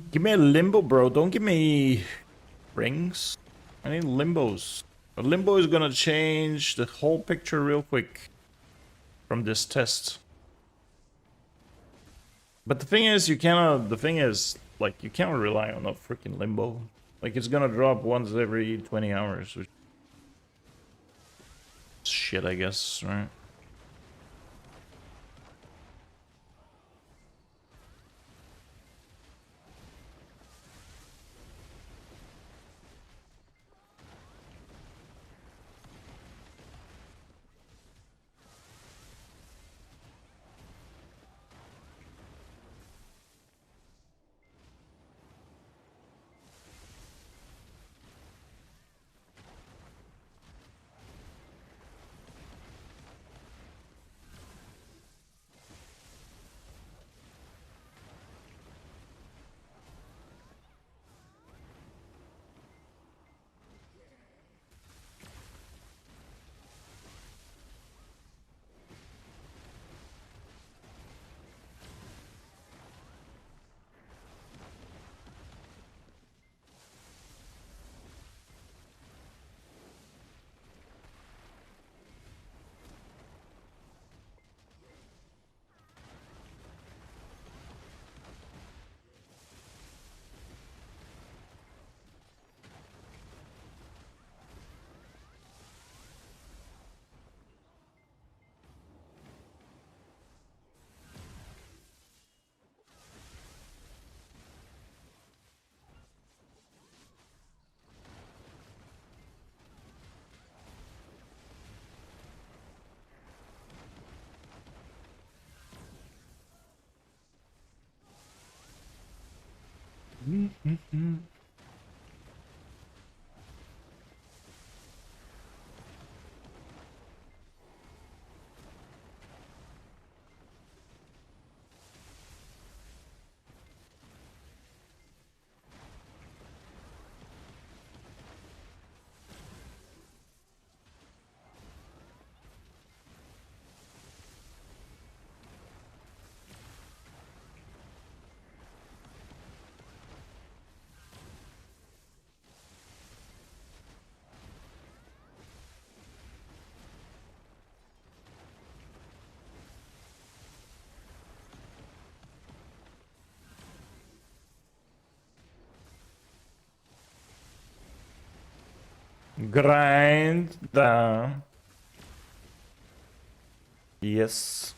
Give me a limbo, bro. Don't give me rings. I need limbos. But Limbo is gonna change the whole picture real quick from this test. But the thing is, you cannot. The thing is, like, you can't rely on a freaking Limbo. Like, it's gonna drop once every 20 hours, which shit, I guess, right? Grind down. Yes.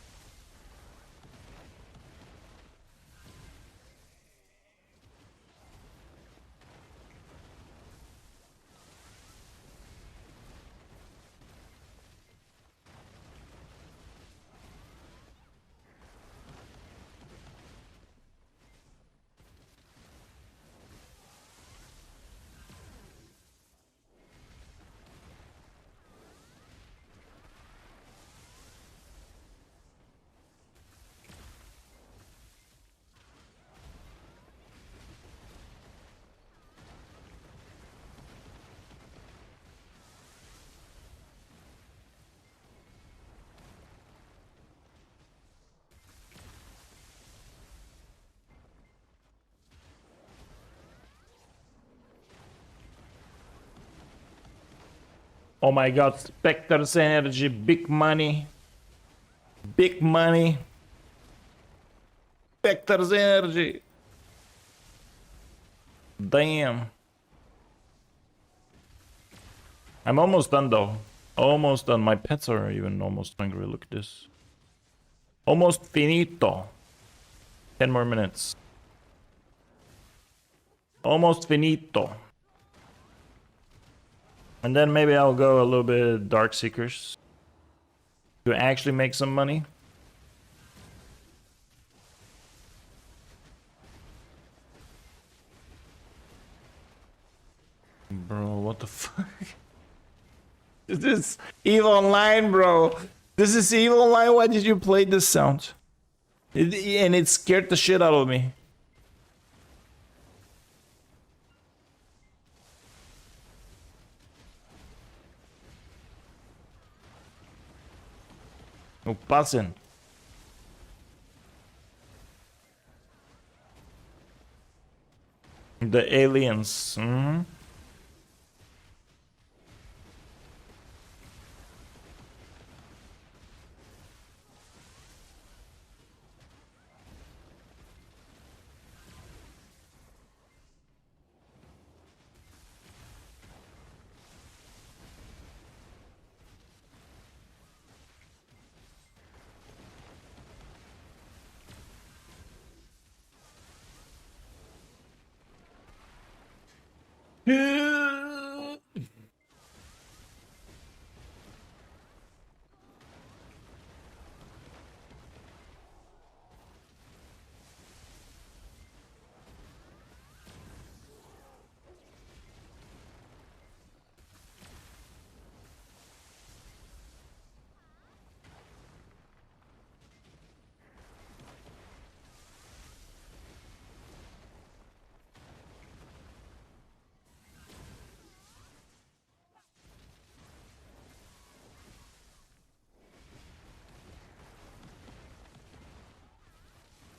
Oh my god, Spectre's energy, big money. Big money. Spectre's energy. Damn. I'm almost done though. Almost done. My pets are even almost hungry. Look at this. Almost finito. 10 more minutes. Almost finito. And then maybe I'll go a little bit Dark Seekers to actually make some money. Bro, what the fuck? This is EVE Online, bro. This is EVE Online. Why did you play this sound? And it scared the shit out of me. No pasen. The aliens.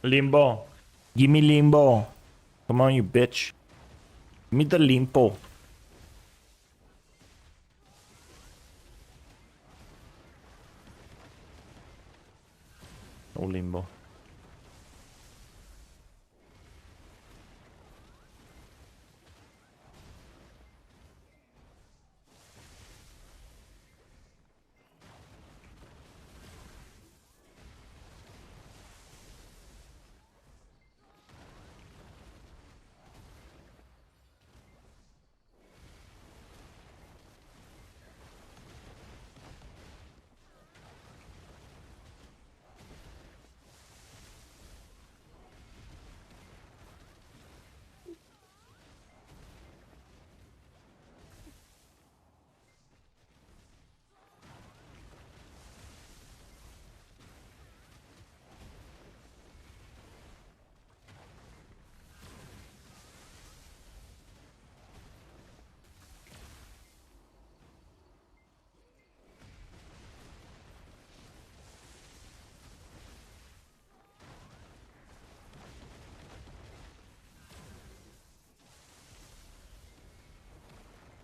Limbo. Give me limbo. Come on, you bitch. Give me the limbo. No limbo.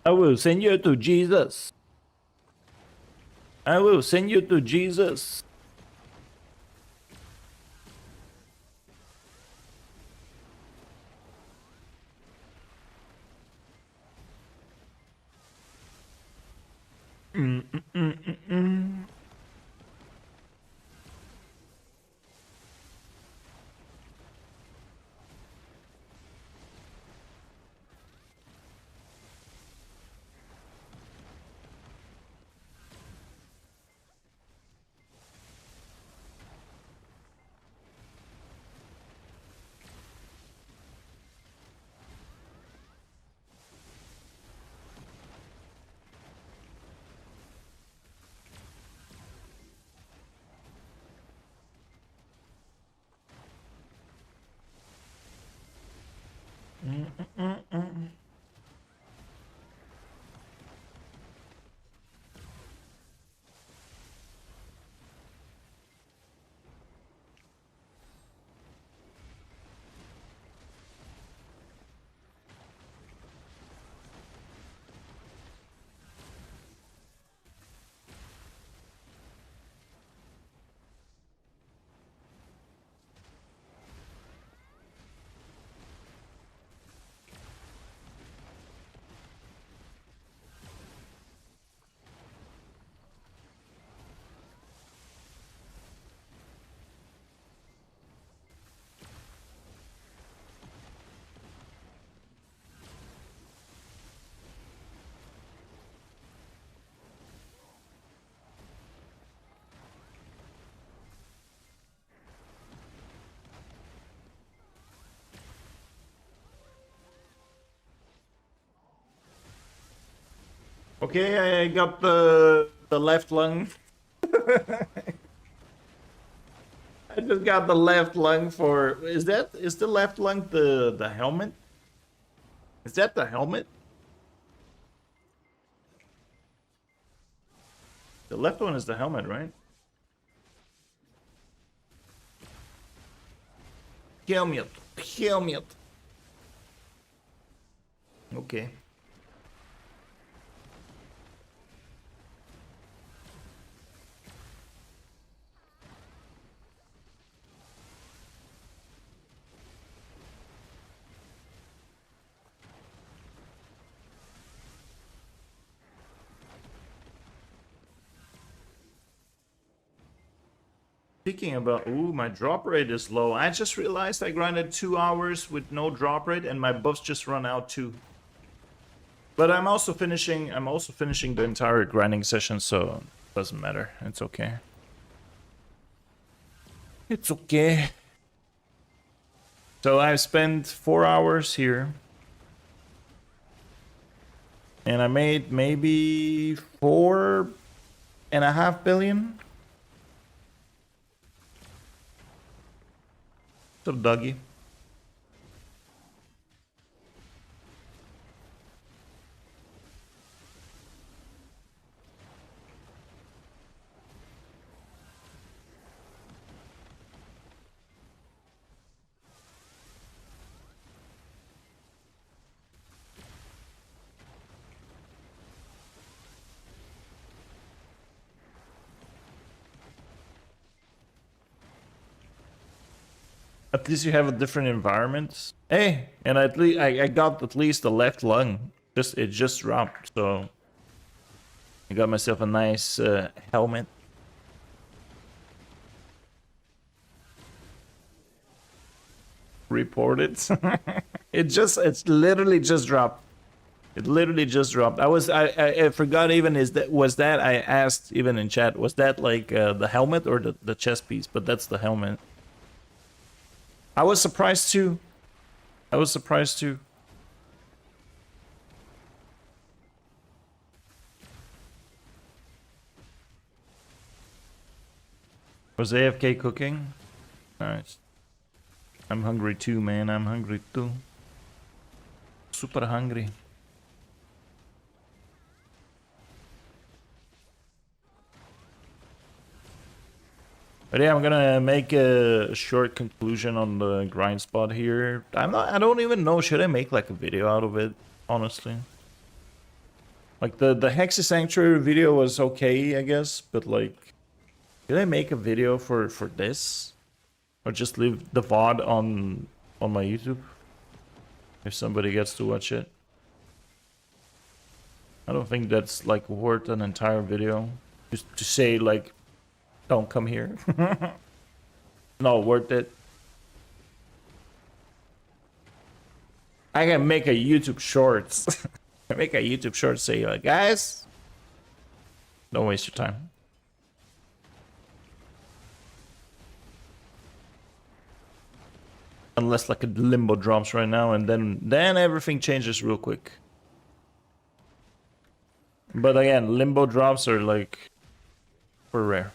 I will send you to Jesus. I will send you to Jesus. Okay, I got the left lung. I just got the left lung for. Is the left lung the helmet? Is that the helmet? The left one is the helmet, right? Helmet. Helmet. Okay. Speaking about, ooh, my drop rate is low. I just realized I grinded 2 hours with no drop rate, and my buffs just run out too. But I'm also finishing the entire grinding session, so it doesn't matter. It's okay. It's okay. So I've spent 4 hours here. And I made maybe 4.5 billion. So Dougie. At least you have a different environment. Hey, and at least I got at least the left lung. It just dropped, so I got myself a nice helmet. Report it. It's literally just dropped. It literally just dropped. I forgot even was that I asked even in chat, was that like the helmet or the chest piece? But that's the helmet. I was surprised too. Was AFK cooking? Nice. I'm hungry too, man. I'm hungry too. Super hungry. But yeah, I'm gonna make a short conclusion on the grind spot here. I don't even know, should I make like a video out of it, honestly? Like the Hexy Sanctuary video was okay, I guess, but like, did I make a video for this? Or just leave the VOD on my YouTube? If somebody gets to watch it. I don't think that's like worth an entire video. Just to say like, don't come here. Not worth it. I can make a YouTube shorts. I make a YouTube short say like, guys, don't waste your time. Unless like a limbo drops right now, and then everything changes real quick. But again, limbo drops are like for rare.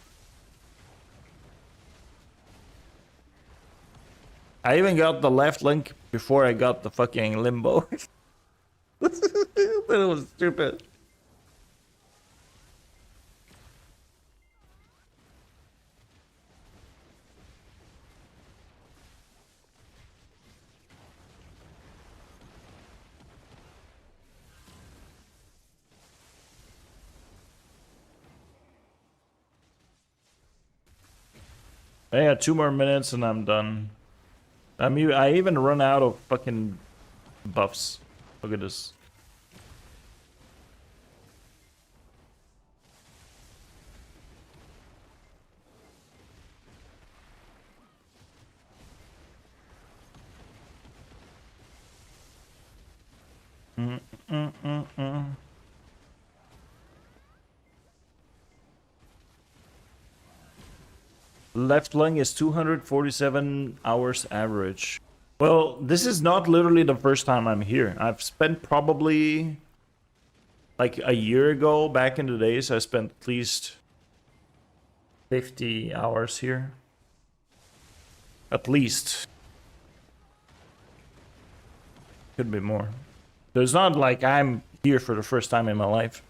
I even got the left link before I got the fucking limbo. That was stupid. I got 2 more minutes and I'm done. I even run out of fucking buffs. Look at this. Left lung is 247 hours average. Well, this is not literally the first time I'm here. I've spent probably like a year ago, back in the days, I spent at least 50 hours here. At least. Could be more. So it's not like I'm here for the first time in my life.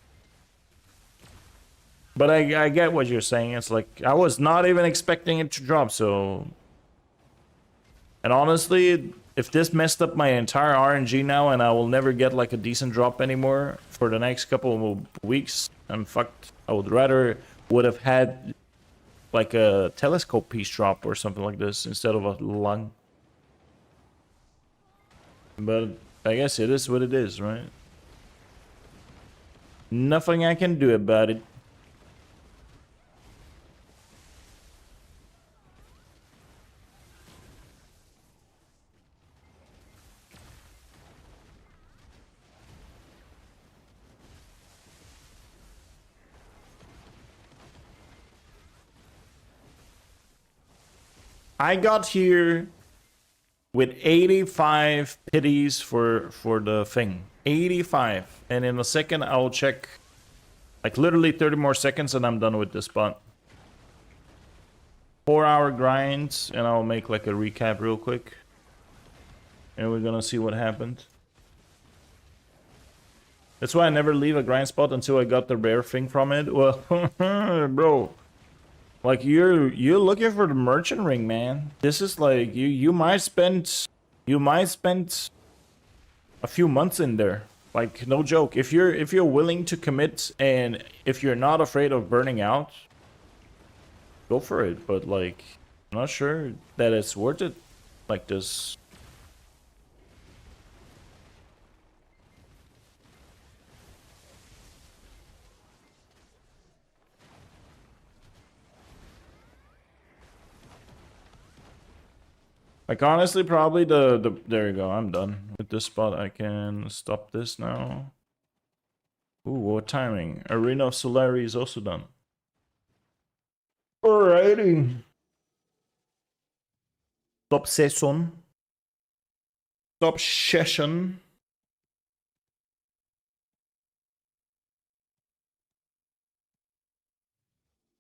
But I get what you're saying. It's like, I was not even expecting it to drop, so... And honestly, if this messed up my entire RNG now and I will never get like a decent drop anymore for the next couple of weeks, I'm fucked. I would have had like a telescope piece drop or something like this instead of a lung. But I guess it is what it is, right? Nothing I can do about it. I got here with 85 pities for the thing. 85. And in a second I'll check, like literally 30 more seconds and I'm done with this spot. 4-hour grinds and I'll make like a recap real quick. And we're gonna see what happened. That's why I never leave a grind spot until I got the rare thing from it. Well, bro. Like you're looking for the merchant ring, man. This is like you might spend a few months in there. Like no joke. If you're willing to commit and if you're not afraid of burning out, go for it. But like I'm not sure that it's worth it. like this. Like honestly, probably the there you go. I'm done with this spot. I can stop this now. Ooh, what timing? Arena of Solari is also done. Alrighty. Stop session. Stop session.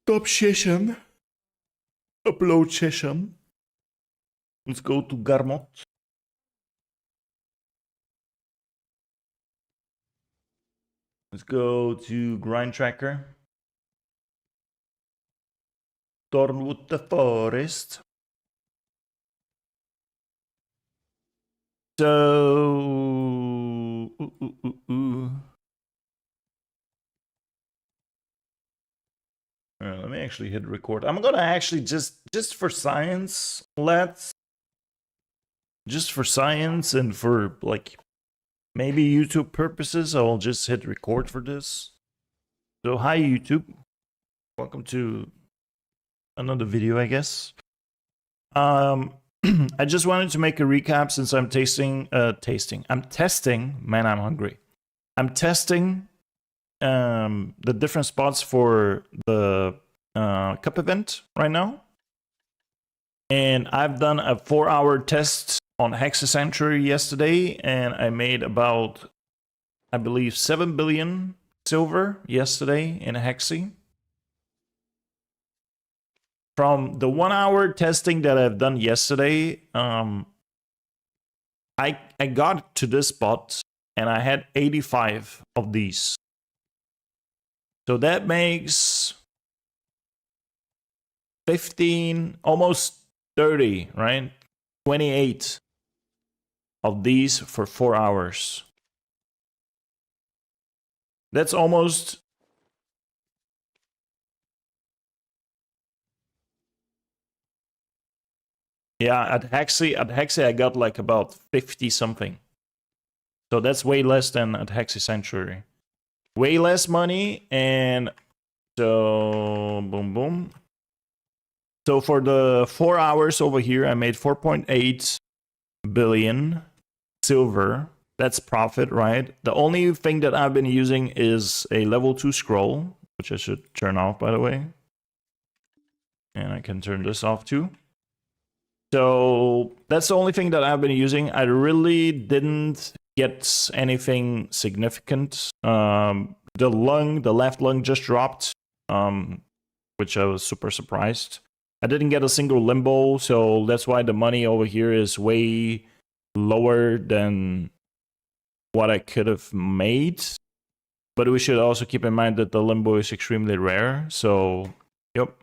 Stop session. Upload session. Let's go to Garmot. Let's go to Grind Tracker. Thornwood the Forest. So... let me actually hit record. I'm gonna actually just for science, just for science and for like maybe YouTube purposes, I'll just hit record for this. So hi YouTube, welcome to another video, I guess. I just wanted to make a recap since I'm testing. Man, I'm hungry. I'm testing the different spots for the cup event right now. And I've done a 4-hour test on Hexa Sanctuary yesterday, and I made about, I believe, 7 billion silver yesterday in Hexi. From the 1-hour testing that I've done yesterday, I got to this spot and I had 85 of these. So that makes 15, almost 30, right? 28 of these for 4 hours. That's almost... Yeah, at Hexi I got like about 50 something. So that's way less than at Hexi Sanctuary. Way less money, and so boom boom. So for the 4 hours over here, I made 4.8 billion silver. That's profit, right? The only thing that I've been using is a level 2 scroll, which I should turn off, by the way. And I can turn this off too. So that's the only thing that I've been using. I really didn't get anything significant. The left lung just dropped, which I was super surprised. I didn't get a single limbo, so that's why the money over here is way lower than what I could have made. But we should also keep in mind that the limbo is extremely rare, so yep.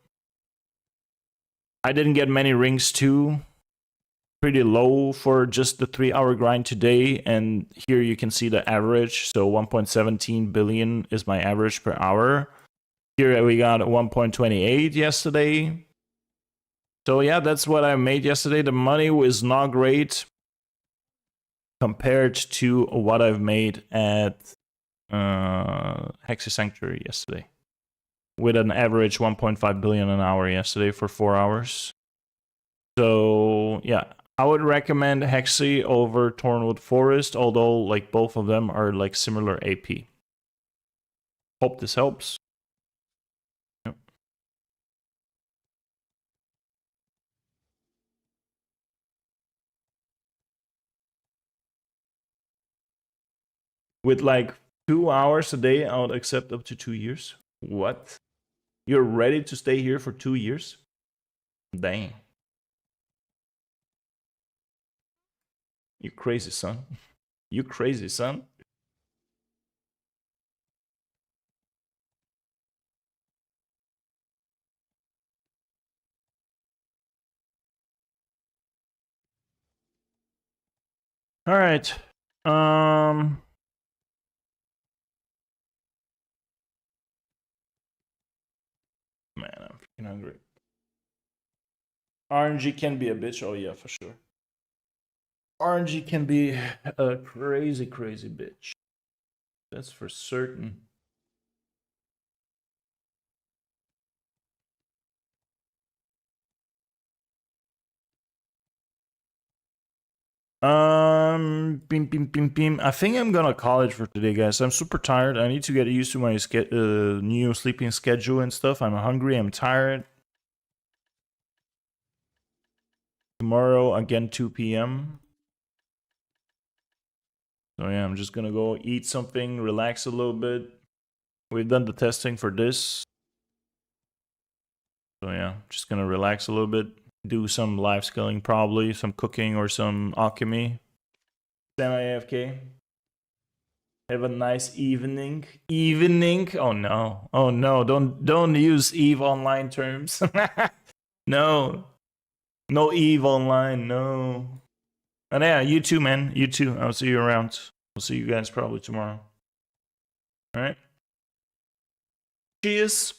I didn't get many rings too. Pretty low for just the 3-hour grind today, and here you can see the average. So 1.17 billion is my average per hour. Here we got 1.28 yesterday. So yeah, that's what I made yesterday. The money was not great compared to what I've made at Hexa Sanctuary yesterday, with an average 1.5 billion an hour yesterday for 4 hours. So yeah, I would recommend Hexi over Thornwood Forest, although like both of them are like similar AP. Hope this helps. Yep. With like 2 hours a day, I would accept up to 2 years. What? You're ready to stay here for 2 years? Dang. You crazy, son. You crazy, son. All right. Man, I'm freaking hungry. RNG can be a bitch. Oh yeah, for sure. RNG can be a crazy, crazy bitch. That's for certain. Beam, beam, beam, beam. I think I'm gonna college for today, guys. I'm super tired. I need to get used to my new sleeping schedule and stuff. I'm hungry. I'm tired. Tomorrow again, 2 p.m. So yeah, I'm just gonna go eat something, relax a little bit. We've done the testing for this. So yeah, just gonna relax a little bit. Do some life skilling, probably some cooking or some alchemy. Semi-AFK. Have a nice evening. Evening? Oh no. Oh no. Don't use Eve Online terms. No. No Eve Online. No. And yeah, you too, man. You too. I'll see you around. We'll see you guys probably tomorrow. All right. Cheers.